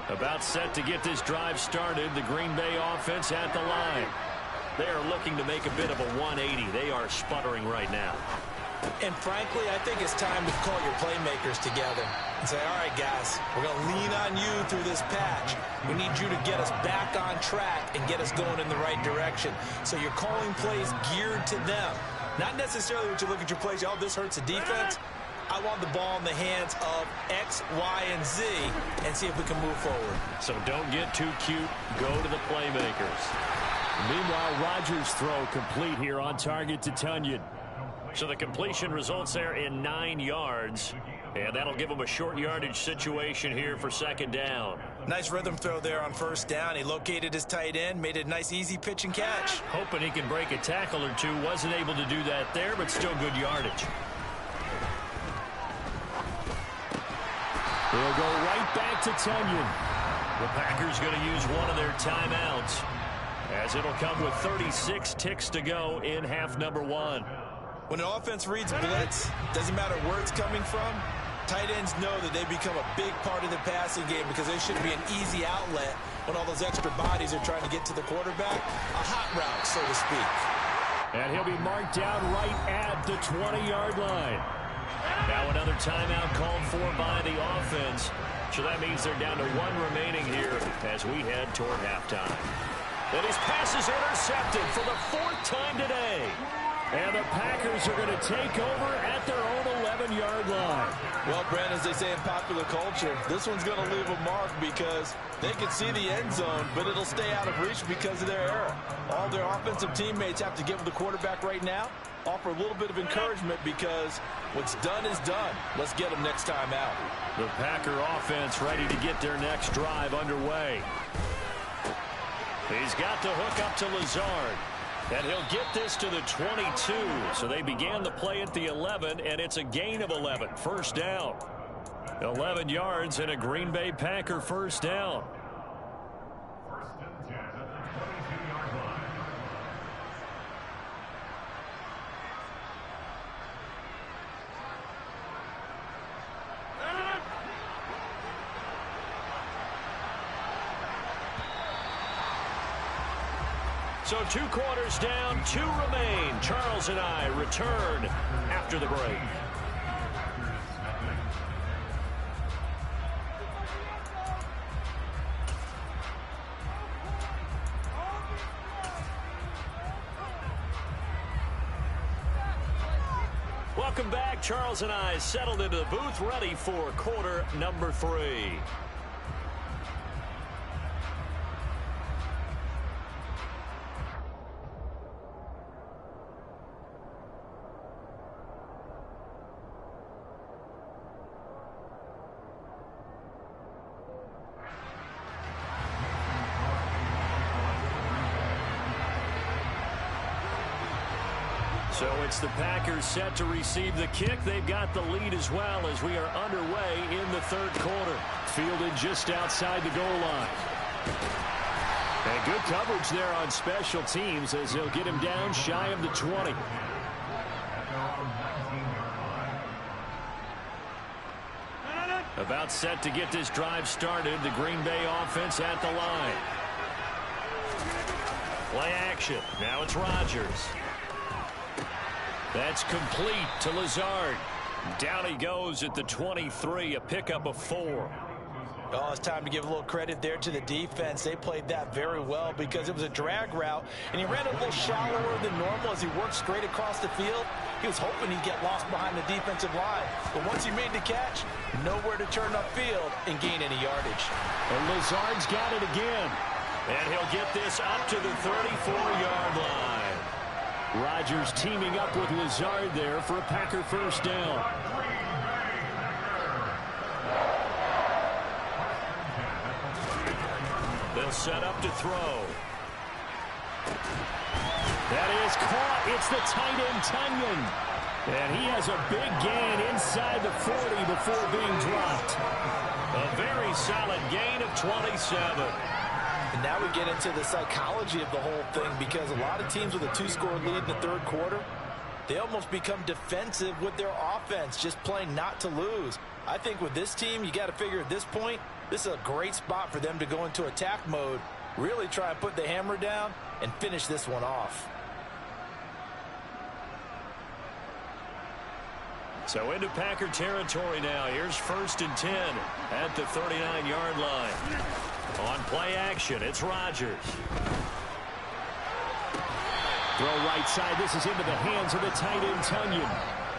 About set to get this drive started. The Green Bay offense at the line. They are looking to make a bit of a 180. They are sputtering right now. And frankly, I think it's time to call your playmakers together and say, all right, guys, we're going to lean on you through this patch. We need you to get us back on track and get us going in the right direction. So you're calling plays geared to them. Not necessarily when you look at your plays, oh, this hurts the defense. I want the ball in the hands of X, Y, and Z and see if we can move forward. So don't get too cute. Go to the playmakers. Meanwhile, Rodgers' throw complete here on target to Tunyon. So the completion results there in 9 yards. And that'll give him a short yardage situation here for second down. Nice rhythm throw there on first down. He located his tight end, made a nice easy pitch and catch. Hoping he can break a tackle or two. Wasn't able to do that there, but still good yardage. They'll go right back to Tunyon. The Packers going to use one of their timeouts, as it'll come with 36 ticks to go in half number 1. When an offense reads blitz, doesn't matter where it's coming from, tight ends know that they become a big part of the passing game because they should be an easy outlet when all those extra bodies are trying to get to the quarterback. A hot route, so to speak. And he'll be marked down right at the 20-yard line. Now another timeout called for by the offense. So that means they're down to 1 remaining here as we head toward halftime. And his pass is intercepted for the 4th time today. And the Packers are going to take over at their own 11-yard line. Well, Brent, as they say in popular culture, this one's going to leave a mark because they can see the end zone, but it'll stay out of reach because of their error. All their offensive teammates have to give the quarterback right now, offer a little bit of encouragement because what's done is done. Let's get them next time out. The Packer offense ready to get their next drive underway. He's got the hook up to Lazard. And he'll get this to the 22. So they began the play at the 11, and it's a gain of 11. First down. 11 yards and a Green Bay Packer first down. So 2 quarters down, 2 remain. Charles and I return after the break. Welcome back. Charles and I settled into the booth, ready for quarter number 3. So it's the Packers set to receive the kick. They've got the lead as well as we are underway in the 3rd quarter. Fielded just outside the goal line. And good coverage there on special teams as they'll get him down shy of the 20. About set to get this drive started. The Green Bay offense at the line. Play action. Now it's Rodgers. That's complete to Lazard. Down he goes at the 23, a pickup of 4. Oh, it's time to give a little credit there to the defense. They played that very well because it was a drag route, and he ran a little shallower than normal as he worked straight across the field. He was hoping he'd get lost behind the defensive line. But once he made the catch, nowhere to turn upfield and gain any yardage. And Lazard's got it again. And he'll get this up to the 34-yard line. Rodgers teaming up with Lazard there for a Packer first down. They'll set up to throw. That is caught. It's the tight end, Tunyon. And he has a big gain inside the 40 before being dropped. A very solid gain of 27. And now we get into the psychology of the whole thing because a lot of teams with a 2-score lead in the third quarter, they almost become defensive with their offense, just playing not to lose. I think with this team, you got to figure at this point, this is a great spot for them to go into attack mode, really try and put the hammer down and finish this one off. So into Packer territory now. Here's 1st and 10 at the 39-yard line. On play action, it's Rodgers. Throw right side. This is into the hands of the tight end, Tunyon.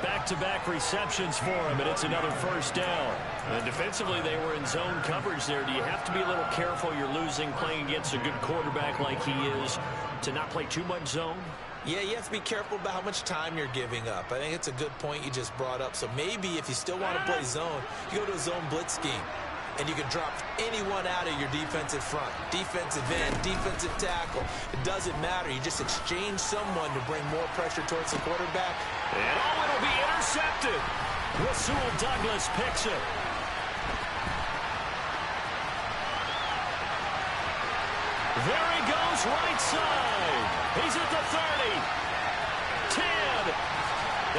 Back-to-back receptions for him, and it's another first down. And defensively, they were in zone coverage there. Do you have to be a little careful? You're losing, playing against a good quarterback like he is, to not play too much zone? Yeah, you have to be careful about how much time you're giving up. I think it's a good point you just brought up. So maybe if you still want to play zone, you go to a zone blitz scheme. And you can drop anyone out of your defensive front. Defensive end, defensive tackle. It doesn't matter. You just exchange someone to bring more pressure towards the quarterback. And it'll be intercepted. Rasul Douglas picks it. There he goes, right side. He's at the 30. 10.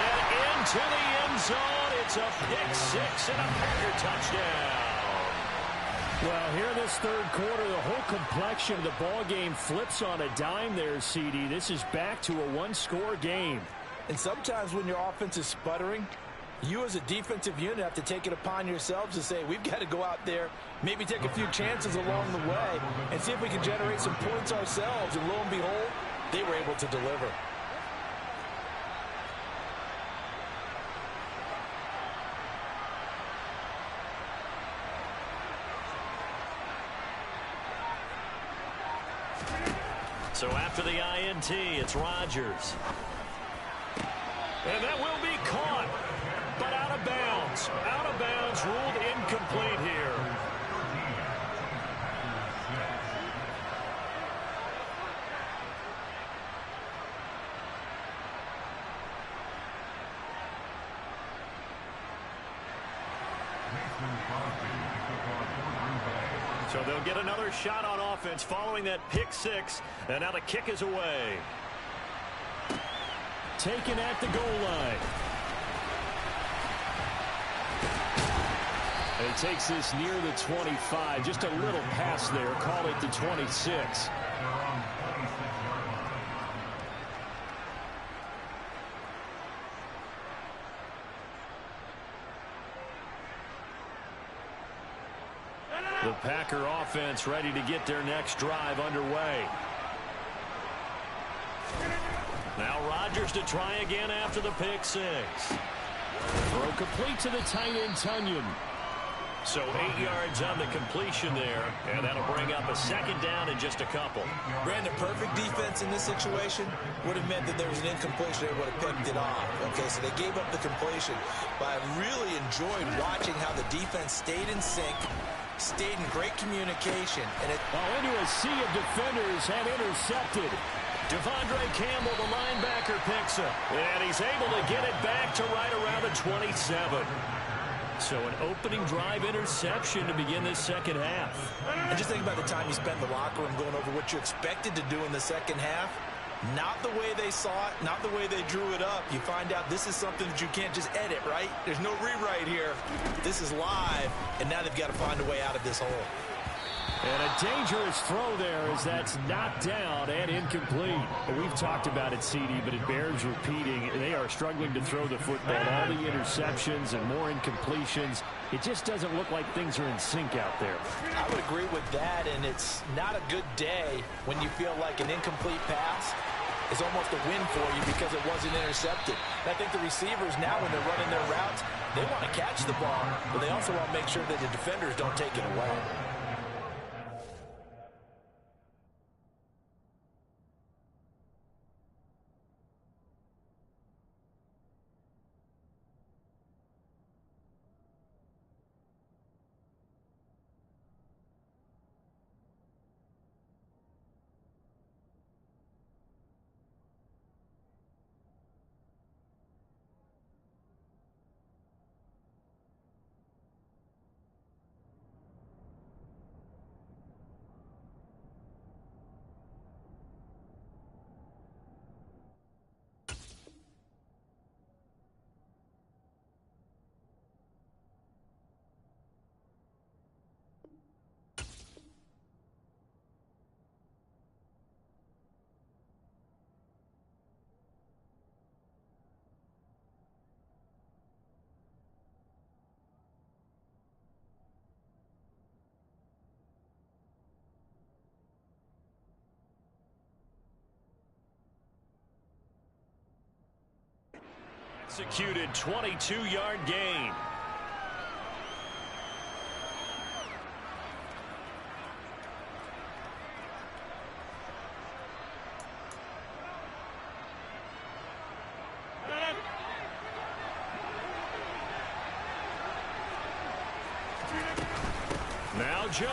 And into the end zone. It's a pick six and a Packer touchdown. Well, here in this third quarter, the whole complexion of the ball game flips on a dime there, CD. This is back to a one-score game. And sometimes when your offense is sputtering, you as a defensive unit have to take it upon yourselves to say, we've got to go out there, maybe take a few chances along the way, and see if we can generate some points ourselves. And lo and behold, they were able to deliver. So after the INT, it's Rodgers. And that will be caught, but out of bounds. Out of bounds, ruled incomplete here. So they'll get another shot on offense following that pick six, and now the kick is away. Taken at the goal line. And he takes this near the 25, just a little pass there, call it the 26. The Packer offense ready to get their next drive underway. Now Rodgers to try again after the pick six. Throw complete to the tight end, Tunyon. So 8 yards on the completion there, and that'll bring up a second down in just a couple. Brandon, perfect defense in this situation would have meant that there was an incompletion. They would have picked it off. Okay, so they gave up the completion. But I really enjoyed watching how the defense stayed in sync, stayed in great communication. And into a sea of defenders and intercepted. Devondre Campbell, the linebacker, picks it. And he's able to get it back to right around the 27. So an opening drive interception to begin this second half. And just think about the time you spent in the locker room going over what you expected to do in the second half. Not the way they saw it, not the way they drew it up. You find out this is something that you can't just edit, right? There's no rewrite here. This is live, and now they've got to find a way out of this hole. And a dangerous throw there as that's knocked down and incomplete. We've talked about it, CD, but it bears repeating. They are struggling to throw the football. All the interceptions and more incompletions. It just doesn't look like things are in sync out there. I would agree with that, and it's not a good day when you feel like an incomplete pass is almost a win for you because it wasn't intercepted. And I think the receivers now, when they're running their routes, they want to catch the ball, but they also want to make sure that the defenders don't take it away. Executed 22-yard gain. Now Jones.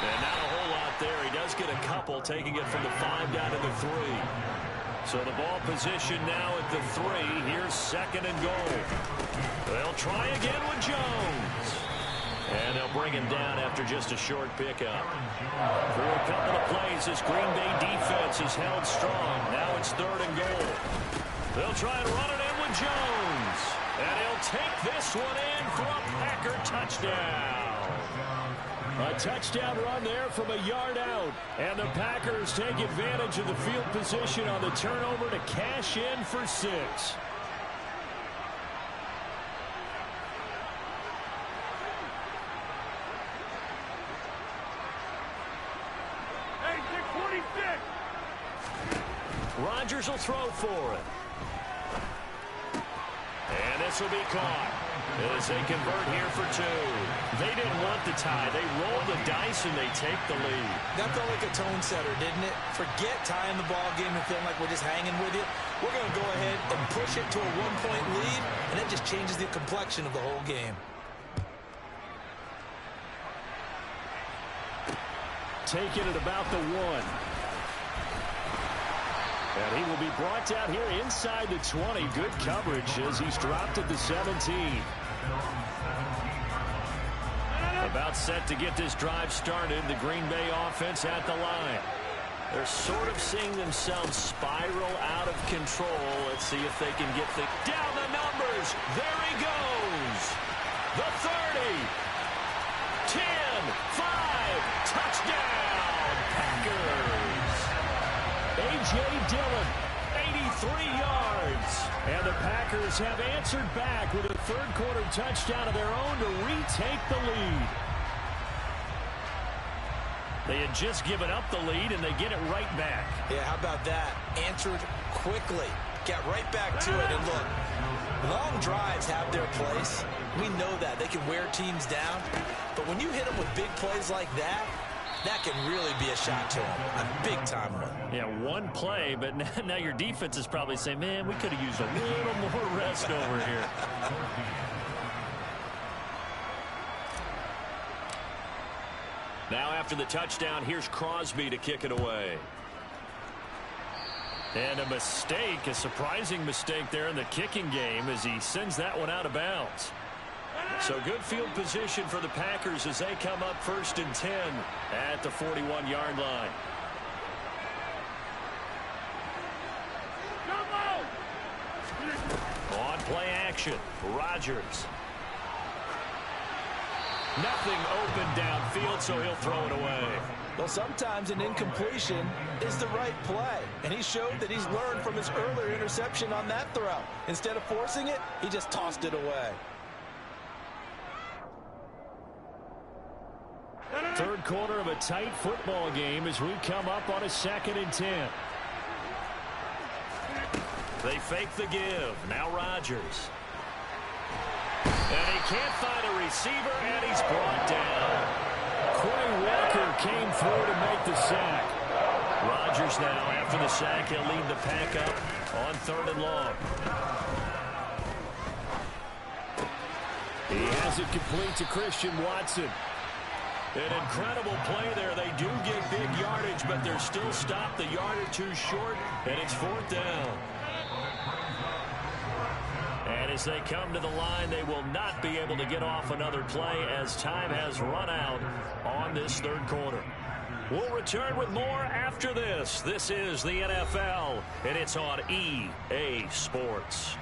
And not a whole lot there. He does get a couple, taking it from the 5 down to the 3. So the ball position now at the 3. Here's 2nd and goal. They'll try again with Jones. And they'll bring him down after just a short pickup. For a couple of plays, this Green Bay defense is held strong. Now it's 3rd and goal. They'll try and run it in with Jones. And he'll take this one in for a Packer touchdown. A touchdown run there from a yard out. And the Packers take advantage of the field position on the turnover to cash in for 6. Hey, 646. Rodgers will throw for it. And this will be caught as they convert here for 2. They didn't want the tie. They rolled the dice and they take the lead. That felt like a tone setter, didn't it? Forget tying the ball game and feeling like we're just hanging with you. We're going to go ahead and push it to a 1-point lead, and that just changes the complexion of the whole game. Taking it about the 1. And he will be brought down here inside the 20. Good coverage as he's dropped at the 17. About set to get this drive started. The Green Bay offense at the line. They're sort of seeing themselves spiral out of control. Let's see if they can get the down the numbers. There he goes. The 30. 10. 5. Touchdown. Packers. A.J. Dillon, 83 yards. And the Packers have answered back with a third-quarter touchdown of their own to retake the lead. They had just given up the lead, and they get it right back. Yeah, how about that? Answered quickly. Got right back to it. And look, long drives have their place. We know that. They can wear teams down. But when you hit them with big plays like that, that can really be a shot to them. A big-time one. Yeah, one play, but now your defense is probably saying, man, we could have used a little more rest over here. Now after the touchdown, here's Crosby to kick it away. And a mistake, a surprising mistake there in the kicking game as he sends that one out of bounds. So good field position for the Packers as they come up 1st and 10 at the 41-yard line. action. Rodgers. Nothing open downfield, so he'll throw it away. Well, sometimes an incompletion is the right play, and he showed that he's learned from his earlier interception on that throw. Instead of forcing it, he just tossed it away. Third quarter of a tight football game as we come up on a 2nd and 10. They fake the give. Now Rodgers. And he can't find a receiver, and he's brought down. Quay Walker came through to make the sack. Rodgers now, after the sack, he'll lead the pack up on 3rd and long. He has it complete to Christian Watson. An incredible play there. They do get big yardage, but they're still stopped a yard or two short, and it's 4th down. And as they come to the line, they will not be able to get off another play as time has run out on this 3rd quarter. We'll return with more after this. This is the NFL, and it's on EA Sports.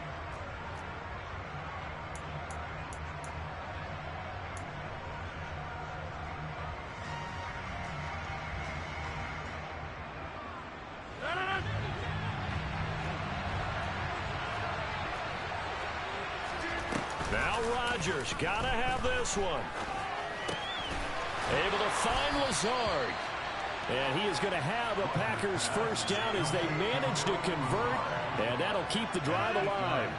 Now Rodgers, gotta have this one. Able to find Lazard. And he is going to have a Packers first down as they manage to convert, and that'll keep the drive alive.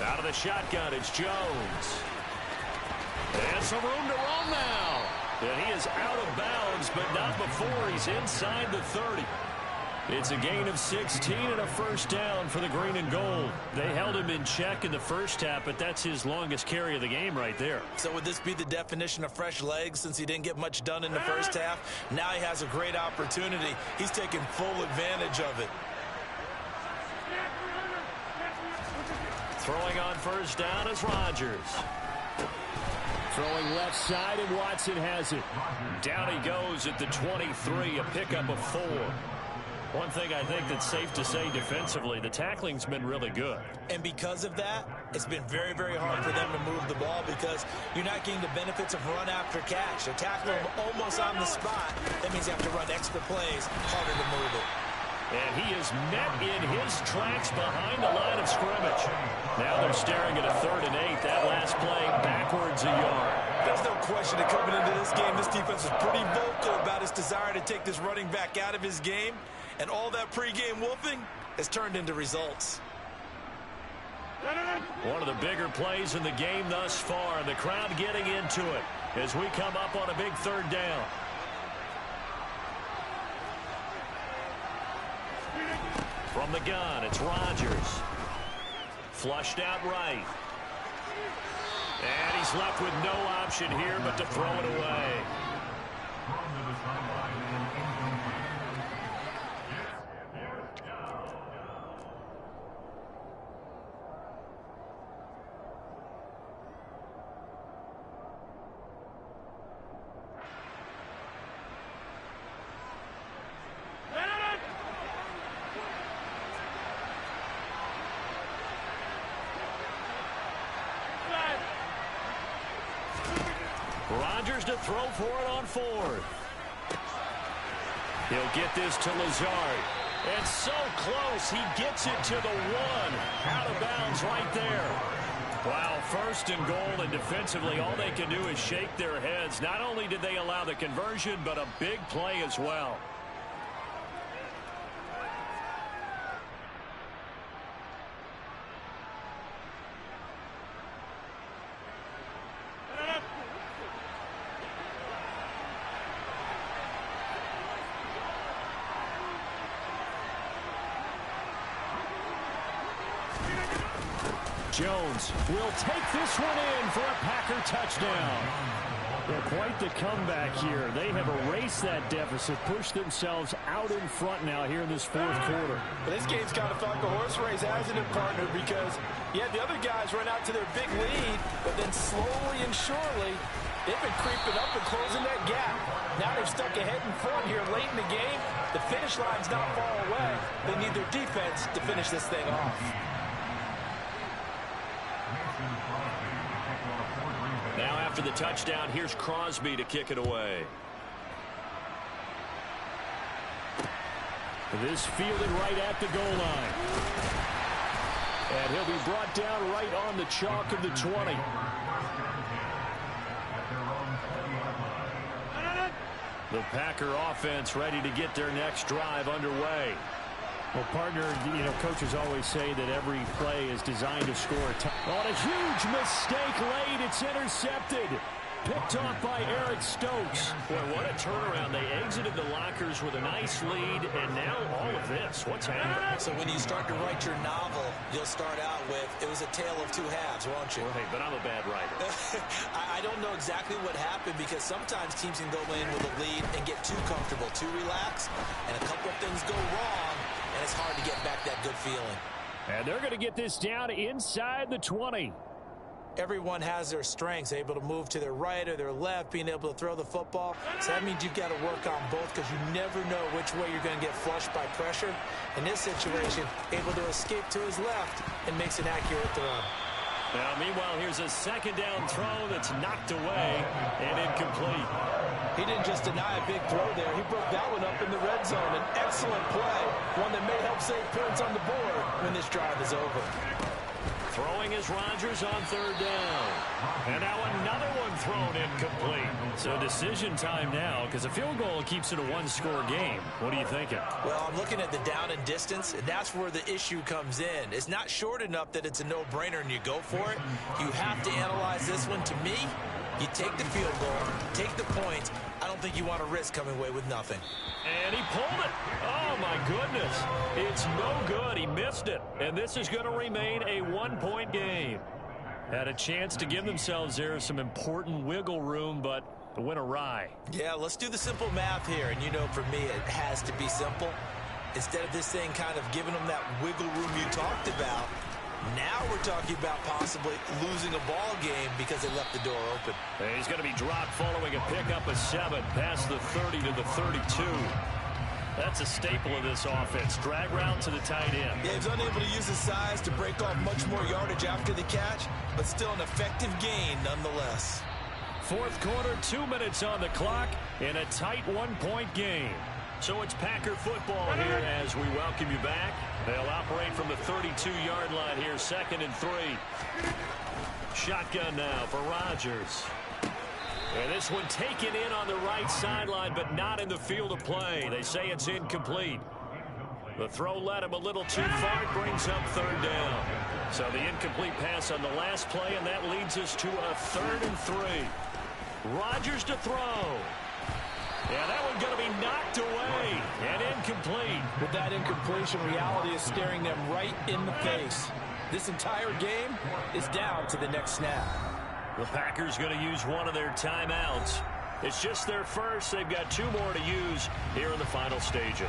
Out of the shotgun, it's Jones. And some room to run now. And he is out of bounds, but not before he's inside the 30. It's a gain of 16 and a first down for the green and gold. They held him in check in the first half, but that's his longest carry of the game right there. So would this be the definition of fresh legs since he didn't get much done in the first half? Now he has a great opportunity. He's taking full advantage of it. Throwing on first down is Rodgers. Throwing left side, and Watson has it. Down he goes at the 23, a pickup of 4. One thing I think that's safe to say defensively, the tackling's been really good. And because of that, it's been very, very hard for them to move the ball because you're not getting the benefits of run after catch. You're tackling them almost on the spot. That means you have to run extra plays, harder to move it. And he is met in his tracks behind the line of scrimmage. Now they're staring at a 3rd and 8. That last play backwards a yard. There's no question that coming into this game, this defense is pretty vocal about its desire to take this running back out of his game. And all that pregame wolfing has turned into results. One of the bigger plays in the game thus far, and the crowd getting into it as we come up on a big 3rd down. From the gun, it's Rodgers. Flushed out right. And he's left with no option here but to throw it away. Rodgers to throw for it on 4th. He'll get this to Lazard. And so close, he gets it to the 1. Out of bounds right there. Wow, 1st and goal, and defensively all they can do is shake their heads. Not only did they allow the conversion, but a big play as well. Jones will take this one in for a Packer touchdown. Well, quite the comeback here. They have erased that deficit, pushed themselves out in front now here in this fourth quarter. But this game's kind of felt like a horse race, hasn't it, partner? Because, yeah, the other guys run out to their big lead, but then slowly and surely, they've been creeping up and closing that gap. Now they're stuck ahead in front here late in the game. The finish line's not far away. They need their defense to finish this thing off. Now after the touchdown, here's Crosby to kick it away. This fielded right at the goal line. And he'll be brought down right on the chalk of the 20. The Packer offense ready to get their next drive underway. Well, partner, you know, coaches always say that every play is designed to score a touchdown. On a huge mistake late, it's intercepted. Picked off by Eric Stokes. Boy, what a turnaround. They exited the lockers with a nice lead, and now all of this. What's happening? So when you start to write your novel, you'll start out with, it was a tale of two halves, won't you? Right, but I'm a bad writer. I don't know exactly what happened because sometimes teams can go in with a lead and get too comfortable, too relaxed, and a couple of things go wrong, and it's hard to get back that good feeling. And they're going to get this down inside the 20. Everyone has their strengths, able to move to their right or their left, being able to throw the football. So that means you've got to work on both because you never know which way you're going to get flushed by pressure. In this situation, able to escape to his left and makes an accurate throw. Now, meanwhile, here's a second down throw that's knocked away and incomplete. He didn't just deny a big throw there. He broke that one up in the red zone. An excellent play, one that may help save points on the board when this drive is over. Throwing is Rodgers on third down. And now another one thrown incomplete. So decision time now because a field goal keeps it a one-score game. What are you thinking? Well, I'm looking at the down and distance, and that's where the issue comes in. It's not short enough that it's a no-brainer and you go for it. You have to analyze this one. To me, you take the field goal, take the points. I don't think you want to risk coming away with nothing. And he pulled it. Oh, my goodness. It's no good. He missed it. And this is going to remain a one-point game. Had a chance to give themselves there some important wiggle room, but it went awry. Yeah, let's do the simple math here. And you know, for me, it has to be simple. Instead of this thing kind of giving them that wiggle room you talked about, now we're talking about possibly losing a ball game because they left the door open. And he's going to be dropped following a pickup of 7 past the 30 to the 32. That's a staple of this offense. Drag route to the tight end. Yeah, he's unable to use his size to break off much more yardage after the catch, but still an effective gain nonetheless. Fourth quarter, 2 minutes on the clock in a tight one-point game. So it's Packer football here as we welcome you back. They'll operate from the 32-yard line here, 2nd and 3. Shotgun now for Rodgers. And this one taken in on the right sideline, but not in the field of play. They say it's incomplete. The throw led him a little too far. It brings up third down. So the incomplete pass on the last play, and that leads us to a 3rd and 3. Rodgers to throw. Yeah, that one's going to be knocked away and incomplete. With that incompletion, reality is staring them right in the face. This entire game is down to the next snap. The Packers going to use one of their timeouts. It's just their first. They've got 2 more to use here in the final stages.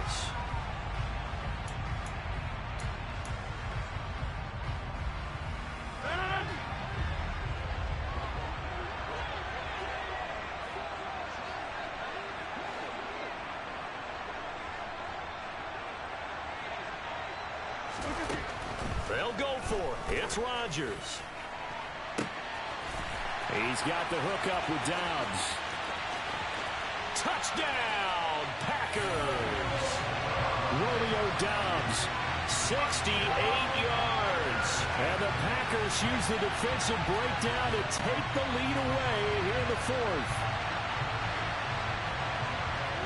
They'll go for it. It's Rodgers. He's got the hook up with Dobbs. Touchdown, Packers. Romeo Dobbs, 68 yards. and the Packers use the defensive breakdown to take the lead away here in the fourth.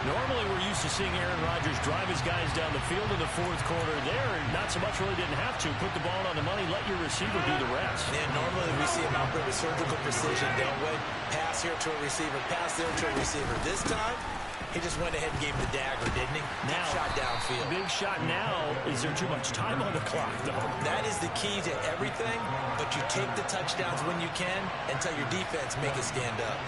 Normally we're used to seeing Aaron Rodgers drive his guys down the field in the fourth quarter. There, not so much, really didn't have to. Put the ball on the money, let your receiver do the rest. Yeah, normally we see him out there with surgical precision, don't we? Pass here to a receiver, pass there to a receiver. This time, he just went ahead and gave him the dagger, didn't he? Now, shot downfield. Big shot now. Is there too much time on the clock, though? That is the key to everything, but you take the touchdowns when you can and tell your defense make it stand up.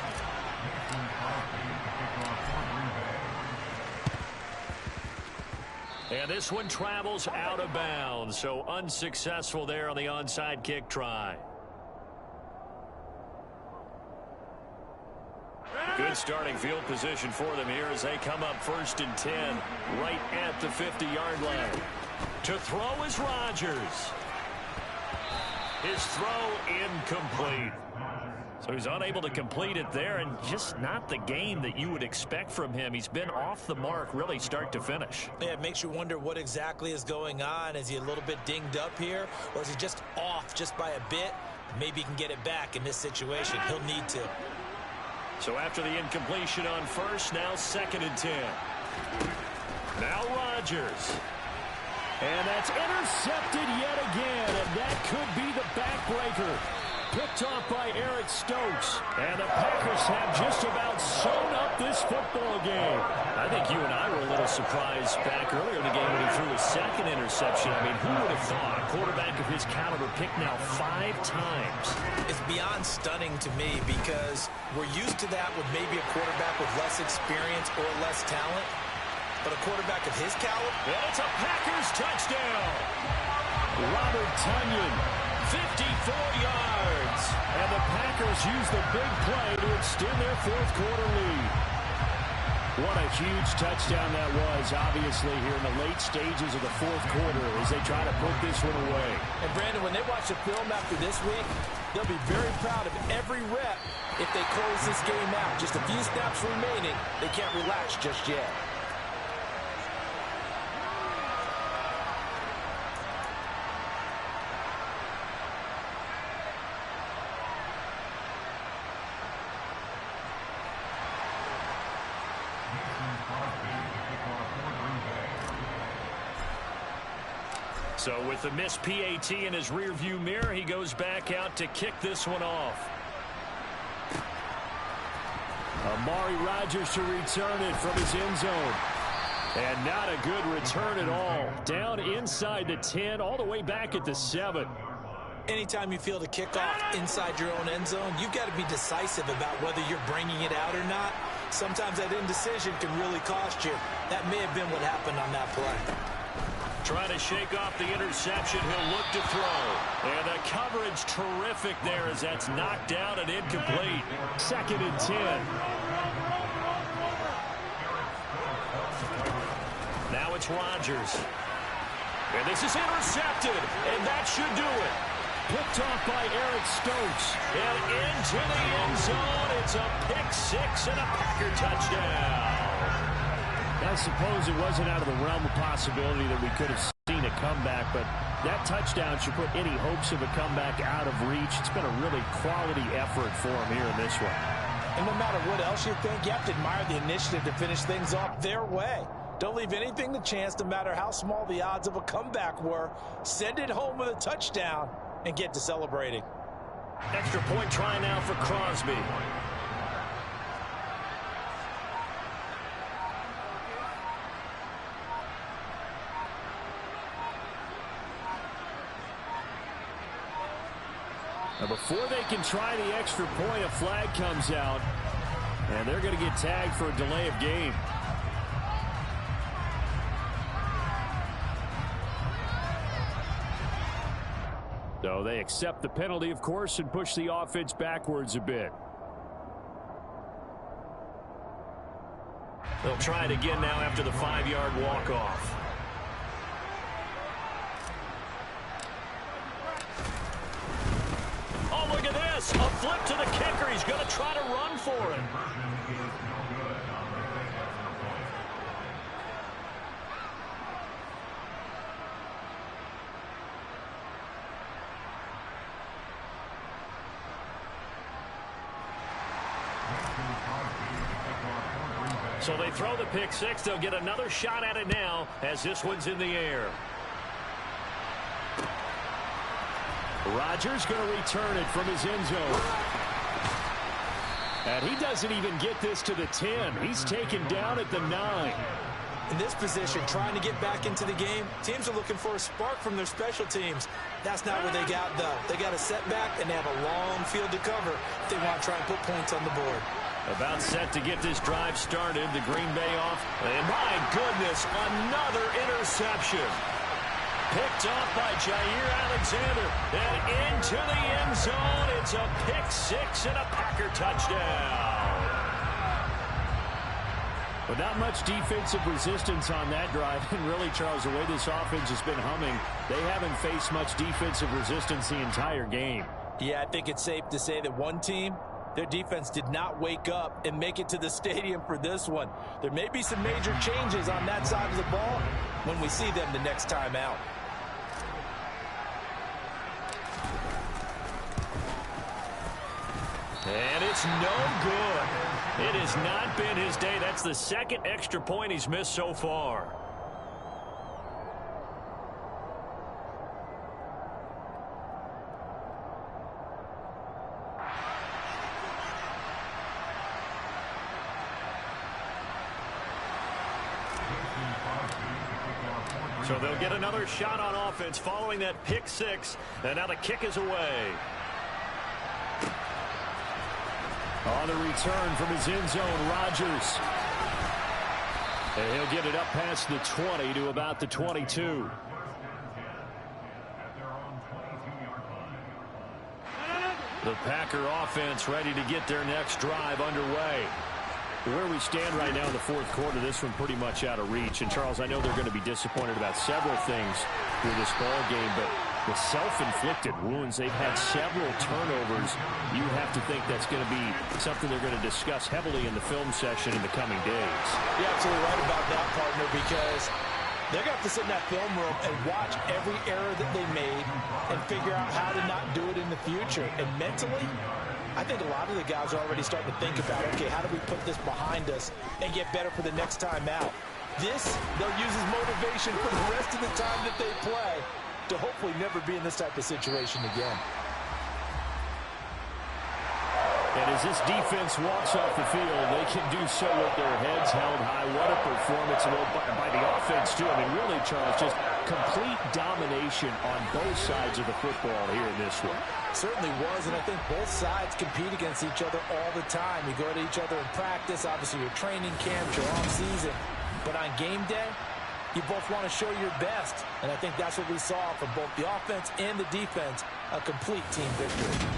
And this one travels out of bounds, so unsuccessful there on the onside kick try. Good starting field position for them here as they come up 1st and 10, right at the 50-yard line. To throw is Rodgers. His throw incomplete. So he's unable to complete it there, and just not the game that you would expect from him. He's been off the mark really start to finish. Yeah, it makes you wonder what exactly is going on. Is he a little bit dinged up here, or is he just off just by a bit? Maybe he can get it back in this situation. He'll need to. So after the incompletion on 1st, now 2nd and 10. Now Rodgers. And that's intercepted yet again, and that could be the backbreaker. Picked off by Eric Stokes. And the Packers have just about sewn up this football game. I think you and I were a little surprised back earlier in the game when he threw his 2nd interception. I mean, who would have thought a quarterback of his caliber picked now 5 times? It's beyond stunning to me because we're used to that with maybe a quarterback with less experience or less talent. But a quarterback of his caliber? And it's a Packers touchdown. Robert Tonyan, 54 yards. And the Packers use the big play to extend their 4th quarter lead. What a huge touchdown that was, obviously, here in the late stages of the 4th quarter as they try to put this one away. And, Brandon, when they watch the film after this week, they'll be very proud of every rep if they close this game out. Just a few snaps remaining. They can't relax just yet. So with the missed PAT in his rearview mirror, he goes back out to kick this one off. Amari Rodgers to return it from his end zone. And not a good return at all. Down inside the 10, all the way back at the 7. Anytime you feel the kickoff inside your own end zone, you've got to be decisive about whether you're bringing it out or not. Sometimes that indecision can really cost you. That may have been what happened on that play. Trying to shake off the interception. He'll look to throw. And the coverage terrific there as that's knocked down and incomplete. 2nd and 10. Now it's Rodgers. And this is intercepted. And that should do it. Picked off by Eric Stokes. And into the end zone. It's a pick 6 and a Packer touchdown. I suppose it wasn't out of the realm of possibility that we could have seen a comeback, but that touchdown should put any hopes of a comeback out of reach. It's been a really quality effort for him here in this one. And no matter what else you think, you have to admire the initiative to finish things off their way. Don't leave anything to chance, no matter how small the odds of a comeback were. Send it home with a touchdown and get to celebrating. Extra point try now for Crosby. Now before they can try the extra point, a flag comes out, and they're going to get tagged for a delay of game. So they accept the penalty, of course, and push the offense backwards a bit. They'll try it again now after the 5-yard walk-off. Oh, look at this. A flip to the kicker. He's going to try to run for it. So they throw the pick 6. They'll get another shot at it now as this one's in the air. Rodgers going to return it from his end zone. And he doesn't even get this to the 10. He's taken down at the 9. In this position, trying to get back into the game, teams are looking for a spark from their special teams. That's not what they got, though. They got a setback, and they have a long field to cover if they want to try and put points on the board. About set to get this drive started. The Green Bay off. And my goodness, another interception. Picked off by Jair Alexander. And into the end zone. It's a pick six and a Packer touchdown. But not much defensive resistance on that drive. And really, Charles, the way this offense has been humming, they haven't faced much defensive resistance the entire game. Yeah, I think it's safe to say that one team, their defense did not wake up and make it to the stadium for this one. There may be some major changes on that side of the ball when we see them the next time out. And it's no good. It has not been his day. That's the second extra point he's missed so far. So they'll get another shot on offense following that pick six. And now the kick is away. On the return from his end zone, Rodgers. And he'll get it up past the 20 to about the 22. The Packer offense ready to get their next drive underway. Where we stand right now in the fourth quarter, this one pretty much out of reach. And, Charles, I know they're going to be disappointed about several things with this ball game, but the self-inflicted wounds, they've had several turnovers. You have to think that's going to be something they're going to discuss heavily in the film session in the coming days. You're absolutely right about that, partner, because they're going to have to sit in that film room and watch every error that they made and figure out how to not do it in the future. And mentally, I think a lot of the guys are already starting to think about, okay, how do we put this behind us and get better for the next time out? This, they'll use as motivation for the rest of the time that they play to hopefully never be in this type of situation again. And as this defense walks off the field, they can do so with their heads held high. What a performance by the offense, too. I mean, really, Charles, just complete domination on both sides of the football here in this one. Certainly was, and I think both sides compete against each other all the time. You go to each other in practice, obviously your training camps, your off-season. But on game day, you both want to show your best. And I think that's what we saw from both the offense and the defense, a complete team victory.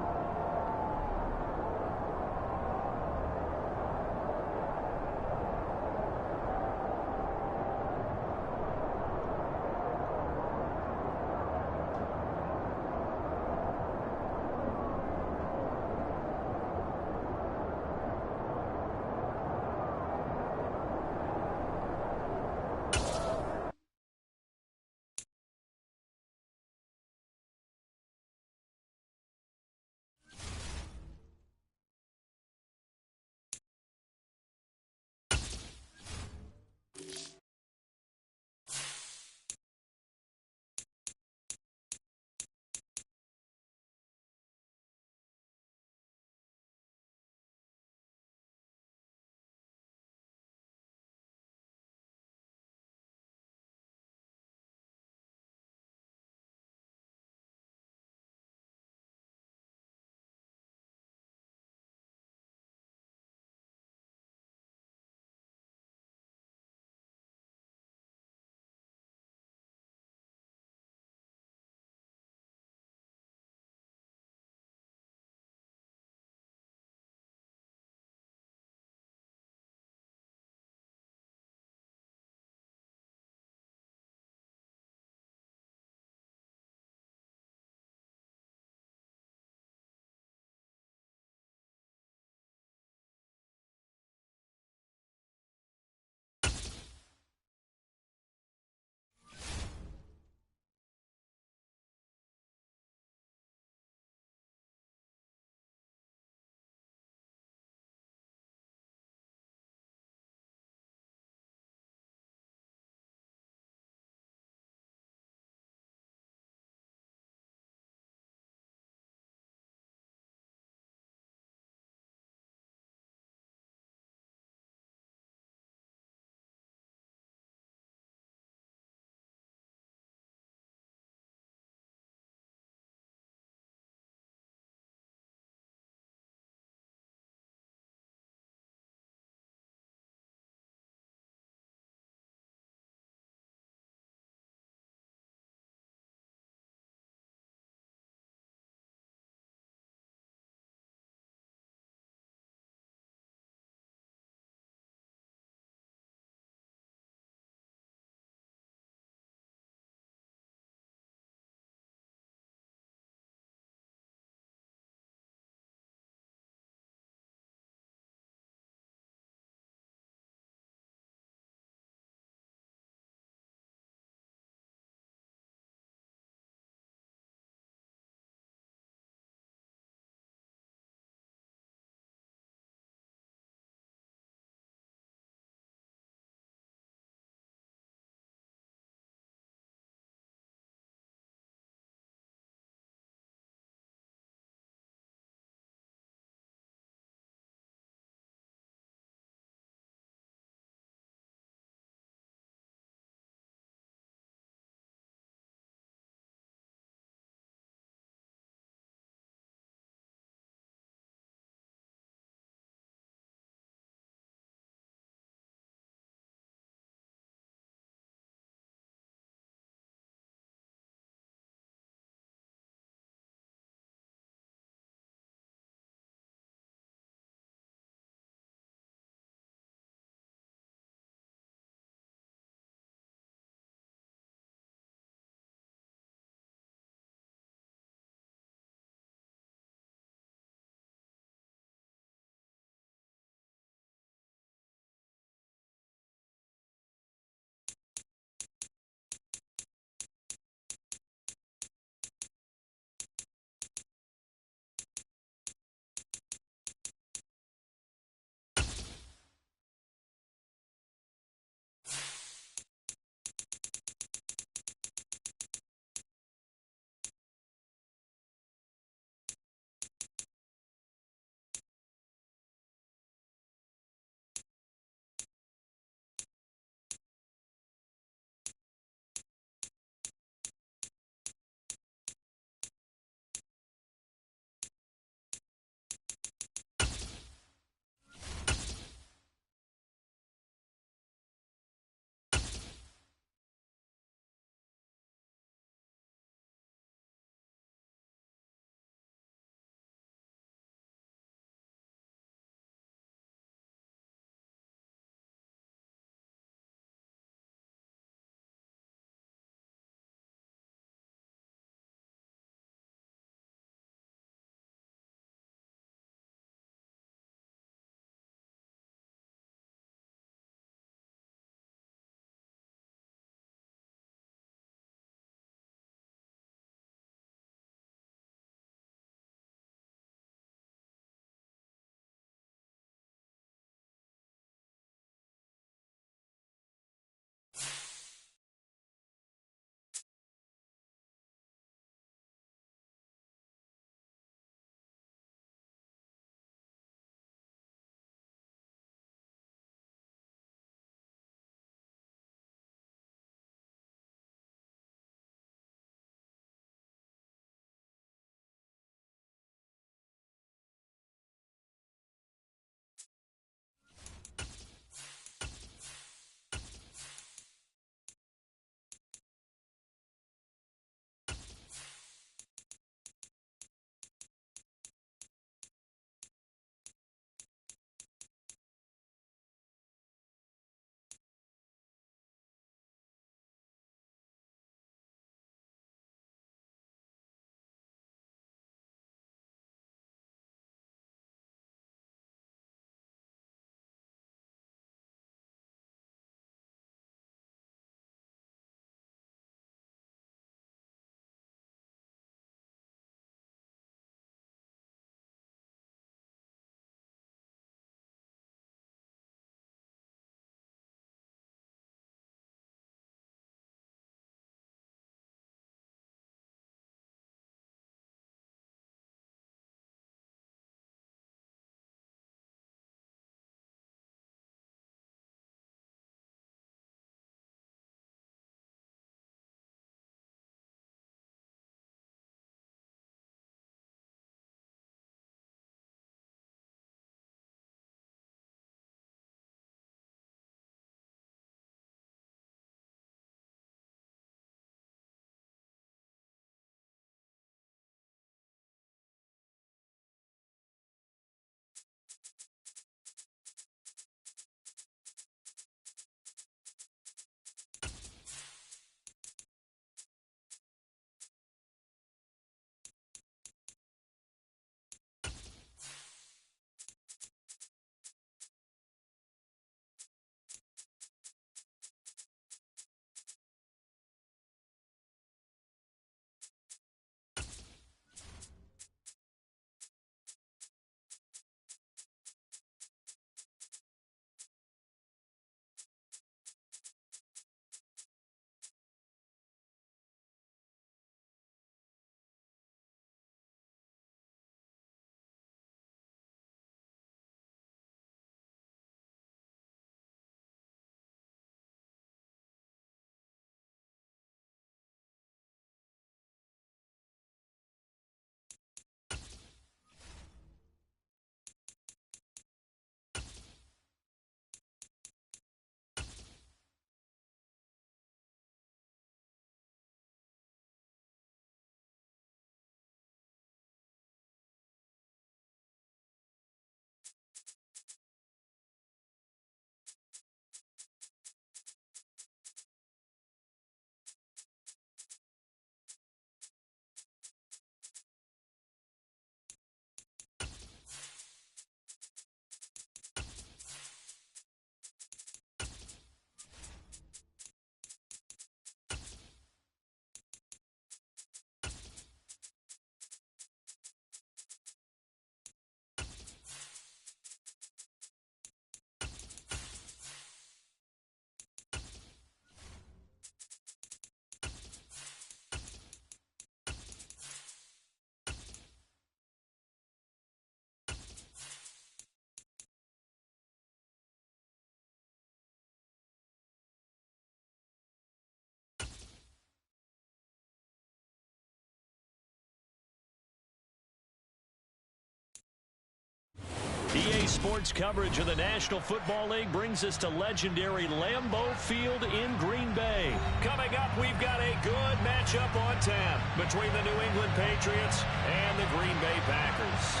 Sports coverage of the National Football League brings us to legendary Lambeau Field in Green Bay. Coming up, we've got a good matchup on tap between the New England Patriots and the Green Bay Packers.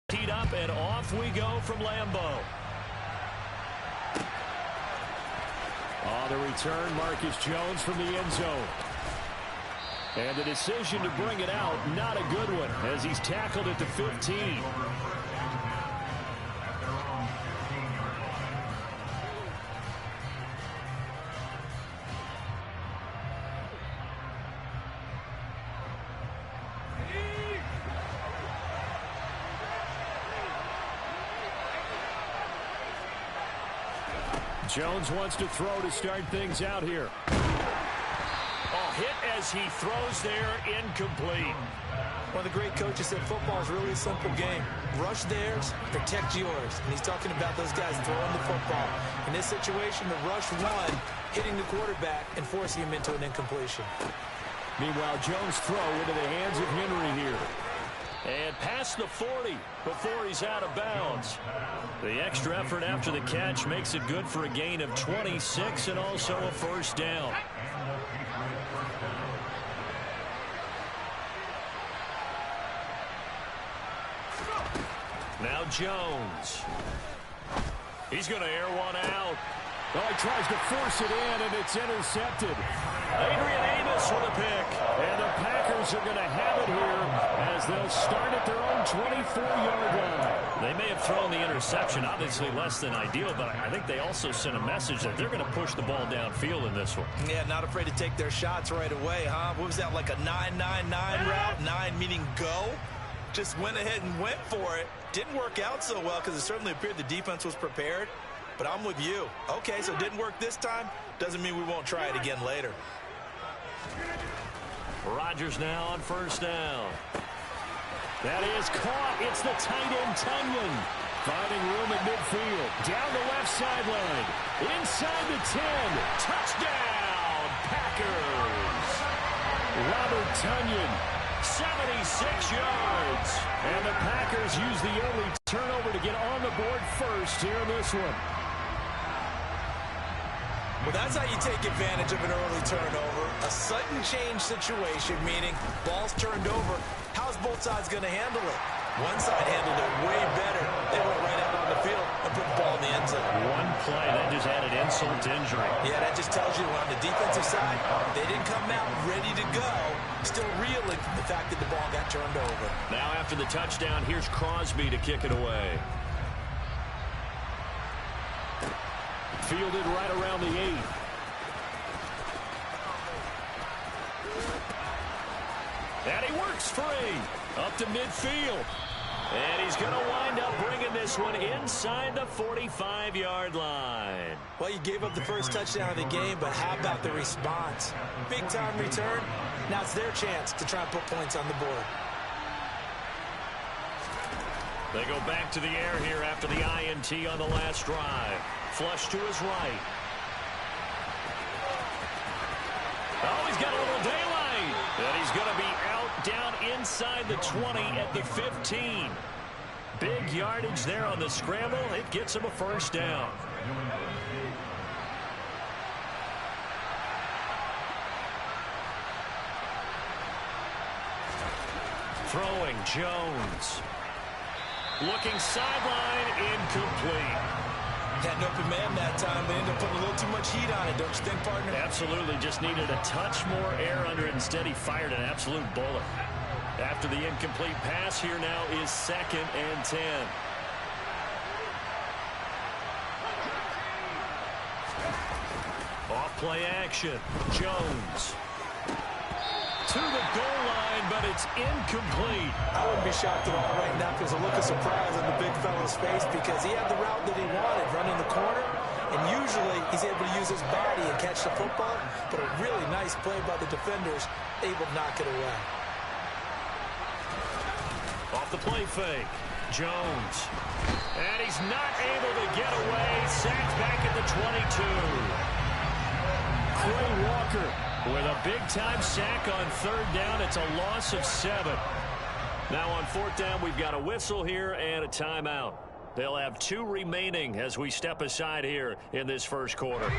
Teed up and off we go from Lambeau. On the return, Marcus Jones from the end zone. And the decision to bring it out, not a good one, as he's tackled at the 15. Jones wants to throw to start things out here. Hit as he throws there, incomplete. One of the great coaches said football is really a simple game. Rush theirs, protect yours. And he's talking about those guys throwing the football. In this situation, the rush one, hitting the quarterback and forcing him into an incompletion. Meanwhile, Jones' throw into the hands of Henry here. And past the 40 before he's out of bounds. The extra effort after the catch makes it good for a gain of 26 and also a first down. Now Jones. He's going to air one out. Oh, he tries to force it in, and it's intercepted. Adrian Amos with a pick. And the Packers are going to have it here as they'll start at their own 24-yard line. They may have thrown the interception, obviously less than ideal, but I think they also sent a message that they're going to push the ball downfield in this one. Yeah, not afraid to take their shots right away, huh? What was that, like a 9-9-9 route? 9 meaning go? Just went ahead and went for it. Didn't work out so well because it certainly appeared the defense was prepared. But I'm with you. Okay, so it didn't work this time. Doesn't mean we won't try it again later. Rodgers now on first down. That is caught. It's the tight end, Tunyon. Finding room at midfield. Down the left sideline. Inside the 10. Touchdown, Packers. Robert Tunyon, 76 yards. And the Packers use the early turnover to get on the board first here in this one. Well, that's how you take advantage of an early turnover. A sudden change situation, meaning ball's turned over. How's both sides going to handle it? One side handled it way better. They went right out on the field and put the ball in the end zone. One play, that just added insult to injury. Yeah, that just tells you on the defensive side, they didn't come out ready to go. Still reeling from the fact that the ball got turned over. Now after the touchdown, here's Crosby to kick it away. Fielded right around the 8. And he works free. Up to midfield. And he's going to wind up bringing this one inside the 45-yard line. Well, you gave up the first touchdown of the game, but how about the response? Big-time return. Now it's their chance to try and put points on the board. They go back to the air here after the INT on the last drive. Flush to his right. Oh, he's got a little daylight. And he's going to be out down inside the 20 at the 15. Big yardage there on the scramble. It gets him a first down. Throwing Jones. Looking sideline, incomplete. Had an open man that time, but ended up putting a little too much heat on it, don't you think, partner? Absolutely. Just needed a touch more air under it. Instead, he fired an absolute bullet. After the incomplete pass, here now is 2nd and 10. Off play action. Jones. To the goal line, but it's incomplete. I wouldn't be shocked at all right now if there's a look of surprise on the big fella's face because he had the route that he wanted, running the corner, and usually he's able to use his body and catch the football, but a really nice play by the defenders, able to knock it away. Off the play fake, Jones. And he's not able to get away, sacked back at the 22. Quay Walker with a big-time sack on 3rd down. It's a loss of 7. Now on fourth down, we've got a whistle here and a timeout. They'll have 2 remaining as we step aside here in this first quarter.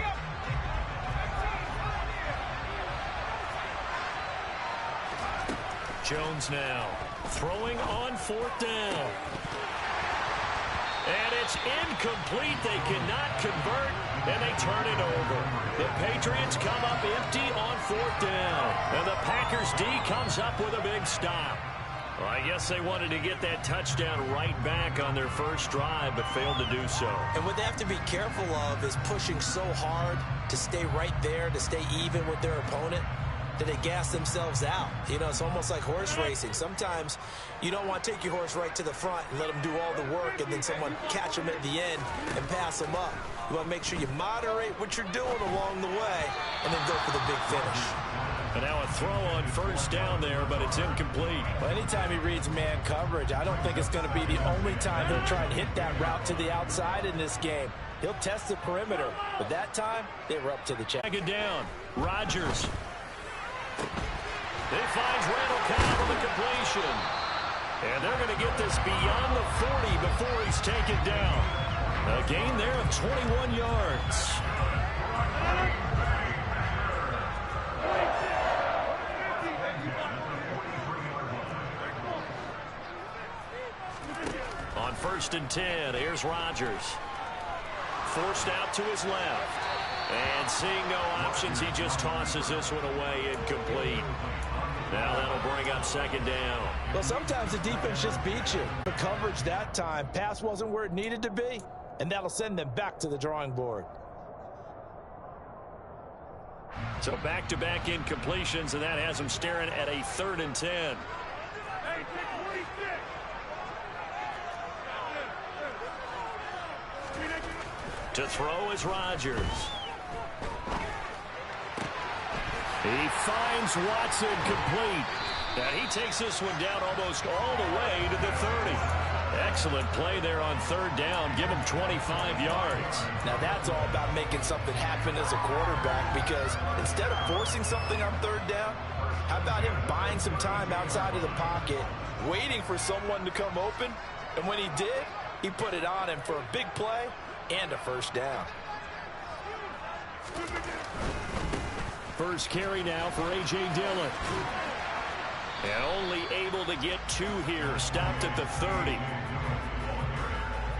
Jones now throwing on fourth down. And it's incomplete. They cannot convert, and they turn it over. The Patriots come up empty on fourth down. And the Packers D comes up with a big stop. Well, I guess they wanted to get that touchdown right back on their first drive, but failed to do so. And what they have to be careful of is pushing so hard to stay right there, to stay even with their opponent, that they gas themselves out. You know, it's almost like horse racing. Sometimes you don't want to take your horse right to the front and let them do all the work and then someone catch them at the end and pass them up. You want to make sure you moderate what you're doing along the way and then go for the big finish. And now a throw on first down there, but it's incomplete. Well, anytime he reads man coverage, I don't think it's going to be the only time he'll try and hit that route to the outside in this game. He'll test the perimeter, but that time they were up to the check. It down. Rodgers. He finds Randall Cobb on the completion. And they're going to get this beyond the 40 before he's taken down. A gain there of 21 yards. On 1st and 10, here's Rodgers. Forced out to his left. And seeing no options, he just tosses this one away, incomplete. Now that'll bring up 2nd down. Well, sometimes the defense just beats you. The coverage that time, pass wasn't where it needed to be, and that'll send them back to the drawing board. So back-to-back incompletions, and that has them staring at a 3rd and 10. To throw is Rodgers. He finds Watson complete. And he takes this one down almost all the way to the 30. Excellent play there on 3rd down. Give him 25 yards. Now that's all about making something happen as a quarterback, because instead of forcing something on 3rd down, how about him buying some time outside of the pocket, waiting for someone to come open, and when he did, he put it on him for a big play and a 1st down. First carry now for A.J. Dillon. And only able to get 2 here. Stopped at the 30.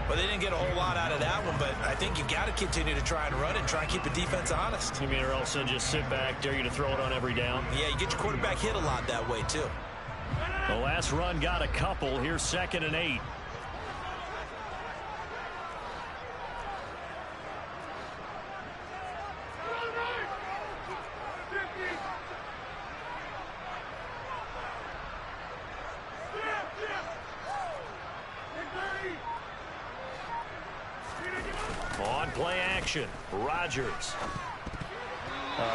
Well, they didn't get a whole lot out of that one, but I think you got to continue to try and run it and try and keep the defense honest. You mean, or else they'll just sit back, dare you to throw it on every down? Yeah, you get your quarterback hit a lot that way, too. The last run got a couple. Here's 2nd and 8. On play action, Rodgers.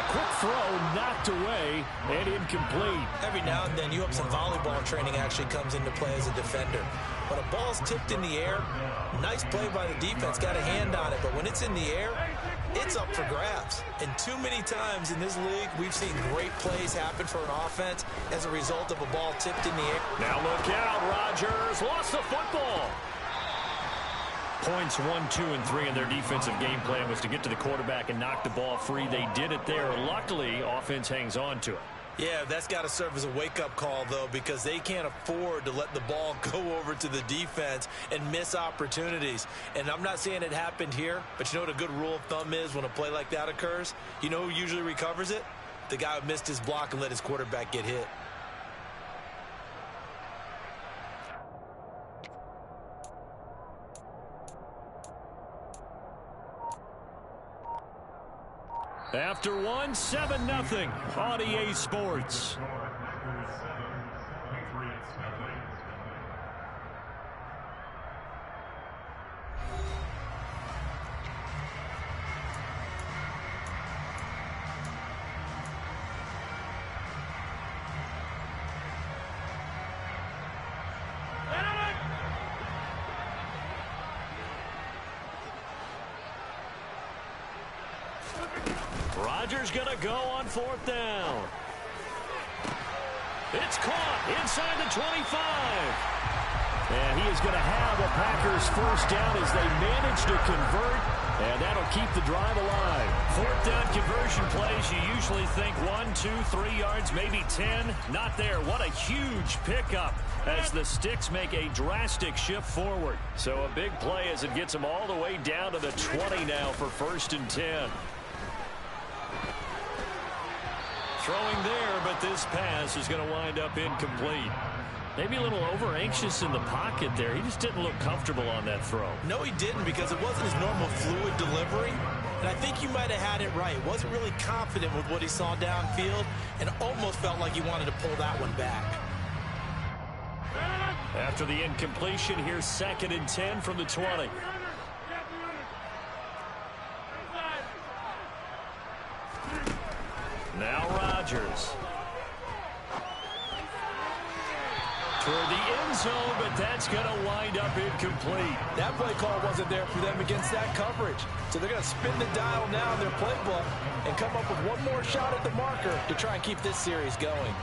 Quick throw knocked away and incomplete. Every now and then you hope some volleyball training actually comes into play as a defender. When a ball's tipped in the air, nice play by the defense, got a hand on it, but when it's in the air, it's up for grabs. And too many times in this league, we've seen great plays happen for an offense as a result of a ball tipped in the air. Now look out, Rodgers lost the football. Points 1, 2, and 3 in their defensive game plan was to get to the quarterback and knock the ball free. They did it there. Luckily, offense hangs on to it. Yeah, that's got to serve as a wake-up call, though, because they can't afford to let the ball go over to the defense and miss opportunities. And I'm not saying it happened here, but you know what a good rule of thumb is when a play like that occurs? You know who usually recovers it? The guy who missed his block and let his quarterback get hit. After 1, 7-0 on EA Sports. Rodgers going to go on 4th down. It's caught inside the 25. And he is going to have a Packers first down as they manage to convert, and that'll keep the drive alive. Fourth down conversion plays, you usually think 1, 2, 3 yards, maybe 10. Not there. What a huge pickup as the Sticks make a drastic shift forward. So a big play as it gets them all the way down to the 20 now for 1st and 10. Throwing there, but this pass is going to wind up incomplete. Maybe a little over-anxious in the pocket there. He just didn't look comfortable on that throw. No, he didn't, because it wasn't his normal fluid delivery. And I think you might have had it right. Wasn't really confident with what he saw downfield and almost felt like he wanted to pull that one back. After the incompletion, here's 2nd and 10 from the 20. Now Rodgers. Toward the end zone, but that's going to wind up incomplete. That play call wasn't there for them against that coverage. So they're going to spin the dial now in their playbook and come up with one more shot at the marker to try and keep this series going.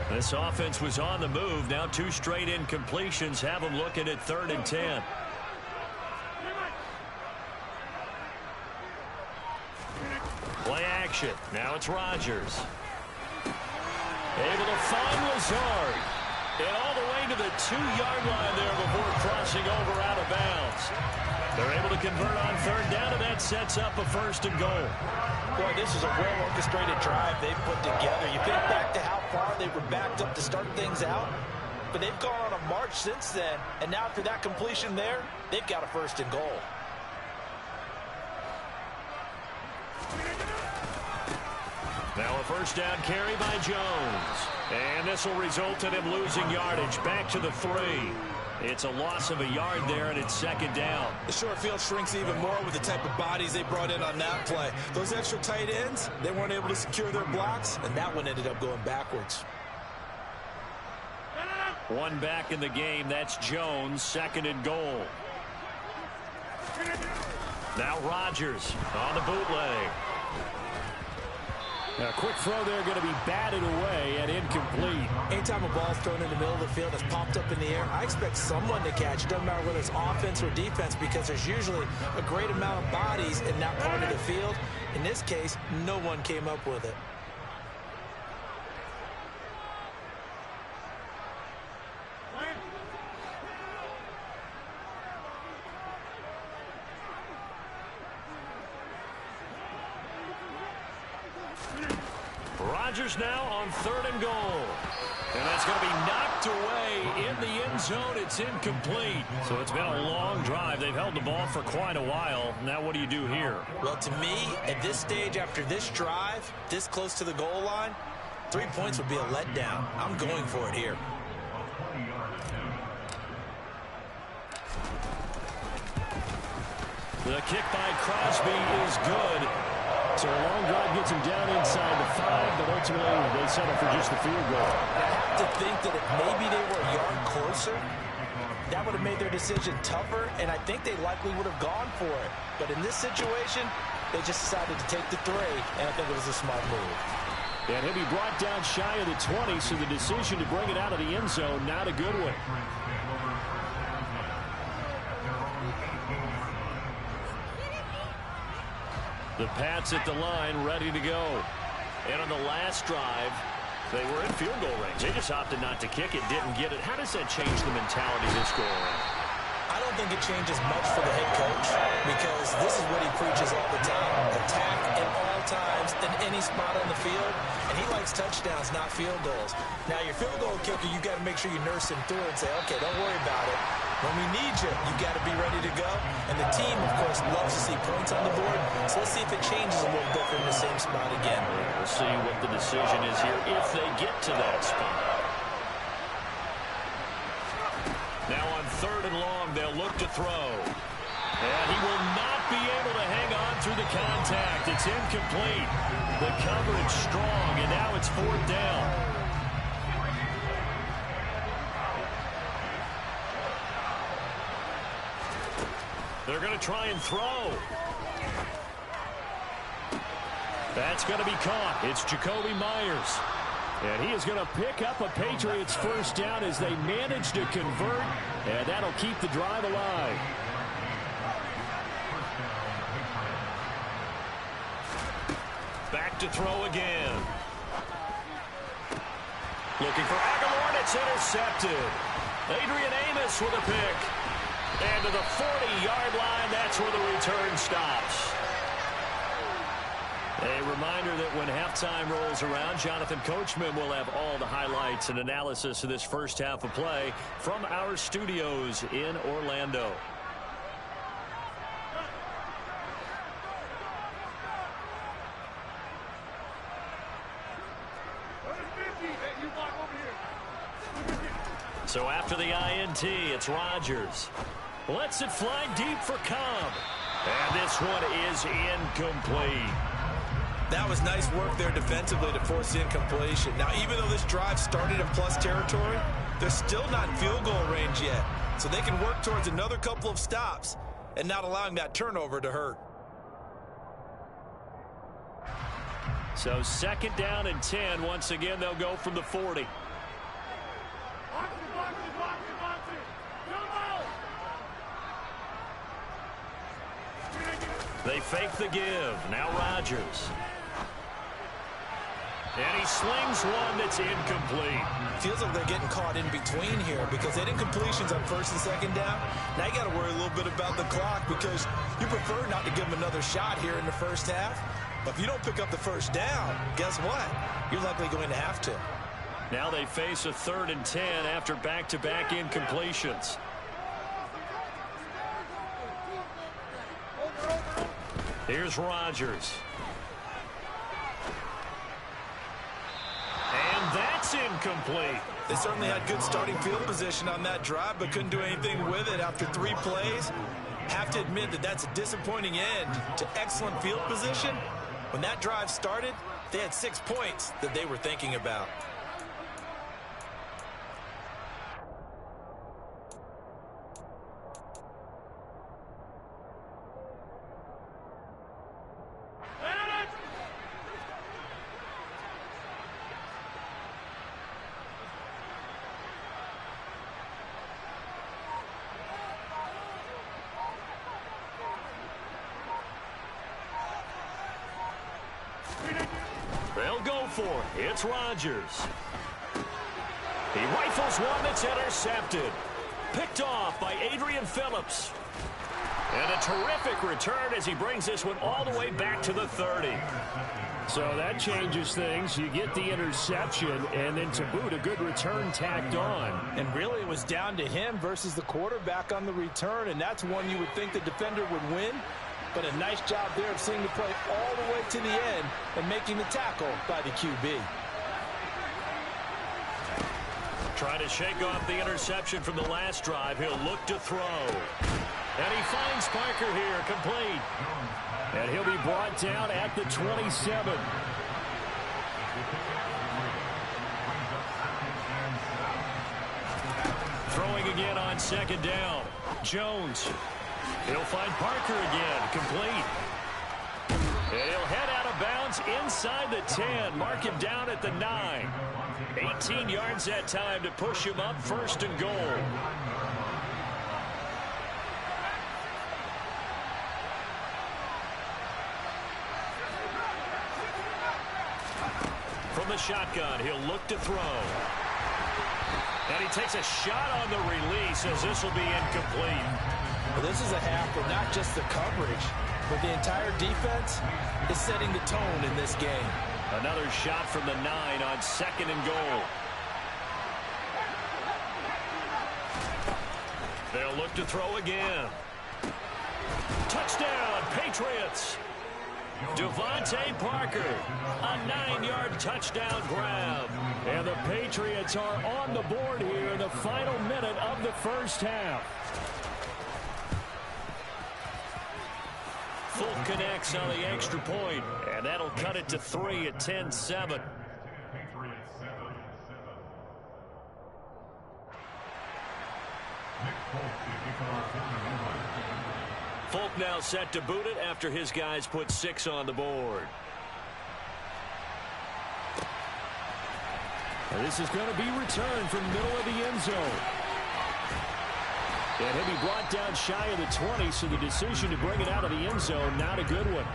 This offense was on the move. Now 2 straight incompletions have them looking at 3rd and 10. Play action. Now it's Rodgers. Able to find Lazard. And all the way to the 2-yard line there before crossing over out of bounds. They're able to convert on 3rd down, and that sets up a 1st and goal. Boy, this is a well-orchestrated drive they've put together. You think back to how far they were backed up to start things out, but they've gone on a march since then, and now after that completion there, they've got a 1st and goal. Now a 1st down carry by Jones. And this will result in him losing yardage back to the 3. It's a loss of a yard there, and it's 2nd down. The short field shrinks even more with the type of bodies they brought in on that play. Those extra tight ends, they weren't able to secure their blocks, and that one ended up going backwards. One back in the game. That's Jones, 2nd and goal. Now Rodgers on the bootleg. A quick throw there going to be batted away and incomplete. Anytime a ball's thrown in the middle of the field that's popped up in the air, I expect someone to catch. Doesn't matter whether it's offense or defense, because there's usually a great amount of bodies in that part of the field. In this case, no one came up with it. Rodgers now on 3rd and goal. And that's going to be knocked away in the end zone. It's incomplete. So it's been a long drive. They've held the ball for quite a while. Now what do you do here? Well, to me, at this stage after this drive, this close to the goal line, 3 points would be a letdown. I'm going for it here. The kick by Crosby is good. So a long drive gets him down inside the 5, but ultimately they settle for just the field goal. I have to think that if maybe they were a yard closer, that would have made their decision tougher, and I think they likely would have gone for it. But in this situation, they just decided to take the 3, and I think it was a smart move. And he'll be brought down shy of the 20, so the decision to bring it out of the end zone, not a good one. The Pats at the line, ready to go. And on the last drive, they were in field goal range. They just opted not to kick it, didn't get it. How does that change the mentality this go around? I don't think it changes much for the head coach, because this is what he preaches all the time. Attack at all times in any spot on the field, and he likes touchdowns, not field goals. Now, your field goal kicker, you got to make sure you nurse him through and say, okay, don't worry about it. When we need you, you got to be ready to go. And the team, of course, loves to see points on the board. So let's see if it changes a little bit from the same spot again. We'll see what the decision is here if they get to that spot. Now on 3rd and long, they'll look to throw. And he will not be able to hang on through the contact. It's incomplete. The coverage strong, and now it's 4th down. They're going to try and throw. That's going to be caught. It's Jacoby Myers. And he is going to pick up a Patriots first down as they manage to convert, and that'll keep the drive alive. Back to throw again. Looking for Aguilar, and it's intercepted. Adrian Amos with a pick. And to the 40-yard line, that's where the return stops. A reminder that when halftime rolls around, Jonathan Coachman will have all the highlights and analysis of this first half of play from our studios in Orlando. So after the INT, it's Rodgers. Lets it fly deep for Cobb. And this one is incomplete. That was nice work there defensively to force the incompletion. Now, even though this drive started in plus territory, they're still not in field goal range yet. So they can work towards another couple of stops and not allowing that turnover to hurt. So second down and 10. Once again, they'll go from the 40. They fake the give. Now Rodgers. And he slings one that's incomplete. Feels like they're getting caught in between here because they didn't completions on first and second down. Now you got to worry a little bit about the clock because you prefer not to give them another shot here in the first half. But if you don't pick up the first down, guess what? You're likely going to have to. Now they face a 3rd and 10 after back-to-back incompletions. Here's Rodgers. And that's incomplete. They certainly had good starting field position on that drive, but couldn't do anything with it after 3 plays. Have to admit that that's a disappointing end to excellent field position. When that drive started, they had 6 points that they were thinking about. They'll go for it. It's Rodgers. He rifles one that's intercepted. Picked off by Adrian Phillips. And a terrific return as he brings this one all the way back to the 30. So that changes things. You get the interception, and then to boot, a good return tacked on. And really, it was down to him versus the quarterback on the return, and that's one you would think the defender would win. But a nice job there of seeing the play all the way to the end and making the tackle by the QB. Trying to shake off the interception from the last drive. He'll look to throw. And he finds Parker here, complete. And he'll be brought down at the 27. Throwing again on second down. Jones. He'll find Parker again, complete. And he'll head out of bounds inside the 10. Mark him down at the 9. 18 yards that time to push him up, 1st and goal. From the shotgun, he'll look to throw. And he takes a shot on the release as this will be incomplete. Well, this is a half where not just the coverage, but the entire defense is setting the tone in this game. Another shot from the 9 on 2nd and goal. They'll look to throw again. Touchdown, Patriots. Devontae Parker, a 9-yard touchdown grab. And the Patriots are on the board here in the final minute of the first half. Full connects on the extra point, and that'll cut it to 3 at 10-7. Folk now set to boot it after his guys put 6 on the board. This is going to be returned from the middle of the end zone. And he'll be brought down shy of the 20, so the decision to bring it out of the end zone, not a good one.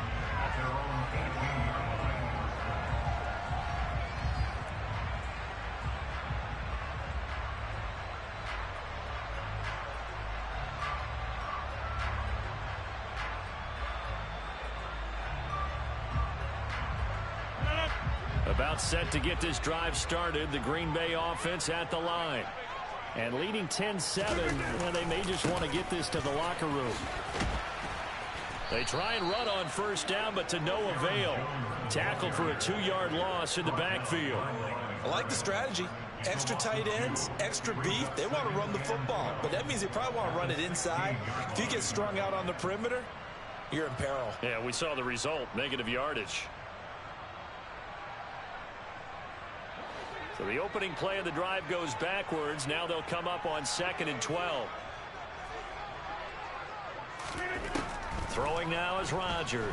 About set to get this drive started, the Green Bay offense at the line. And leading 10-7, they may just want to get this to the locker room. They try and run on first down, but to no avail. Tackled for a 2-yard loss in the backfield. I like the strategy. Extra tight ends, extra beef. They want to run the football, but that means they probably want to run it inside. If you get strung out on the perimeter, you're in peril. Yeah, we saw the result, negative yardage. So the opening play of the drive goes backwards. Now they'll come up on 2nd and 12. Throwing now is Rodgers.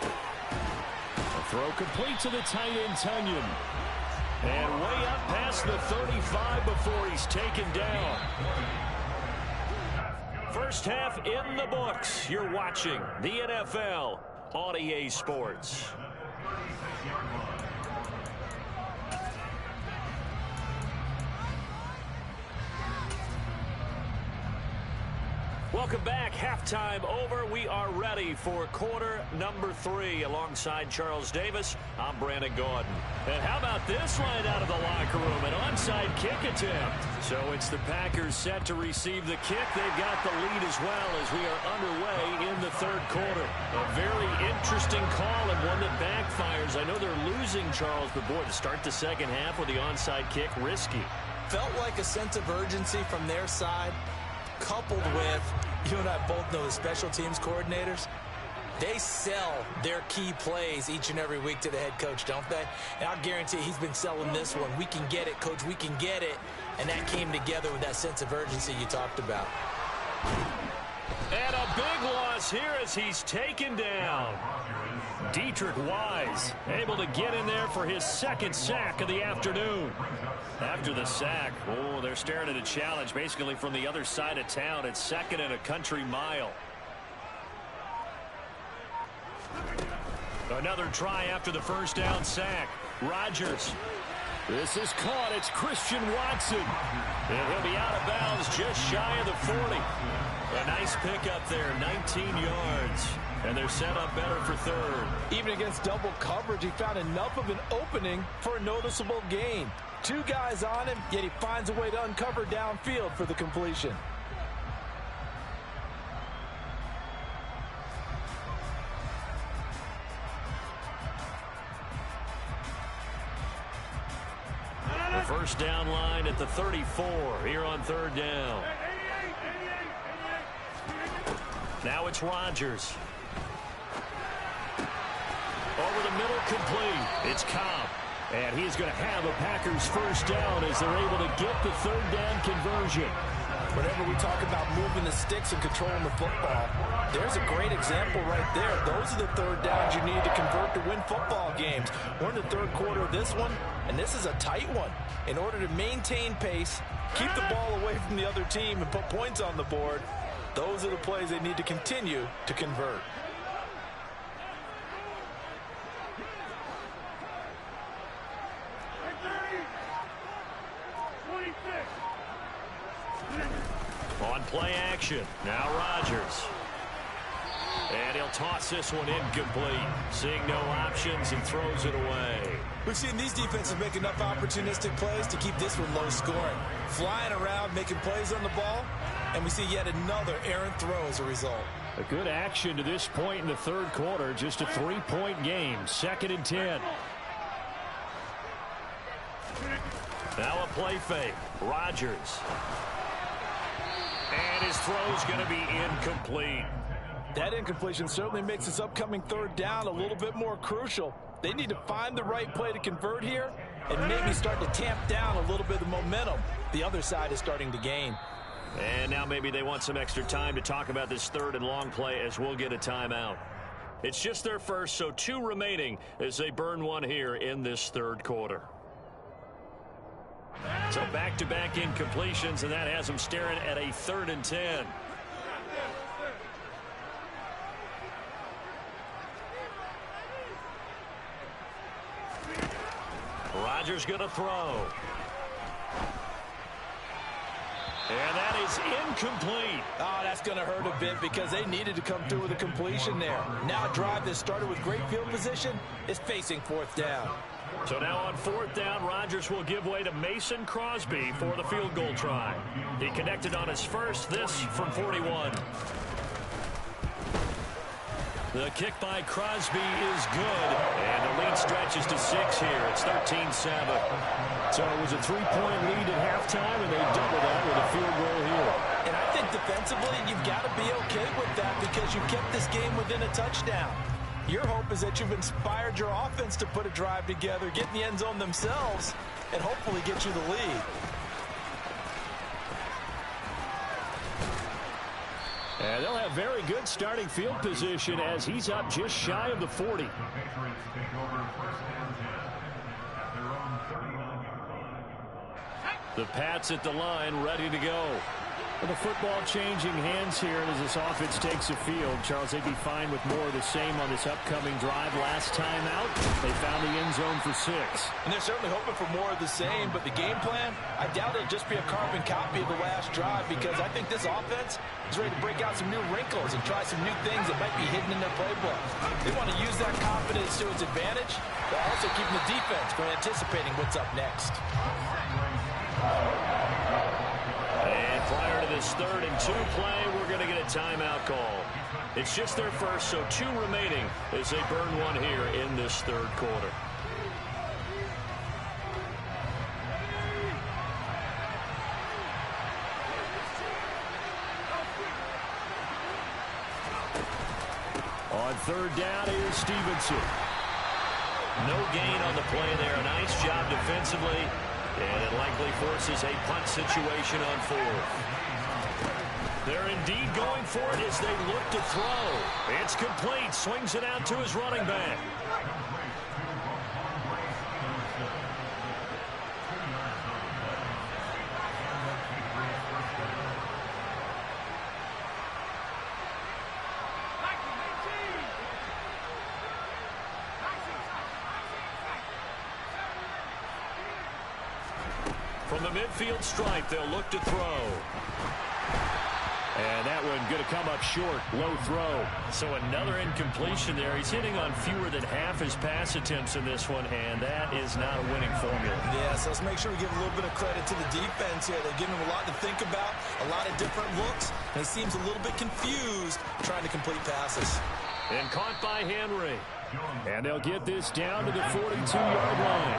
A throw complete to the tight end, Tunyon. And way up past the 35 before he's taken down. First half in the books. You're watching the NFL on EA Sports. Welcome back. Halftime over. We are ready for quarter number 3. Alongside Charles Davis, I'm Brandon Gaudin. And how about this line out of the locker room? An onside kick attempt. So it's the Packers set to receive the kick. They've got the lead as well as we are underway in the third quarter. A very interesting call and one that backfires. I know they're losing, Charles, but boy, to start the second half with the onside kick, risky. Felt like a sense of urgency from their side, coupled with, you and I both know the special teams coordinators, they sell their key plays each and every week to the head coach, don't they? And I'll guarantee he's been selling this one. We can get it, coach, we can get it. And that came together with that sense of urgency you talked about. And a big loss here as he's taken down. Dietrich Wise able to get in there for his second sack of the afternoon. After the sack, oh, they're staring at a challenge basically from the other side of town. It's 2nd and a country mile. Another try after the first down sack. Rodgers. This is caught. It's Christian Watson. And he'll be out of bounds just shy of the 40. A nice pickup there, 19 yards. And they're set up better for third. Even against double coverage, he found enough of an opening for a noticeable gain. 2 guys on him, yet he finds a way to uncover downfield for the completion. The first down line at the 34 here on third down. Now it's Rodgers. Over the middle, complete. It's Cobb. And he's going to have a Packers first down as they're able to get the third down conversion. Whenever we talk about moving the sticks and controlling the football, there's a great example right there. Those are the third downs you need to convert to win football games. We're in the third quarter of this one, and this is a tight one. In order to maintain pace, keep the ball away from the other team, and put points on the board, those are the plays they need to continue to convert. On play action, now Rodgers. And he'll toss this one incomplete. Seeing no options and throws it away. We've seen these defenses make enough opportunistic plays to keep this one low scoring. Flying around, making plays on the ball, and we see yet another errant throw as a result. A good action to this point in the third quarter. Just a 3-point game. 2nd and 10. Now a play fake. Rodgers. And his throw's going to be incomplete. That incompletion certainly makes this upcoming third down a little bit more crucial. They need to find the right play to convert here and maybe start to tamp down a little bit of momentum the other side is starting to gain. And now maybe they want some extra time to talk about this third and long play as we'll get a timeout. It's just their first, so 2 remaining as they burn one here in this third quarter. So back-to-back incompletions, and that has them staring at a 3rd and 10. Rodgers going to throw. And that is incomplete. Oh, that's going to hurt a bit because they needed to come through with a completion there. Now a drive that started with great field position is facing 4th down. So now on 4th down, Rodgers will give way to Mason Crosby for the field goal try. He connected on his first, this from 41. The kick by Crosby is good, and the lead stretches to 6 here. It's 13-7. So it was a 3-point lead at halftime, and they double that with a field goal here. And I think defensively, you've got to be okay with that because you kept this game within a touchdown. Your hope is that you've inspired your offense to put a drive together, get in the end zone themselves, and hopefully get you the lead. And they'll have very good starting field position as he's up just shy of the 40. The Pats at the line, ready to go. Well, the football changing hands here as this offense takes the field. Charles, they'd be fine with more of the same on this upcoming drive. Last time out, they found the end zone for 6. And they're certainly hoping for more of the same, but the game plan, I doubt it'll just be a carbon copy of the last drive because I think this offense is ready to break out some new wrinkles and try some new things that might be hidden in their playbook. They want to use that confidence to its advantage, but also keeping the defense from anticipating what's up next. And prior to this 3rd and 2 play, we're going to get a timeout call. It's just their first, so 2 remaining as they burn one here in this 3rd quarter. On 3rd down, here's Stevenson. No gain on the play there. Nice job defensively. And it likely forces a punt situation on 4th. They're indeed going for it as they look to throw. It's complete. Swings it out to his running back. From the midfield stripe, they'll look to throw. And that one going to come up short. Low throw. So another incompletion there. He's hitting on fewer than half his pass attempts in this one, and that is not a winning formula. Yeah, so let's make sure we give a little bit of credit to the defense here. They're giving him a lot to think about, a lot of different looks, and he seems a little bit confused trying to complete passes. And caught by Henry. And they'll get this down to the 42-yard line.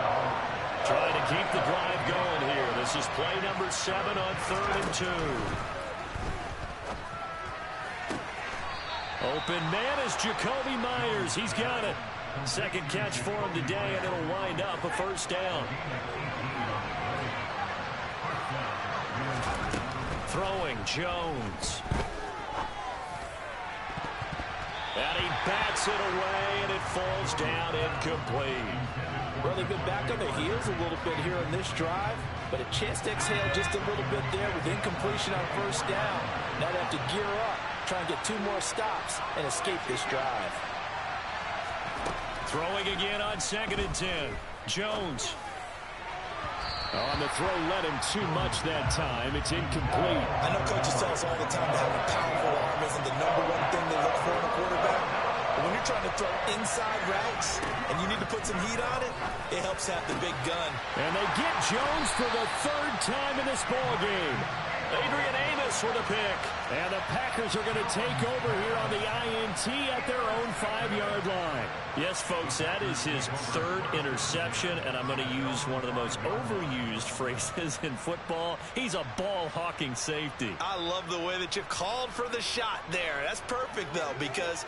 Trying to keep the drive going here. This is play number 7 on 3rd and 2. Open man is Jacoby Myers. He's got it. Second catch for him today, and it'll wind up a 1st down. Throwing Jones. And he bats it away, and it falls down incomplete. Well, they've been back on their heels a little bit here on this drive, but a chance to exhale just a little bit there with incompletion on 1st down. Now they have to gear up, try and get 2 more stops and escape this drive. Throwing again on 2nd and 10. Jones. On the throw, led him too much that time. It's incomplete. I know coaches tell us all the time that having a powerful arm isn't the #1 thing they look for in a quarterback. But when you're trying to throw inside routes and you need to put some heat on it, it helps have the big gun. And they get Jones for the 3rd time in this ball game. Adrian Amos with a pick. And the Packers are going to take over here on the INT at their own 5-yard line. Yes, folks, that is his 3rd interception, and I'm going to use one of the most overused phrases in football. He's a ball-hawking safety. I love the way that you called for the shot there. That's perfect, though, because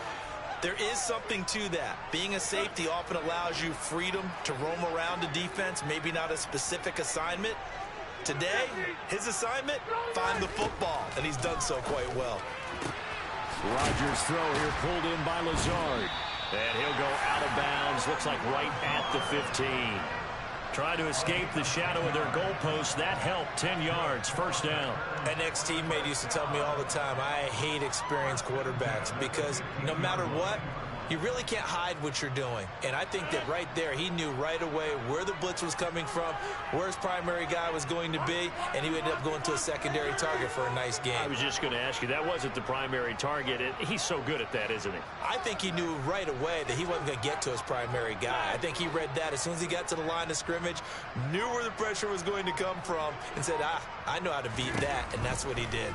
there is something to that. Being a safety often allows you freedom to roam around the defense, maybe not a specific assignment, Today, his assignment, find the football, and he's done so quite well. Rodgers' throw here pulled in by Lazard. And he'll go out of bounds, looks like right at the 15. Trying to escape the shadow of their goalpost. That helped. 10 yards, first down. An ex-teammate used to tell me all the time, I hate experienced quarterbacks because no matter what, you really can't hide what you're doing. And I think that right there, he knew right away where the blitz was coming from, where his primary guy was going to be, and he ended up going to a secondary target for a nice game. I was just going to ask you, that wasn't the primary target. He's so good at that, isn't he? I think he knew right away that he wasn't going to get to his primary guy. I think he read that as soon as he got to the line of scrimmage, knew where the pressure was going to come from, and said, I know how to beat that, and that's what he did.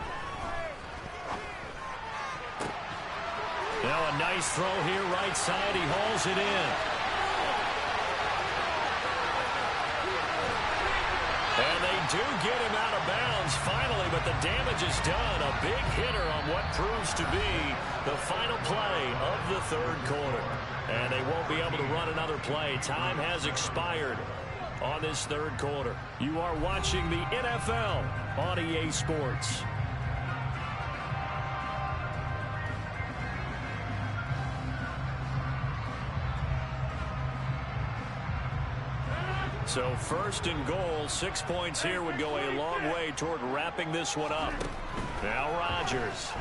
Now a nice throw here, right side. He hauls it in. And they do get him out of bounds finally, but the damage is done. A big hitter on what proves to be the final play of the third quarter. And they won't be able to run another play. Time has expired on this third quarter. You are watching the NFL on EA Sports. So first and goal, 6 points here would go a long way toward wrapping this one up. Now Rodgers.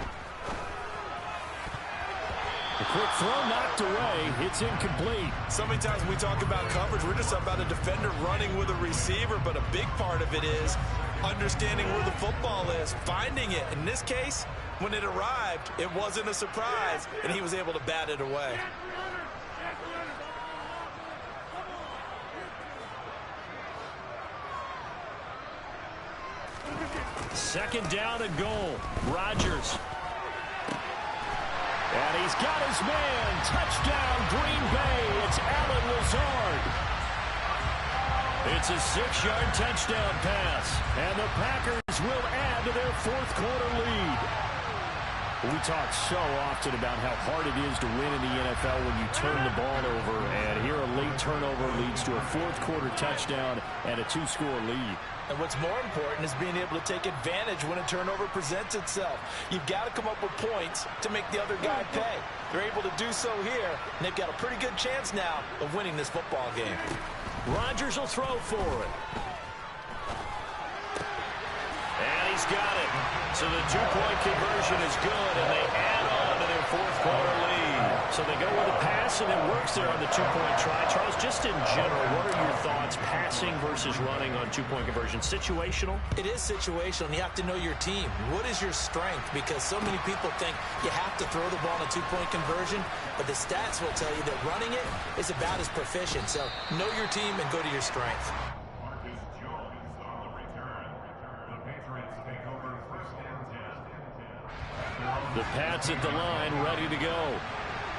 The quick throw knocked away. It's incomplete. So many times when we talk about coverage, we're just talking about a defender running with a receiver, but a big part of it is understanding where the football is, finding it. In this case, when it arrived, it wasn't a surprise, and he was able to bat it away. Second down and goal. Rodgers. And he's got his man. Touchdown, Green Bay. It's Allen Lazard. It's a 6-yard touchdown pass. And the Packers will add to their fourth quarter lead. We talk so often about how hard it is to win in the NFL when you turn the ball over. And here a late turnover leads to a fourth quarter touchdown and a 2-score lead. And what's more important is being able to take advantage when a turnover presents itself. You've got to come up with points to make the other guy pay. They're able to do so here, and they've got a pretty good chance now of winning this football game. Rodgers will throw for it. And he's got it. So the two-point conversion is good, and they add on to their fourth quarter lead. So they go with a pass, and it works there on the two-point try. Charles, just in general, what are your thoughts, passing versus running on two-point conversion? Situational? It is situational, and you have to know your team. What is your strength? Because so many people think you have to throw the ball on a two-point conversion, but the stats will tell you that running it is about as proficient. So know your team and go to your strength. The Pats at the line, ready to go.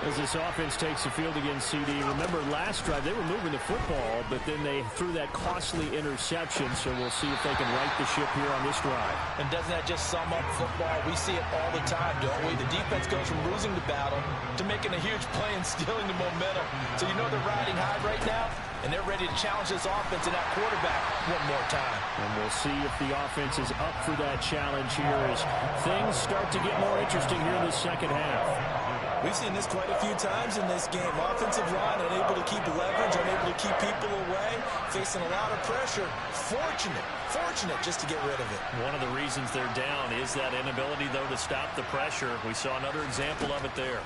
As this offense takes the field against CD. Remember, last drive, they were moving the football, but then they threw that costly interception, so we'll see if they can right the ship here on this drive. And doesn't that just sum up football? We see it all the time, don't we? The defense goes from losing the battle to making a huge play and stealing the momentum. So you know they're riding high right now, and they're ready to challenge this offense and that quarterback one more time. And we'll see if the offense is up for that challenge here as things start to get more interesting here in the second half. We've seen this quite a few times in this game. Offensive line unable to keep leverage, unable to keep people away, facing a lot of pressure. Fortunate just to get rid of it. One of the reasons they're down is that inability, though, to stop the pressure. We saw another example of it there.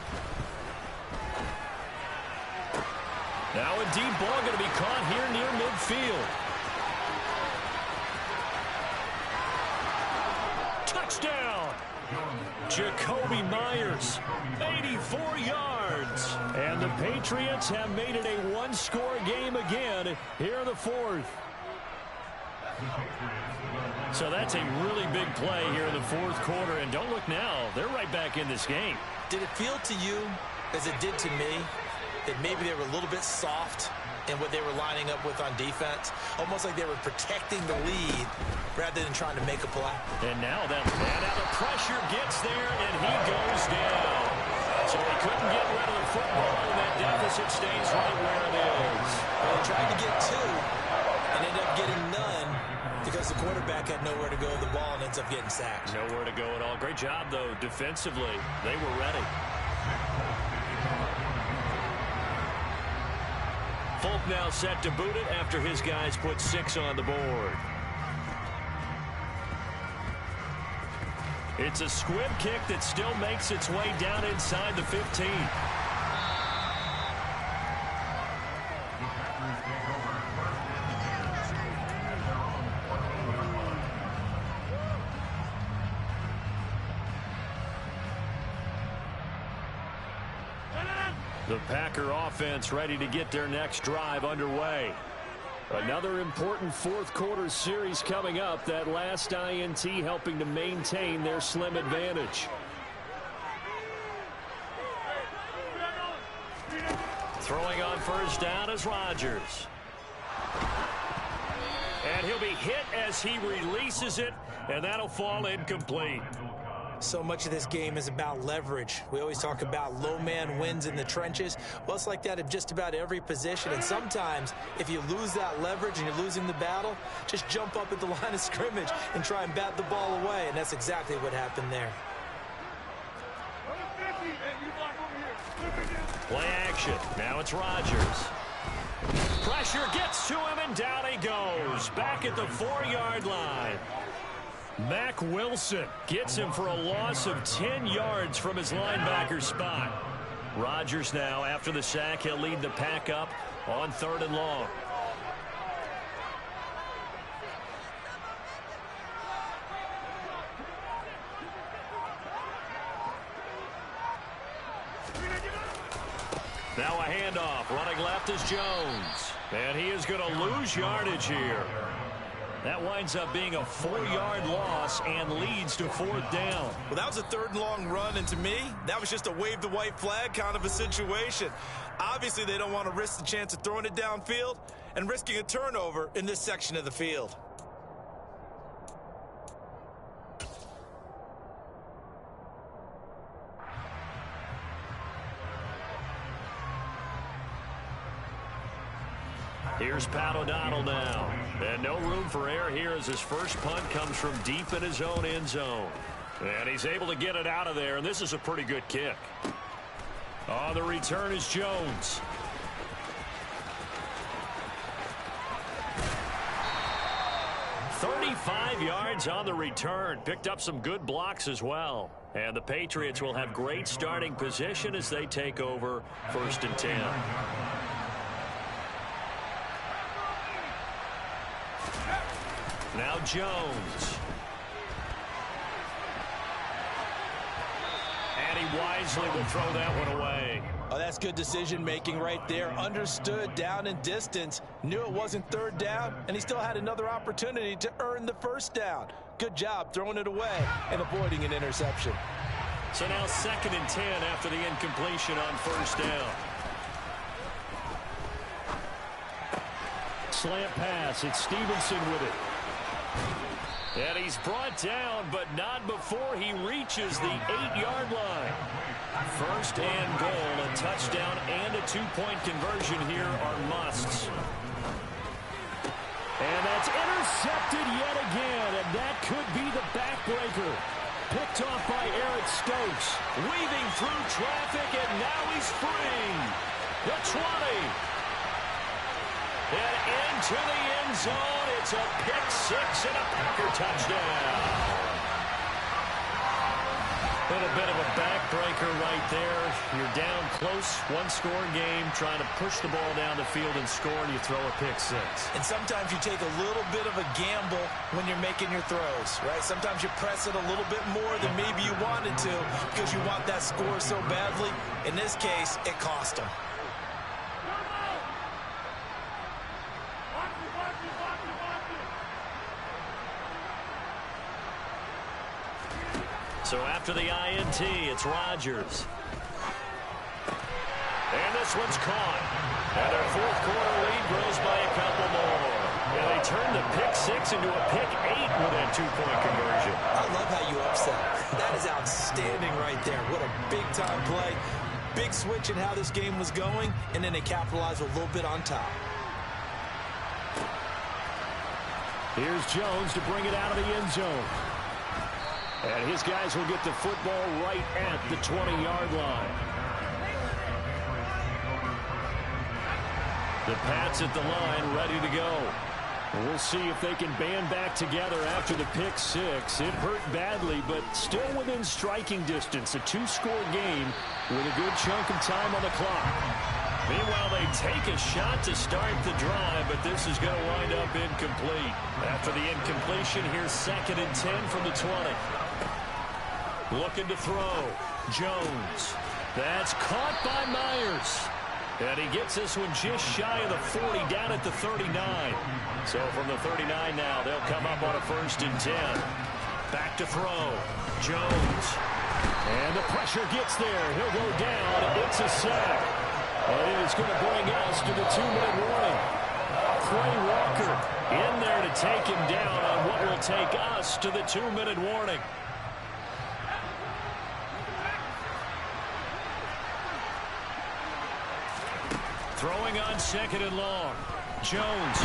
Now a deep ball going to be caught here near midfield. Touchdown! Jacoby Myers, 84 yards. And the Patriots have made it a one-score game again here in the fourth. So that's a really big play here in the fourth quarter. And don't look now, they're right back in this game. Did it feel to you, as it did to me, that maybe they were a little bit soft in what they were lining up with on defense? Almost like they were protecting the lead rather than trying to make a play. And now the pressure gets there, and he goes down. So he couldn't get rid of the football, and that deficit stays right where it is. Well, they tried to get two and ended up getting none because the quarterback had nowhere to go with the ball and ends up getting sacked. Nowhere to go at all. Great job, though, defensively. They were ready. Folk now set to boot it after his guys put 6 on the board. It's a squib kick that still makes its way down inside the 15. The Packer offense ready to get their next drive underway. Another important fourth quarter series coming up. That last INT helping to maintain their slim advantage. Throwing on first down is Rodgers. And he'll be hit as he releases it, and that'll fall incomplete. So much of this game is about leverage. We always talk about low man wins in the trenches. Well, it's like that in just about every position. And sometimes, if you lose that leverage and you're losing the battle, just jump up at the line of scrimmage and try and bat the ball away. And that's exactly what happened there. Play action. Now it's Rodgers. Pressure gets to him, and down he goes. Back at the 4-yard line. Mack Wilson gets him for a loss of 10 yards from his linebacker spot. Rodgers now, after the sack, he'll lead the pack up on 3rd and long. Now a handoff. Running left is Jones. And he is going to lose yardage here. That winds up being a 4-yard loss and leads to 4th down. Well, that was a 3rd and long run, and to me, that was just a wave the white flag kind of a situation. Obviously, they don't want to risk the chance of throwing it downfield and risking a turnover in this section of the field. Here's Pat O'Donnell now. And no room for error here as his first punt comes from deep in his own end zone. And he's able to get it out of there, and this is a pretty good kick. On the return is Jones. "35 yards on the return. Picked up some good blocks as well. And the Patriots will have great starting position as they take over 1st and 10. Now Jones. And he wisely will throw that one away. Oh, that's good decision-making right there. Understood down and distance. Knew it wasn't 3rd down, and he still had another opportunity to earn the 1st down. Good job throwing it away and avoiding an interception. So now 2nd and 10 after the incompletion on 1st down. Slant pass. It's Stevenson with it. And he's brought down, but not before he reaches the 8-yard line. 1st and goal, a touchdown and a 2-point conversion here are musts. And that's intercepted yet again, and that could be the backbreaker. Picked off by Eric Stokes. Weaving through traffic, and now he's free. The 20. And into the end zone. It's a pick-6 and a Packer touchdown. Little bit of a backbreaker right there. You're down close, one-score game, trying to push the ball down the field and score, and you throw a pick-6. And sometimes you take a little bit of a gamble when you're making your throws, right? Sometimes you press it a little bit more than maybe you wanted to because you want that score so badly. In this case, it cost them. So after the INT, it's Rodgers. And this one's caught. And their 4th quarter lead grows by a couple more. And they turn the pick-6 into a pick-8 with that 2-point conversion. I love how you upset. That is outstanding right there. What a big-time play. Big switch in how this game was going, and then they capitalized a little bit on top. Here's Jones to bring it out of the end zone. And his guys will get the football right at the 20-yard line. The Pats at the line, ready to go. We'll see if they can band back together after the pick six. It hurt badly, but still within striking distance. A two-score game with a good chunk of time on the clock. Meanwhile, they take a shot to start the drive, but this is going to wind up incomplete. After the incompletion, here's 2nd and 10 from the 20. Looking to throw. Jones. That's caught by Myers. And he gets this one just shy of the 40, down at the 39. So from the 39 now, they'll come up on a 1st and 10. Back to throw. Jones. And the pressure gets there. He'll go down. It's a sack. And it's going to bring us to the 2-minute warning. Quay Walker in there to take him down on what will take us to the 2-minute warning. Throwing on 2nd and long. Jones.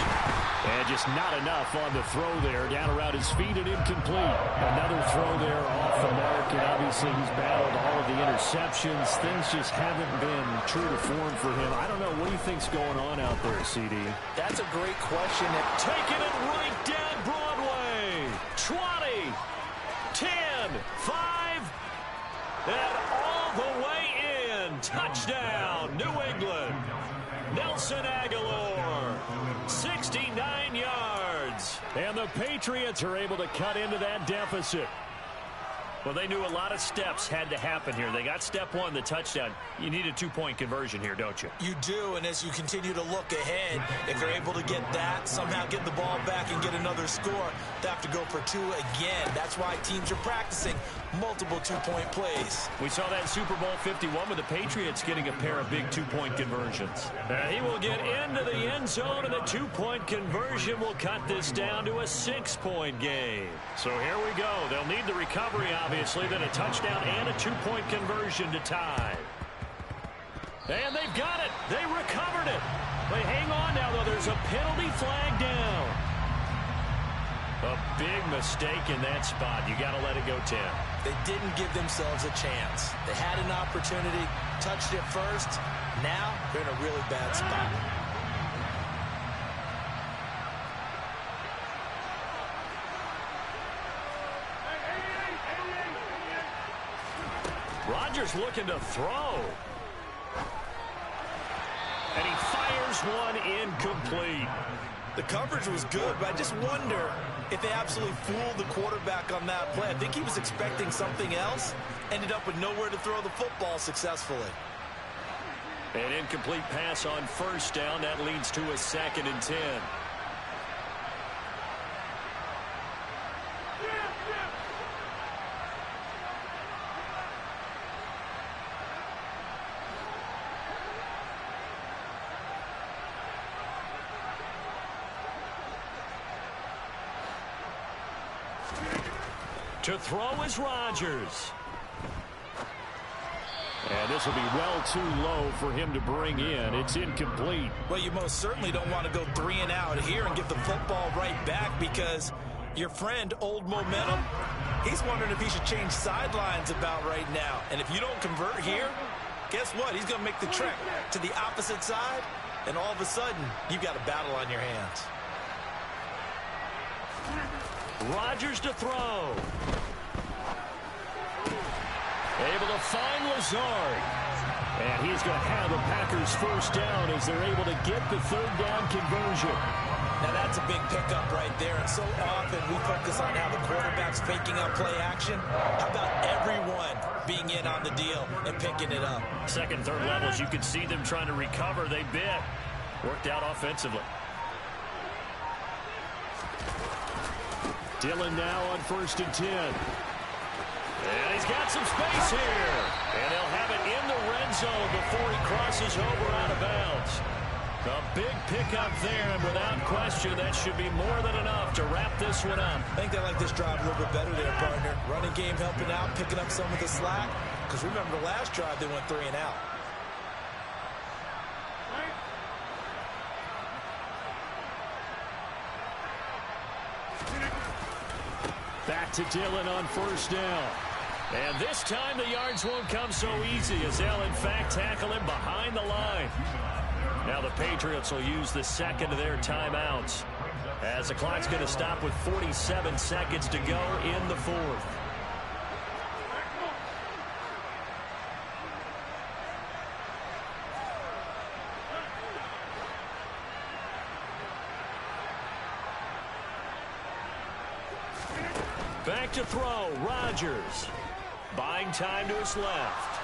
And just not enough on the throw there. Down around his feet and incomplete. Another throw there off the mark. And obviously he's battled all of the interceptions. Things just haven't been true to form for him. I don't know. What do you think's going on out there, CD? That's a great question. Taking it right down Broadway. 20, 10, 5, and all the way in. Touchdown, New England. Nelson Aguilar, 69 yards. And the Patriots are able to cut into that deficit. Well, they knew a lot of steps had to happen here. They got step one, the touchdown. You need a two-point conversion here, don't you? You do, and as you continue to look ahead, if they're able to get that, somehow get the ball back and get another score, they have to go for two again. That's why teams are practicing multiple two-point plays. We saw that in Super Bowl 51 with the Patriots getting a pair of big two-point conversions. He will get into the end zone, and the two-point conversion will cut this down to a 6-point game. So here we go. They'll need the recovery, obviously, then a touchdown and a two-point conversion to tie. And they've got it. They recovered it. They hang on now, though. There's a penalty flag down. A big mistake in that spot. You got to let it go 10. They didn't give themselves a chance. They had an opportunity, touched it first. Now they're in a really bad spot. Rodgers looking to throw. And he fires one incomplete. The coverage was good, but I just wonder if they absolutely fooled the quarterback on that play. I think he was expecting something else. Ended up with nowhere to throw the football successfully. An incomplete pass on first down. That leads to a 2nd and 10. To throw is Rodgers. And this will be well too low for him to bring in. It's incomplete. Well, you most certainly don't want to go 3 and out here and give the football right back, because your friend, Old Momentum, he's wondering if he should change sidelines about right now. And if you don't convert here, guess what? He's going to make the trek to the opposite side, and all of a sudden, you've got a battle on your hands. Rodgers to throw. Able to find Lazard. And he's going to have the Packers first down as they're able to get the third down conversion. Now that's a big pickup right there. And so often we focus on how the quarterback's faking out play action. How about everyone being in on the deal and picking it up? Second, third levels, you could see them trying to recover. They bit. Worked out offensively. Dillon now on 1st and 10. And he's got some space here. And he'll have it in the red zone before he crosses over out of bounds. A big pickup there, and without question, that should be more than enough to wrap this one up. I think they like this drive a little bit better there, partner. Running game helping out, picking up some of the slack. Because remember, the last drive, they went 3 and out. Back to Dillon on first down. And this time the yards won't come so easy as they'll, in fact, tackle him behind the line. Now the Patriots will use the second of their timeouts as the clock's going to stop with 47 seconds to go in the fourth. Back to throw, Rodgers. Buying time to his left.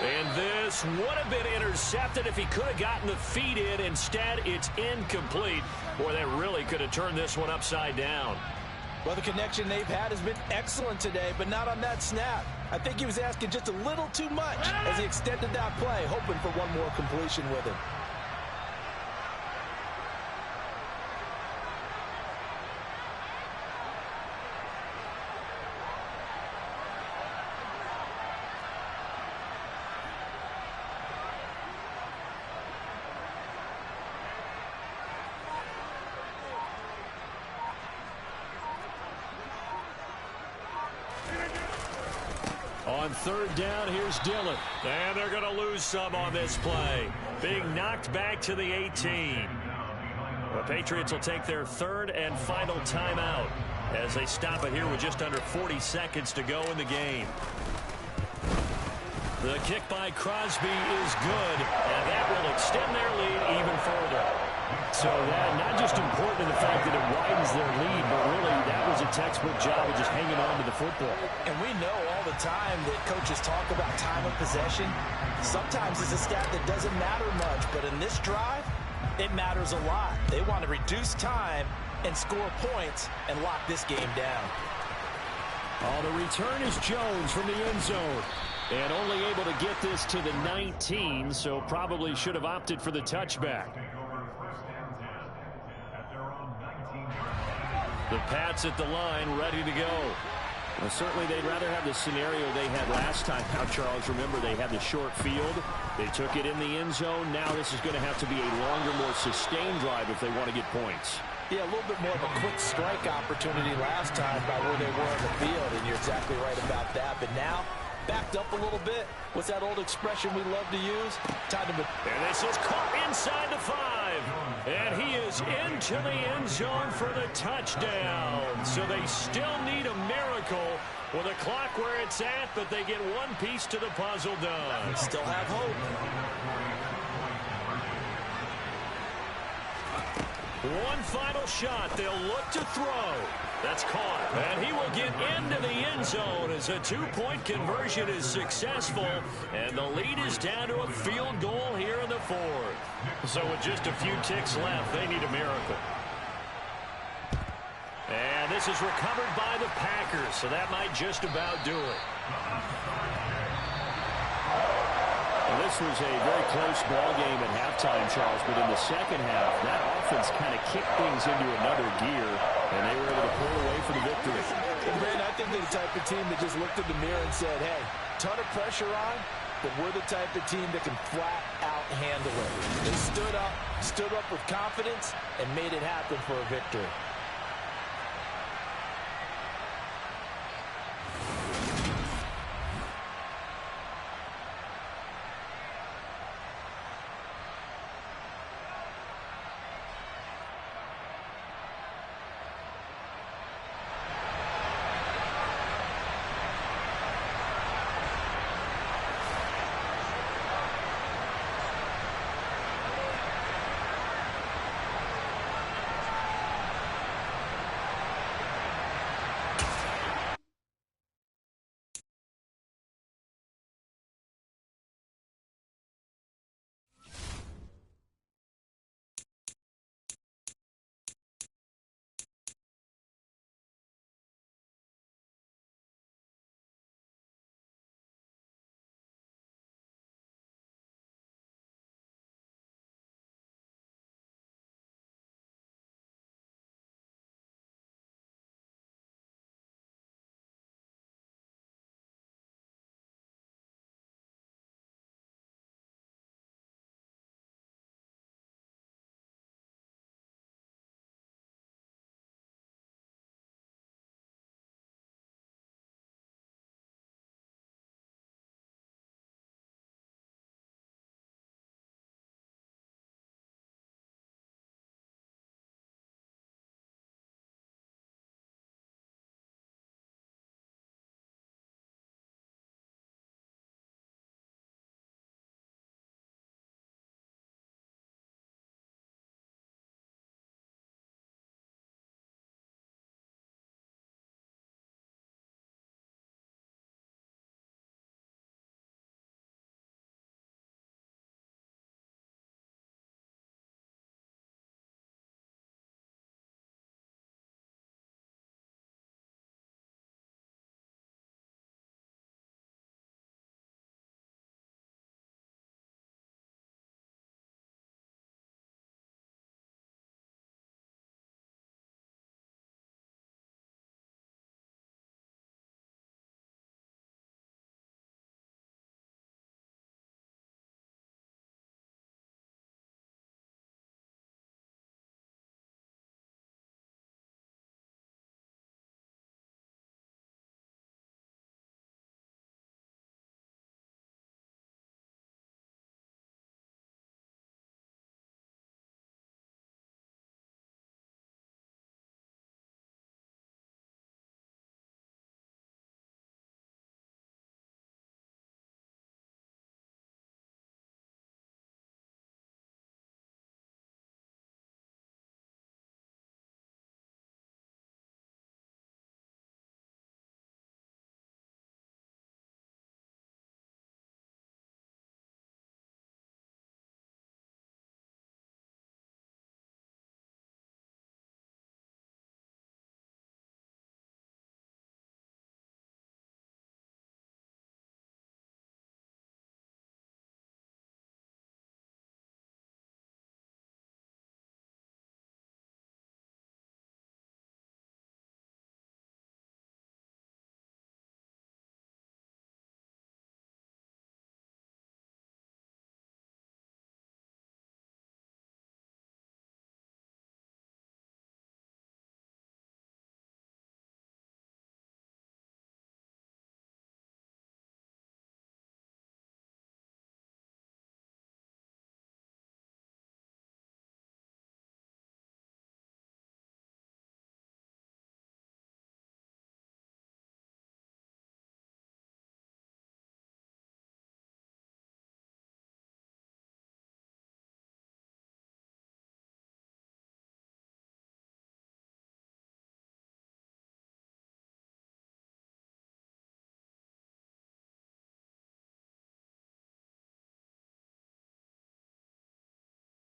And this would have been intercepted if he could have gotten the feet in. Instead, it's incomplete. Boy, they really could have turned this one upside down. Well, the connection they've had has been excellent today, but not on that snap. I think he was asking just a little too much as he extended that play, hoping for one more completion with him. On third down, here's Dillon. And they're going to lose some on this play. Being knocked back to the 18. The Patriots will take their third and final timeout as they stop it here with just under 40 seconds to go in the game. The kick by Crosby is good, and that will extend their lead even further. So that not just important in the fact that it widens their lead, but really that was a textbook job of just hanging on to the football. And we know all the time that coaches talk about time of possession. Sometimes it's a stat that doesn't matter much, but in this drive, it matters a lot. They want to reduce time and score points and lock this game down. Oh, the return is Jones from the end zone. And only able to get this to the 19, so probably should have opted for the touchback. The Pats at the line, ready to go. Well, certainly they'd rather have the scenario they had last time. Now, Charles, remember they had the short field. They took it in the end zone. Now this is going to have to be a longer, more sustained drive if they want to get points. Yeah, a little bit more of a quick strike opportunity last time by where they were on the field, and you're exactly right about that. But now, backed up a little bit. What's that old expression we love to use? Time to... And this is caught inside the 5. And he is into the end zone for the touchdown. So they still need a miracle with a clock where it's at, but they get one piece to the puzzle done. Still have hope. One final shot. They'll look to throw. That's caught. And he will get into the end zone as a two-point conversion is successful. And the lead is down to a field goal here in the fourth. So with just a few ticks left, they need a miracle. And this is recovered by the Packers, so that might just about do it. Well, this was a very close ball game at halftime, Charles, but in the second half, that offense kind of kicked things into another gear, and they were able to pull away for the victory. And Brandon, I think they're the type of team that just looked in the mirror and said, hey, ton of pressure on, but we're the type of team that can flat out handle it. They stood up with confidence, and made it happen for a victory.